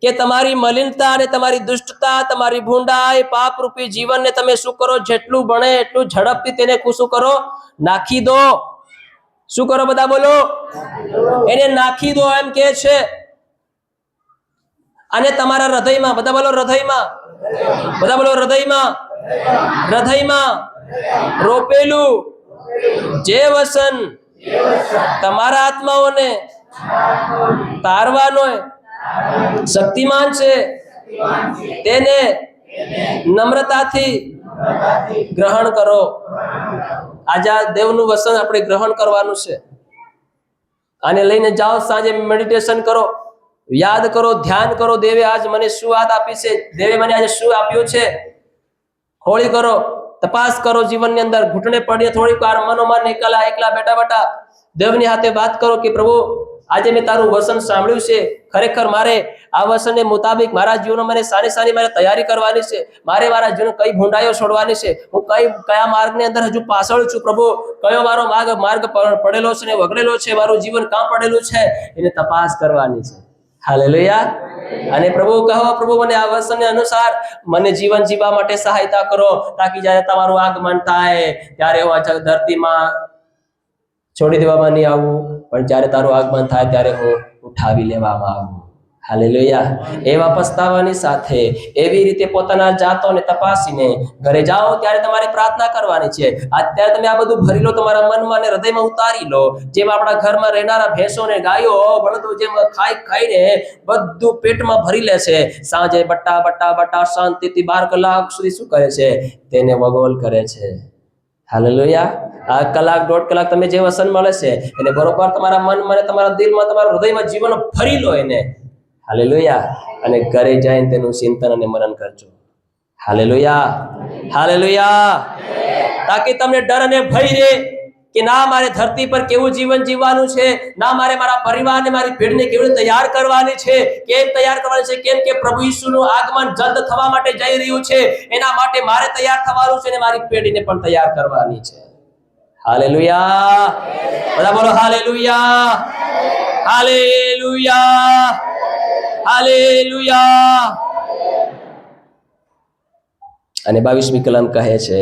કે તમારી મલિનતા અને તમારી દુષ્ટતા, તમારી ભૂંડાઈ, પાપ રૂપી જીવનને તમે શું કરો, જેટલું બને એટલું ઝડપથી તેને શું કરો, નાખી દો. શું કરો બધા બોલો? એને નાખી દો એમ કે છે. અને તમારા હૃદયમાં, બધા બોલો હૃદયમાં, બધા બોલો હૃદયમાં, હૃદયમાં રોપેલું જે વસન તમારા આત્માઓને તારવાનો શક્તિમાન છે તેને નમ્રતાથી ગ્રહણ કરો. આજે આ દેવનું વસન આપણે ગ્રહણ કરવાનું છે. આને લઈને જાઓ, સાંજે મેડિટેશન કરો, યાદ કરો, ધ્યાન કરો. દેવે આજ મને શું વાત આપી છે, દેવે મને આજે શું આપ્યું છે, હોળી કરો, તપાસ કરો. જીવનની અંદર ઘૂંટણે પડીએ થોડીક વાર મનોમન એકલા બેઠા દેવની હાથે વાત કરો કે પ્રભુ આજે મેં તારું વસન સાંભળ્યું છે, ખરેખર મારે આ વસનને મુતાબિક મારા જીવનમાં મને સાની મારે તૈયારી કરવાની છે. મારે મારા જીવન કઈ ભૂંડાઈઓ છોડવાની છે, હું કયા માર્ગની અંદર હજુ પાછળ છું પ્રભુ, કયો મારો માર્ગ પડેલો છે ને વગડેલો છે, મારું જીવન કાં પડેલું છે, એને તપાસ કરવાની છે. હાલેલુયા. અને પ્રભુ કહો, પ્રભુ મને આ વસનને અનુસાર મને જીવન જીવવા માટે સહાયતા કરો, તાકી જ્યારે તમારું આગમન થાય ત્યારે હું આ ધરતીમાં છોડી દેવામાં નહીં આવું, પણ જ્યારે તારું આગમન થાય ત્યારે હું ઉઠાવી લેવામાં આવું. હાલેલુયા. એવા પસ્તાવાની સાથે એવી રીતે પોતાના જાતોને તપાસીને ઘરે જાઓ ત્યારે તમારે પ્રાર્થના કરવાની છે. અત્યારે તમે આ બધું ભરી લો, તમારા મનમાં અને હૃદયમાં ઉતારી લો. જેમ આપણા ઘરમાં રહેનારા ભેંસો ને ગાયો બળદો જેમ ખાઈને બધું પેટમાં ભરી લે છે, સાંજે બટ્ટા શાંતિથી 12 કલાક સુધી શું કરે છે, તેને વગોલ કરે છે. હાલેલુયા. આ કલાક 1.5 કલાક તમે જે વસન મળે છે એને બરોબર તમારા મનમાં, તમારા દિલમાં, તમારા હૃદયમાં જીવન ભરી લો એને. હાલેલુયા. અને ઘરે જઈને તેનું ચિંતન અને મનન કરજો. હાલેલુયા. હાલેલુયા. તાકી તમને ડર અને ભય રહે કે ના મારે ધરતી પર કેવું જીવન જીવવાનું છે, ના મારે મારા પરિવારને, મારી પેઢીને કેવી રીતે તૈયાર કરવાની છે. કેમ તૈયાર કરવાની છે? કેમ કે પ્રભુ ઈસુનું આગમન જલ્દ થવા માટે જઈ રહ્યું છે. એના માટે મારે તૈયાર થવાનું છે અને મારી પેઢીને પણ તૈયાર કરવાની છે. હાલેલુયા. બધા બોલો હાલેલુયા. હાલેલુયા. હાલેલુયા. અને 22મી કલમ કહે છે,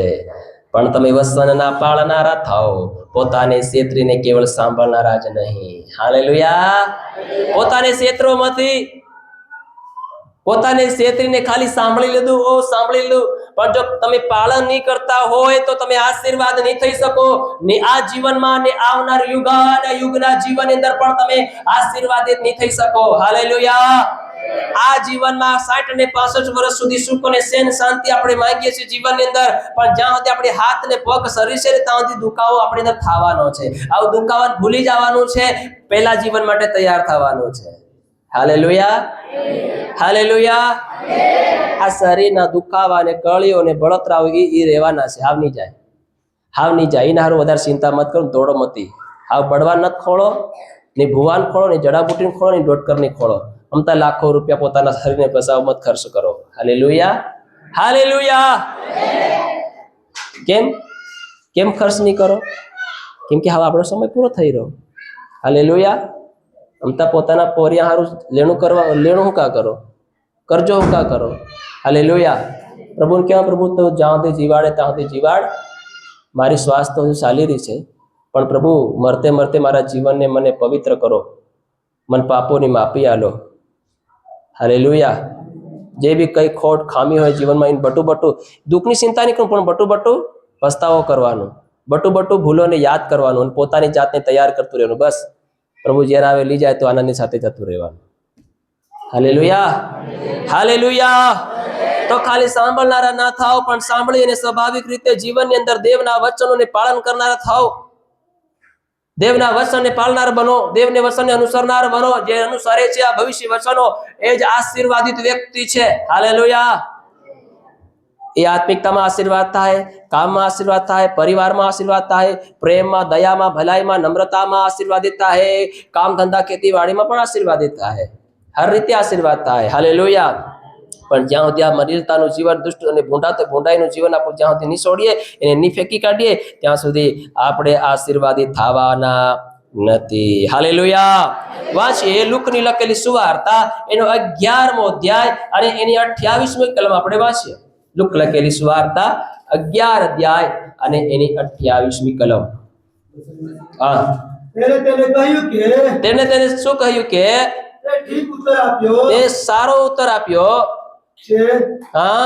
પણ તમે વસનના પાળનારા થાઓ, પોતાને છેતરીને કેવળ સાંભળનારા જ નહીં. હાલેલુયા. પોતાને છેતરોમાંથી, પોતાને છેતરીને ખાલી સાંભળી લીધું, સાંભળી લીધું, પણ જો તમે પાલન નહીં કરતા હોય તો તમે આશીર્વાદ નહીં થઈ શકો ને આ જીવનમાં ને આવનાર યુગના જીવનની અંદર પણ તમે આશીર્વાદિત નહીં થઈ શકો. હાલેલુયા. આ જીવનમાં 60 ને 65 વર્ષ સુધી સુખ અને શાંતિ આપણે માંગીએ છીએ જીવનની અંદર, પણ જ્યાં સુધી આપણે હાથ ને પગ શરીર છે ત્યાં સુધી દુખાવો આપણી અંદર થવાનો છે. આવું દુખાવાનું ભૂલી જવાનું છે, પહેલા જીવન માટે તૈયાર થવાનું છે. હાલેલુયા. હાલેલુયા. આ શરીરના દુખાવા અને કળીઓ અને બળતરાઓ એ રહેવાના છે. હાવ નહીં જાય, હાવ નહીં જાય. એના હારું વધારે ચિંતા મત કરો, દોડો મતી. હાવ બળવાન નત ખોળો, ને ભુવાન ખોળો, ને જડાબુટીને ખોળો, ને ડોટકર ની ખોળો. અમતા લાખો રૂપિયા પોતાના શરીરને બચાવ મત ખર્ચ કરો. હાલેલુયા. હાલેલુયા. કેમ ખર્ચ નહીં કરો? કેમ કે હવે આપણો સમય પૂરો થઈ રહ્યો. હાલેલુયા. અમતા પોતાના પોરિયા હારું લેણું હું કા કરો, કરજો હું કા કરો. હાલેલુયા. પ્રભુને કહેવા, પ્રભુ તો જ્યાં સુધી જીવાડે ત્યાં સુધી જીવાડ. મારી શ્વાસ તો હજુ ચાલી રહી છે, પણ પ્રભુ મરતે મરતે મારા જીવનને મને પવિત્ર કરો, મને પાપોની માફી આલો. હાલેલુયા. જે બી કઈ ખોટ ખામી હોય જીવનમાં એને બટું દુઃખની ચિંતા નહીં કરું, પણ બટું પસ્તાવો કરવાનો, બટું ભૂલોને યાદ કરવાનું અને પોતાની જાતને તૈયાર કરતું રહેવાનું. બસ પ્રભુ જ્યારે આવે લઈ જાય તો આનંદની સાથે જતું રહેવાનું. હાલેલુયા. હાલેલુયા. તો ખાલી સાંભળનારા ના થાઓ, પણ સાંભળી અને સ્વાભાવિક રીતે જીવનની અંદર દેવના વચનોને પાલન કરનારા થાઓ. દેવના વચનને પાલનાર બનો, દેવને વચનને અનુસરનાર બનો. જે અનુસરે છે આ ભવિષ્ય વચનો એ જ આશીર્વાદિત વ્યક્તિ છે. હાલેલુયા. એ આત્મિકતામાં આશીર્વાદ થાય, કામમાં આશીર્વાદ થાય, પરિવારમાં આશીર્વાદ થાય, પ્રેમમાં, દયામાં, ભલાઈમાં, નમ્રતામાં આશીર્વાદિત થાય, કામ ધંધા ખેતીવાડીમાં પણ આશીર્વાદિત થાય, હર રીતે આશીર્વાદ થાય. હાલેલુયા. પણ જ્યાં સુધી આ મલિનતાનું જીવન, દુષ્ટ અને ભૂંડાઈનું જીવન આપણે જ્યાં સુધી નિસોડીએ, એને નિફેંકી કાઢીએ, ત્યાં સુધી આપણે આશીર્વાદિત થવાના નથી. હાલેલુયા. વાંચીએ લુકની લખેલી સુવાર્તા એનો 11મો અધ્યાય અને એની 28મી કલમ આપણે વાંચીએ. લુક લખેલી સુવાર્તા 11 અધ્યાય અને એની 28મી કલમ. હા, તેને શું કહ્યું કે ઠીક ઉત્તર આપ્યો તે સારો ઉત્તર આપ્યો છે. હા,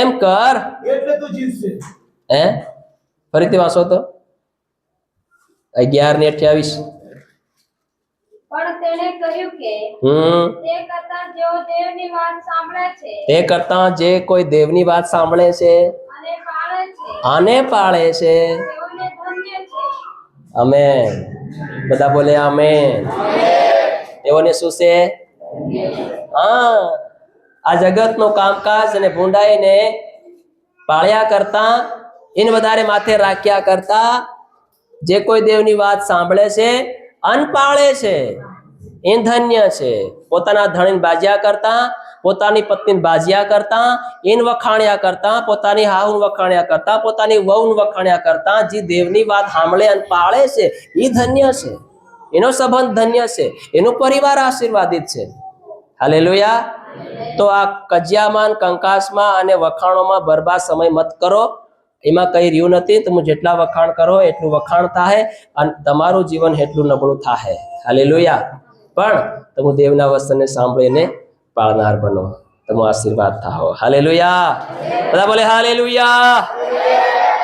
એમ કર એટલે તું જીતશે. હે, ફરીથી વાંચો તો 11 ને 28. પણ તેણે કહ્યું કે તે કરતા જેઓ દેવની વાત સાંભળે છે, તે કરતા જે કોઈ દેવની વાત સાંભળે છે અને પાળે છે, અને પાળે છે, તેઓને ધન્ય છે. આમેન. બધા બોલે આમેન. તેઓને શું છે? હા, આ જગતનો કામકાજ અને ભૂંડાઈને પાળ્યા કરતા, એને વધારે માથે રાખ્યા કરતા, જે કોઈ દેવની વાત સાંભળે છે અન પાળે છે એ ધન્ય છે. પોતાના ધણીને બાજ્યા કરતા, પોતાની પત્નીને બાજ્યા કરતા, એને વખાણ્યા કરતા, પોતાની હાહુને વખાણ્યા કરતા, પોતાની વહુને વખાણ્યા કરતા, જે દેવની વાત સાંભળે અને પાળે છે એ ધન્ય છે. એનો સંબંધ ધન્ય છે, એનો પરિવાર આશીર્વાદિત છે. હાલેલુયા. તો આ કજિયામાં, કંકાસમાં અને વખાણોમાં બરબાદ સમય મત કરો. એમાં કઈ રહ્યું નથી. તમે જેટલા વખાણ કરો એટલું વખાણ થાય અને તમારું જીવન એટલું નબળું થાય. હાલેલુયા. પણ તમે દેવના વચનને સાંભળીને પાળનાર બનો, તમે આશીર્વાદ થાઓ. હાલેલુયા. બધા બોલે હાલેલુયા.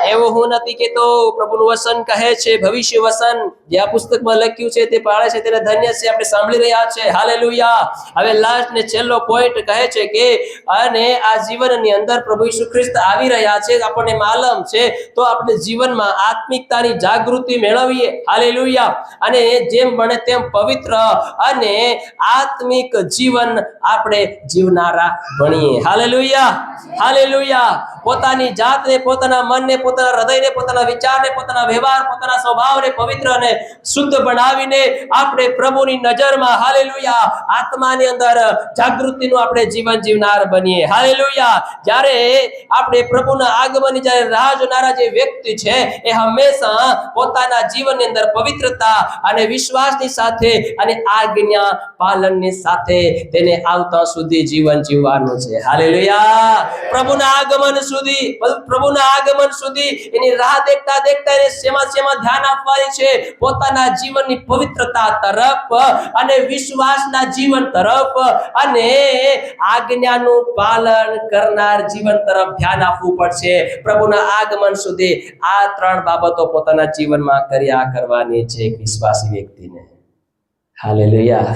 એવું હું નથી કેતો, પ્રભુનું વચન કહે છે, ભવિષ્ય વચન જે આ પુસ્તકમાં લખ્યું છે તે પાળે છે તેને ધન્ય છે. આપણે સાંભળી રહ્યા છે. હાલેલુયા. હવે લાસ્ટ ને છેલ્લો પોઈન્ટ કહે છે કે અને આ જીવનની અંદર પ્રભુ ઈસુ ખ્રિસ્ત આવી રહ્યા છે, આપણને માલમ છે. તો આપણે જીવનમાં આત્મિકતાની જાગૃતિ મેળવીએ. હાલેલુયા. અને જેમ બને તેમ પવિત્ર અને આત્મિક જીવન આપણે જીવનારા બનીએ. હાલેલુયા. હાલેલુયા. પોતાની જાતને, પોતાના મનને, પોતાના હૃદયને, પોતાના વિચારને, પોતાના વ્યવહાર, પોતાના સ્વભાવને પવિત્ર અને શુદ્ધ બનાવીને આપણે પ્રભુની નજરમાં, હાલેલુયા, આત્માની અંદર જાગૃતિનું આપણે જીવન જીવનાર બનીએ. હાલેલુયા. જ્યારે આપણે પ્રભુના આગમનની જ્યારે રાહ જોનારા જે વ્યક્તિ છે એ હંમેશા પોતાના જીવનની અંદર પવિત્રતા અને વિશ્વાસની સાથે અને આજ્ઞા પાલનની સાથે તેને આવતા સુધી જીવન જીવવાનું છે. હાલેલુયા. પ્રભુના આગમન સુધી એની રાહ દેખતા દેખતા એને શેમાં ધ્યાન આપવાની છે? પોતાના જીવનની પવિત્રતા તરફ અને વિશ્વાસના જીવન તરફ અને આજ્ઞાનું પાલન કરનાર જીવન તરફ ધ્યાન આપવું પડશે. પ્રભુના આગમન સુધી આ 3 બાબતો પોતાના જીવનમાં કર્યા કરવાની છે એક વિશ્વાસી વ્યક્તિને. હાલેલુયા.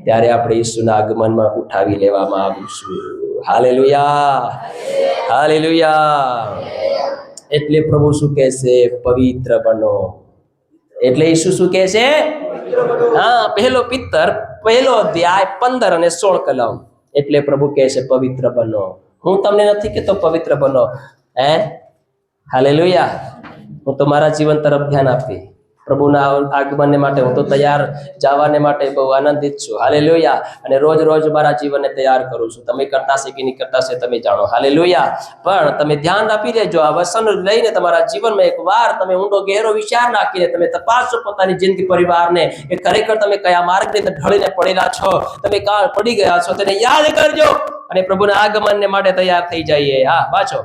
ત્યારે આપણે ઈસુના આગમનમાં ઉઠાવી લેવામાં આવીશું. હાલેલુયા. હાલેલુયા. એટલે પ્રભુ શું કહે છે? પવિત્ર બનો. એટલે ઈસુ શું કહે છે? હા, પહેલો પિત્તર 1 અધ્યાય 15 અને 16 કલમ. એટલે પ્રભુ કહે છે પવિત્ર બનો. હું તમને નથી કહેતો પવિત્ર બનો. હાલેલુયા. હું તો મારા જીવન તરફ ધ્યાન આપી પ્રભુના આગમનને માટે હું તો તૈયાર જવાને માટે બહુ આનંદિત છું. હાલેલુયા. અને રોજ મારા જીવનને તૈયાર કરું છું. તમે કરતા છે કે નહીં કરતા છે તમે જાણો. હાલેલુયા. પણ તમે ધ્યાન આપી લેજો. આ વચન લઈને તમારા જીવનમાં એકવાર તમે ઊંડો ગહેરો વિચાર નાખીને તમે તપાસો પોતાની જિંદગી, પરિવારને કે ખરેખર તમે કયા માર્ગને ઢળીને પડેલા છો, તમે કાં પડી ગયા છો, તેને યાદ કરજો અને પ્રભુના આગમનને માટે તૈયાર થઈ જઈએ. હા, વાંચો.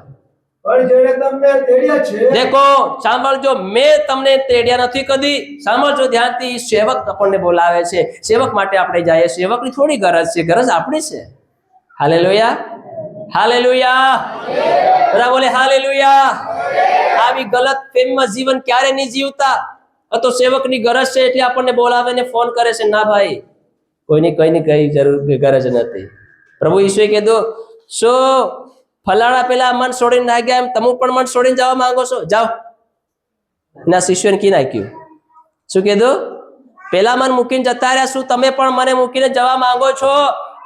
દેખો, સાંભળજો, મેં તમને તેડ્યા નથી કદી. સાંભળજો ધ્યાનથી. સેવક આપણને બોલાવે છે. સેવક માટે આપણે જઈએ. સેવકની થોડી ગરજ છે, ગરજ આપણી છે. હાલેલુયા. હાલેલુયા. બધા બોલે હાલેલુયા. આવી ગલત ફેમમાં જીવન ક્યારે નહીં જીવતા. તો સેવકની ગરજ છે એટલે આપણને બોલાવે ને ફોન કરે છે. ના ભાઈ, કોઈની કઈ જરૂર ગરજ નથી. પ્રભુ ઈસુએ કીધું શું ફલાણા પેલા મન છોડીને ના ગયા એમ તમે પણ મન છોડીને જવા માંગો છો? જાઓ. ના શિષ્યોને કી નાખ્યું? શું કીધું? પેલા મન મૂકીને જતા રહ્યા, શું તમે પણ મને મૂકીને જવા માંગો છો?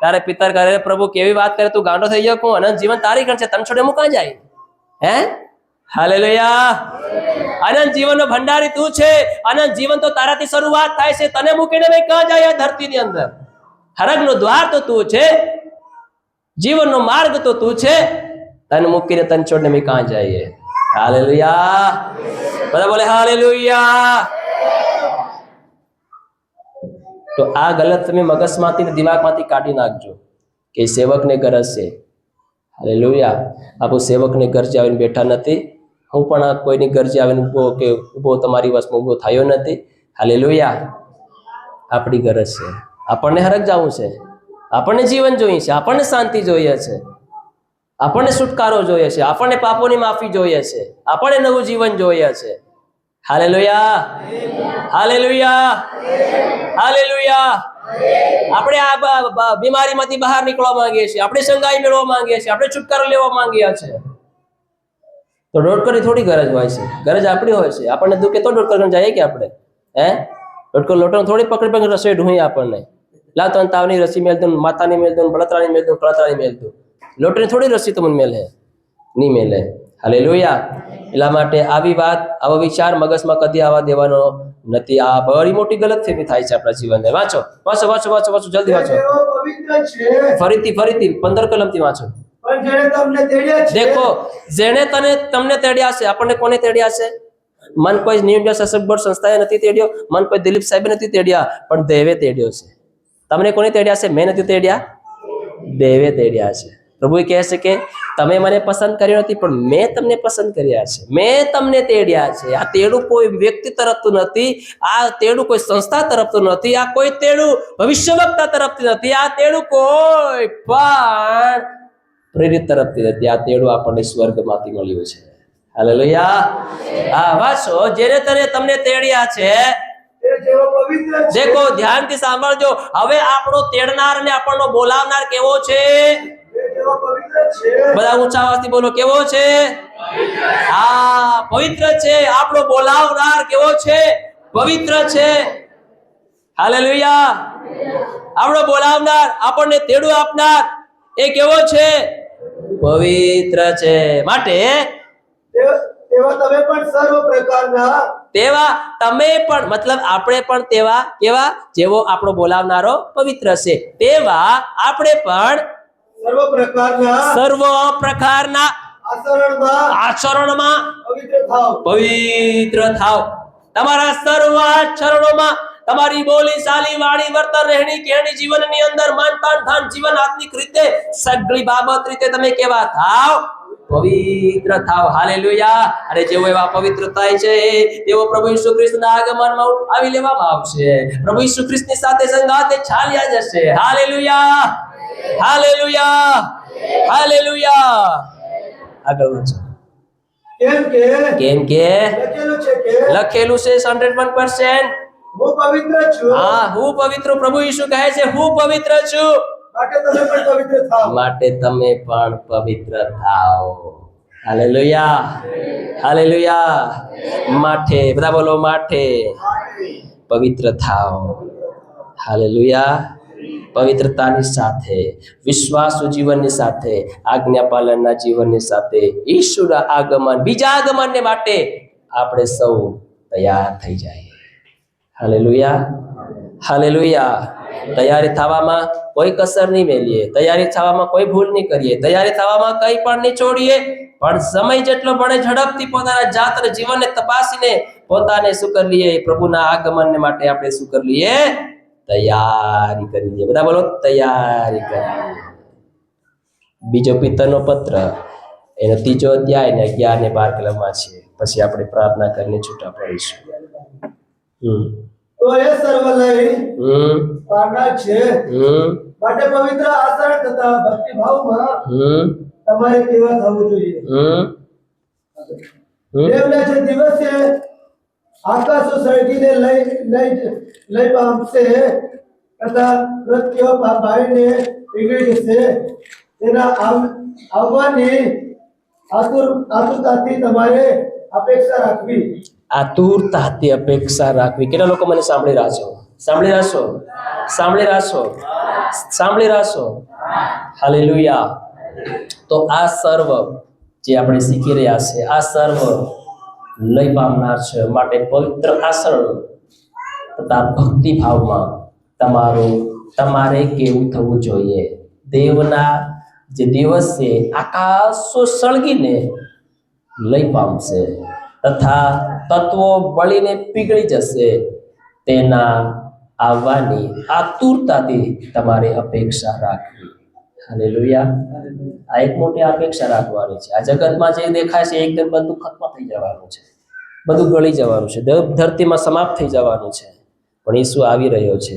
તારે પિતર કરે, પ્રભુ કેવી વાત કરે, તું ગાંડો થઈ ગયો? કોણ અનંત જીવન તારી ગણ છે, તને છોડે મુકા જાય? હે? હાલેલુયા. અનંત જીવનનો ભંડારી તું છે. અનંત જીવન તો તારાથી શરૂઆત થાય છે. તને મૂકીને ભાઈ ક્યાં જાય? આ ધરતીની અંદર હરગનો દ્વાર તો તું છે, જીવનનો માર્ગ તો તું છે. તને મૂકીને તને છોડીને મેં ક્યાં જઈએ? હાલેલુયા. બધા બોલે હાલેલુયા. તો આ ગલત તમે મગજમાંથી ને દિમાગમાંથી કાઢી નાખજો કે સેવકને ગરજ છે. હાલેલુયા. આપણું સેવકને ગરજે આવીને બેઠા નથી. હું પણ આ કોઈની ગરજે આવીને ઊભો તમારી વસમાં ઊભો થયો નથી. હાલેલુયા. આપણી ગરજ છે, આપણને હરખ જવું છે, આપણને જીવન જોઈએ છે, આપણને શાંતિ જોઈએ છે, આપણને છુટકારો જોઈએ છે, આપણને પાપોની માફી જોઈએ છે, આપણને નવું જીવન જોઈએ છે. હાલેલુયા. હાલેલુયા. હાલેલુયા. આપણે આ બીમારીમાંથી બહાર નીકળવા માંગીએ છીએ, આપણે સંગાઈ મેળવવા માંગીએ છીએ, આપણે છુટકારો લેવા માંગીએ છીએ. તો ડોક્ટરની થોડી ગરજ હોય છે, ગરજ આપણી હોય છે. આપણને દુખે તો ડોક્ટર કને જઈએ કે આપણે? હે? ડોક્ટર લોટો થોડી પકડી પકડી રસોઈ ઢૂંઢી આપણને. લાવ તને તાવની રસી મેળ દઉં, માથાની મેળ દઉં, બળતરાની મેળ દઉં, કળતરાની મેળ દઉં. લોટની થોડી રસી તમને મેલે, નહીં મેલે. હાલેલુયા. એટલા માટે આવી વાત, આવો વિચાર મગજમાં કદી આવવા દેવાનો નથી. આ બડી મોટી ગલતફહેમી થાય છે આપણા જીવનને. વાંચો વાંચો વાંચો વાંચો વાંચો, જલ્દી વાંચો. તેઓ પવિત્ર છે, ફરીથી 15 કલમથી વાંચો. પણ જેણે તમને તેડ્યા છે, દેખો, જેણે તમને તેડ્યા છે. આપણને કોને તેડ્યા છે? મન કોઈ ન્યૂ ઇન્ડિયા સશક્ત બોર્ડ સંસ્થાએ નથી તેડ્યો, મન કોઈ દિલીપ સાહેબે નથી તેડ્યા, પણ દેવે તેડ્યો છે. તમને કોને તેડ્યા છે? મેં નથી તેડ્યા, દેવે તેડ્યા છે. પ્રભુ કહે છે કે તમે મને પસંદ કર્યો નથી, પણ મેં તમને પસંદ કર્યા છે, મેં તમને તેડ્યા છે. આ તેડું કોઈ વ્યક્તિ તરફથી નથી, આ તેડું કોઈ સંસ્થા તરફથી નથી, આ કોઈ તેડું ભવિષ્યવક્તા તરફથી નથી, આ તેડું કોઈ પણ પ્રેરિત તરફથી નથી. આ તેડું આપણને સ્વર્ગમાંથી મળ્યું છે. હાલેલુયા. હા, વાંચો. જેને તમને તેડ્યા છે. તેઓ પવિત્ર છે. દેખો, ધ્યાનથી સાંભળજો. હવે આપણો તેડનાર ને આપણનો બોલાવનાર કેવો છે? તેઓ પવિત્ર છે. બધા ઊંચા અવાજથી બોલો, કેવો છે? હા, પવિત્ર છે. આપણો બોલાવનાર કેવો છે? પવિત્ર છે. હાલેલુયા. આપણો બોલાવનાર, આપણને તેડું આપનાર એ કેવો છે? પવિત્ર છે. માટે તેવા તમે પણ સર્વ પ્રકારના, તેવા તમે પણ, મતલબ આપણે પણ તેવા કેવા? જેવો આપણો બોલાવનારો પવિત્ર છે, તેવા આપણે પણ સર્વ પ્રકારના આચરણમાં પવિત્ર થાવ. તમારા સર્વ આચરણોમાં, તમારી બોલી ચાલી, વાણી, વર્તન, રહેણી કહેણી, જીવનની અંદર મન તન ધન જીવન આત્મિક રીતે સગળી બાબત રીતે તમે કેવા થાવ? પવિત્ર થાવ. હાલેલુયા. અને જેવો એવા પવિત્ર થાય છે તેવો પ્રભુ ઈસુ ખ્રિસ્તના આગમનમાં આવી લેવામાં આવશે. પ્રભુ ઈસુ ખ્રિસ્તની સાથે સંગાતે ચાલ્યા જશે. હાલેલુયા. હાલેલુયા. હાલેલુયા. આગળ વાંચો. કેમ કે લખેલું છે 101%. હું પવિત્ર છું. હા, હું પવિત્ર. પ્રભુ ઈસુ કહે છે હું પવિત્ર છું, માટે તમે પણ પવિત્ર થાઓ. માટે તમે પણ પવિત્ર થાઓ. હાલેલુયા. હાલેલુયા. માટે બધા બોલો, માટે પવિત્ર થાઓ. હાલેલુયા. પવિત્રતાની સાથે, વિશ્વાસુ જીવનની સાથે, આજ્ઞા પાલનના જીવનની સાથે, ઈશ્વરના આગમન, બીજા આગમનને માટે આપણે સૌ તૈયાર થઈ જાય. હાલેલુયા. હાલેલુયા. તૈયારી થવામાં કોઈ કસર નહીં મેલીએ, તૈયારી થવામાં કોઈ ભૂલ નહીં કરીએ, તૈયારી થવામાં કંઈ પણ નહીં છોડીએ, પણ સમય જેટલો બને ઝડપથી પોતાના જાતને જીવનને તપાસીને પોતાને શું કરી લઈએ? પ્રભુના આગમનને માટે આપણે શું કરી લઈએ? તૈયારી કરી લઈએ. બધા બોલો, તૈયારી કરી. બીજો પિતરનો પત્ર, એનો 3 અધ્યાય ને 11 ને 12 કલમમાં છે. પછી આપણે પ્રાર્થના કરીને છૂટા પડીશું. તો એ સર્વલય પારનાર છે, માટે પવિત્ર આચરણ તથા ભક્તિભાવમાં તમારે કેવા થવું જોઈએ. દેવના જે દિવસે આકાશો સળગીને લઈ પામશે તથા મૃત્યુ ભાઈને પીગળી જશે, તેના આવવાની આતુરતાથી તમારે અપેક્ષા રાખવી. આતુરતાથી અપેક્ષા રાખવી. કેટલા લોકો મને સાંભળી રહ્યા છો? સાંભળી રહ્યા છો? સાંભળી રહ્યા છો? સાંભળી રહ્યા છો? હાલેલુયા. તો આ સર્વ જે આપણે શીખી રહ્યા છે, આ સર્વ લઈ પામનાર છે. માટે પવિત્ર આચરણ તથા ભક્તિભાવમાં તમારે કેવું થવું જોઈએ? દેવના જે દિવસ છે આકાશો સળગીને લઈ પામશે તથા તત્વો બળીને પીગળી જશે, તેના આવવાની આતુરતાથી તમારે અપેક્ષા રાખવી. હાલેલુયા. આ એક મોટી અપેક્ષા રાખવાની છે. આ જગતમાં જે દેખાય છે એકદમ બધું ખત્મ થઈ જવાનું છે, બધું ગળી જવાનું છે, ધરતીમાં સમાપ્ત થઈ જવાનું છે. પણ ઈસુ આવી રહ્યો છે,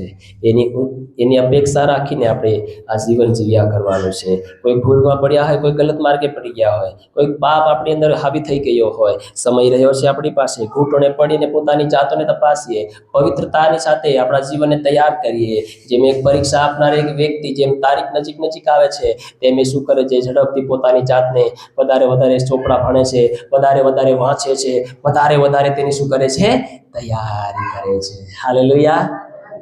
એની અપેક્ષા રાખીને આપણે આ જીવન જીવ્યા કરવાનું છે. કોઈ ભૂલમાં પડ્યા હોય, કોઈ ગલત માર્ગે પડી ગયા હોય, કોઈ પાપ આપણી અંદર હાવી થઈ ગયો હોય, સમય રહ્યો છે આપણી પાસે, ઘૂંટણે પડીને પોતાની જાતોને તપાસીએ, પવિત્રતાની સાથે આપણા જીવનને તૈયાર કરીએ. જેમ એક પરીક્ષા આપનાર એક વ્યક્તિ જેમ તારીખ નજીક આવે છે તેમ એ શું કરે છે? ઝડપથી પોતાની જાતને વધારે ચોપડા ભણે છે, વધારે વાંચે છે, વધારે તેની શું કરે છે? તૈયારી કરે છે. હાલેલુયા.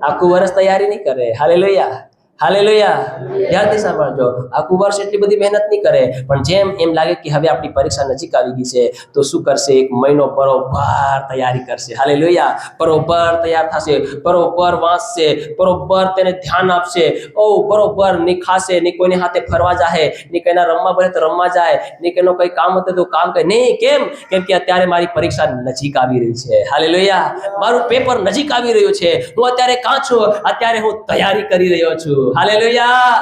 આખું વર્ષ તૈયારી નહીં કરે. હાલેલુયા. હાલેલુયા. ધ્યાનથી સાંભળજો. આખું વર્ષ એટલી બધી મહેનત નહીં કરે, પણ જેમ એમ લાગે કે હવે આપણી પરીક્ષા નજીક આવી ગઈ છે તો શું કરશે? એક મહિનો બરોબર તૈયારી કરશે. હાલેલુયા. બરોબર તૈયાર થશે, બરોબર વાંચશે, બરોબર તેને ધ્યાન આપશે. બરોબર ની ખાશે, ની કોઈની હાથે ફરવા જાય, ની કોઈના રમવા બને તો રમવા જાય, ની કોઈનો કઈ કામ હતું તો કામ કરે નહીં. કેમ કે અત્યારે મારી પરીક્ષા નજીક આવી રહી છે. હાલેલુયા. મારું પેપર નજીક આવી રહ્યું છે. હું અત્યારે કાં છું? અત્યારે હું તૈયારી કરી રહ્યો છું. હાલેલુયા.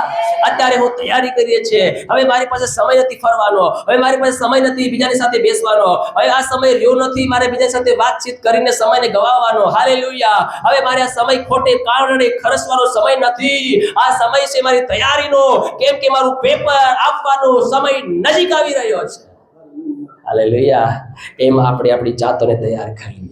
અત્યારે હું તૈયારી કરીએ છીએ. હવે મારી પાસે સમય નથી ફરવાનો, હવે મારી પાસે સમય નથી બીજાની સાથે બેસવાનો, હવે આ સમય રહ્યો નથી મારે બીજા સાથે વાતચીત કરીને સમયને ગવાવાનો. હાલેલુયા. હવે મારે આ સમય ખોટે કારણે ખર્ચવાનો સમય નથી. આ સમય છે મારી તૈયારીનો, કેમ કે મારું પેપર આપવાનો સમય નજીક આવી રહ્યો છે. હાલેલુયા. એમ આપણે આપણી જાતોને તૈયાર કરીએ.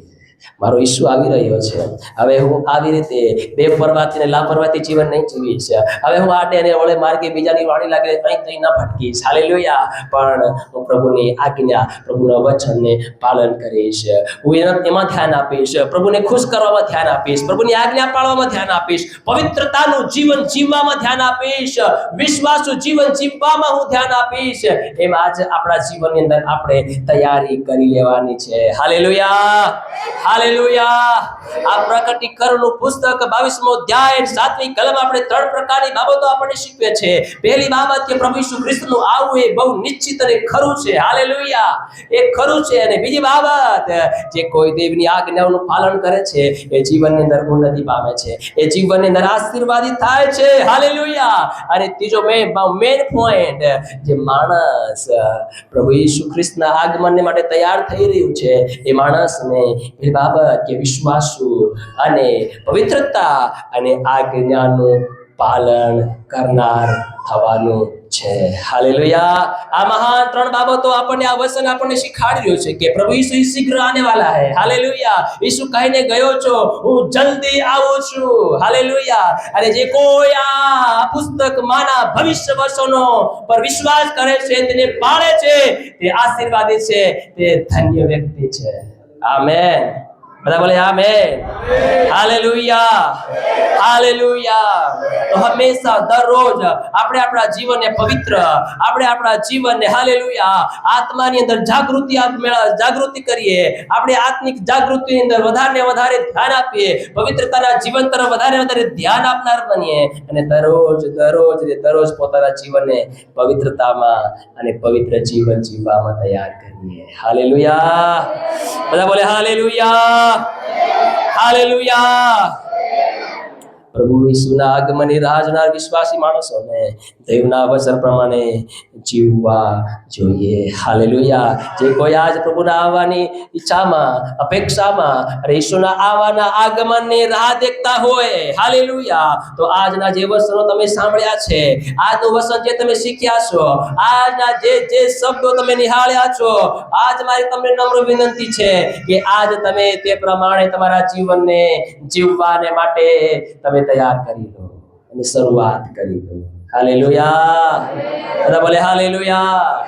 મારો ઈસુ આવી રહ્યો છે. હવે હું આવી રીતે બેપરવાથી ને લાપરવાથી જીવન નહીં જીવીશ. હવે હું આડે અને ઓળે માર્ગે બીજાની વાણી લાગે અહીં ન ભટકીશ. હાલેલુયા. પણ હું પ્રભુની આજ્ઞા, પ્રભુના વચનને પાલન કરીશ. હું એમાં ધ્યાન આપીશ, પ્રભુને ખુશ કરવામાં ધ્યાન આપીશ, પ્રભુની આજ્ઞા પાળવામાં ધ્યાન આપીશ, પવિત્રતાનું જીવન જીવવામાં ધ્યાન આપીશ, વિશ્વાસુ જીવન જીવવામાં હું ધ્યાન આપીશ. એમ આજ આપણા જીવનની અંદર આપણે તૈયારી કરી લેવાની છે. હાલેલુયા. હાલેલુયા. આ પ્રકટીકરણનું પુસ્તક 22મો અધ્યાય 7મી કલમ આપણે 3 પ્રકારની બાબતો આપણને શીખવે છે. પહેલી બાબત કે પ્રભુ ઈસુ ખ્રિસ્તનું આવવું એ બહુ નિશ્ચિત અને ખરું છે. હાલેલુયા. એ ખરું છે. અને બીજી બાબત, જે કોઈ દેવની આજ્ઞાઓનું પાલન કરે છે એ જીવનની અંદર ઉન્નતિ પામે છે, એ જીવનની અંદર આશીર્વાદિત થાય છે. હાલેલુયા. અને ત્રીજો મેન પોઈન્ટ, જે માણસ પ્રભુ ઈસુ ખ્રિસ્તના આગમનને માટે તૈયાર થઈ રહ્યું છે એ માણસને એ બાબત કે વિશ્વાસુ અને પવિત્રતા અને આજ્ઞાનું પાલન કરનાર થવાનું છે. હાલેલુયા. આ મહાન 3 બાબતો આપણને આ વચન આપણને શીખવાડી રહ્યું છે કે પ્રભુ ઈસુ શીઘ્ર આને વાલા હે. હાલેલુયા. ઈસુ કહીને ગયો છો, હું જલ્દી આવું છું. હાલેલુયા. અને જે કોઈ આ પુસ્તક માના ભવિષ્ય વર્ષોનો પર વિશ્વાસ કરે છે, તેને પાળે છે, તે આશીર્વાદિત છે, તે ધન્ય વ્યક્તિ છે. આમેન. બધા બોલે આમેન. હાલેલુયા. હાલેલુયા. તો હંમેશા દરરોજ આપણે આપણા જીવનને પવિત્ર, આપણે આપણા જીવનને હાલેલુયા આત્માની અંદર જાગૃતિ કરીએ. આપણે આત્મિક જાગૃતિની અંદર વધારે ધ્યાન આપીએ, પવિત્રતાના જીવન તરફ વધારે ધ્યાન આપનાર બનીએ અને દરરોજ પોતાના જીવનને પવિત્રતામાં અને પવિત્ર જીવન જીવવામાં તૈયાર કરીએ. હાલેલુયા. બધા બોલે હાલેલુયા. હાલેલુયા. પ્રભુ ઈસુના આગમનની રાહ જોનાર વિશ્વાસી માણસોને દેવના વચન પ્રમાણે જીવવા જોઈએ. હાલેલુયા. જે કોઈ આજ પ્રભુના આવવાની ઈચ્છામાં, અપેક્ષામાં, ઈસુના આવવાના આગમનની રાહ દેખતા હોય, હાલેલુયા, તો આજના જે વચનો તમે સાંભળ્યા છે, આજનું વચન જે તમે શીખ્યા છો, આજના જે શબ્દો તમે નિહાળ્યા છો, આજ મારી તમને નમ્ર વિનંતી છે કે આજ તમે તે પ્રમાણે તમારા જીવનને જીવવાને માટે તમે તૈયાર કરી લો અને શરૂઆત કરી દો. હાલેલુયા. બધા બોલે હાલેલુયા.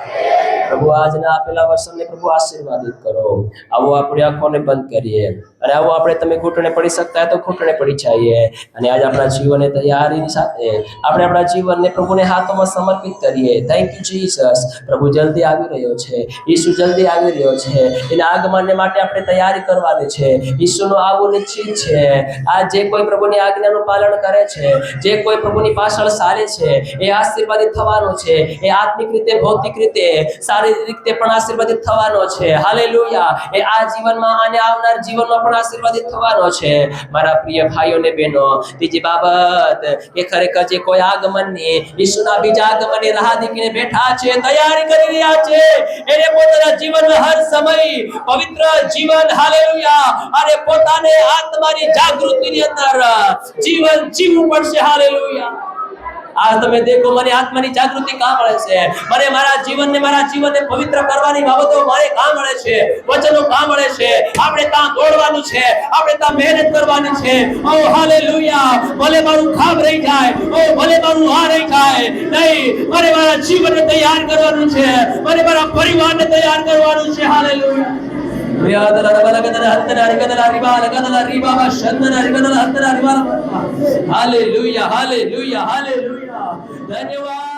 પ્રભુ આજના આપેલા વચનને પ્રભુ આશીર્વાદિત કરો. આવો આપણે આંખોને બંધ કરીએ અને આવો આપણે તમે ઘૂંટણે પડી શકતા હોય તો ઘૂંટણે પડી જઈએ અને આજ આપણા જીવનને તૈયારીની સાથે આપણે આપણા જીવનને પ્રભુને હાથોમાં સમર્પિત કરીએ. Thank you Jesus. પ્રભુ જલ્દી આવી રહ્યો છે. ઈસુ જલ્દી આવી રહ્યો છે. એના આગમનને માટે આપણે તૈયારી કરવાની છે. ઈસુનું આવવું નિશ્ચિત છે. આ જે કોઈ પ્રભુની આજ્ઞાનું પાલન કરે છે, જે કોઈ પ્રભુની પાછળ ચાલે છે, એ આશીર્વાદિત થવાનો છે. એ આત્મિક રીતે, ભૌતિક રીતે, શારીરિક રીતે પણ આશીર્વાદિત થવાનો છે. હાલેલુયા. એ આ જીવનમાં અને આવનાર જીવનમાં પણ આશીર્વાદિત થવાનો છે. મારા પ્રિય ભાઈઓ ને બહેનો, ત્રીજી બાબત કે ખરેખર જે કોઈ આગમનની, ઈસુના બીજા આગમનની રાહ દેખીને બેઠા છે, તૈયારી કરી રહ્યા છે, એને પોતાના જીવનમાં હર સમય પવિત્ર જીવન, હાલેલુયા, અને પોતાને આત્માની જાગૃતિની અંદર જીવન જીવવું પડશે. હાલેલુયા. આ તમે દેખો, મને આત્માની જાગૃતિ કાં મળે છે? મને મારા જીવનને પવિત્ર કરવાની બાબતો મને કાં મળે છે? વચનો કાં મળે છે? આપણે ત્યાં દોડવાનું છે, આપણે ત્યાં મહેનત કરવાની છે. ઓ હાલેલુયા. ભલે મારું ખાબ રહી જાય, ઓ ભલે મારું આ રહી જાય, નહીં, મને મારા જીવનને તૈયાર કરવાનું છે, મને મારા પરિવારને તૈયાર કરવાનું છે. હાલેલુયા. Hallelujah, hallelujah, hallelujah. ધન્યવાદ.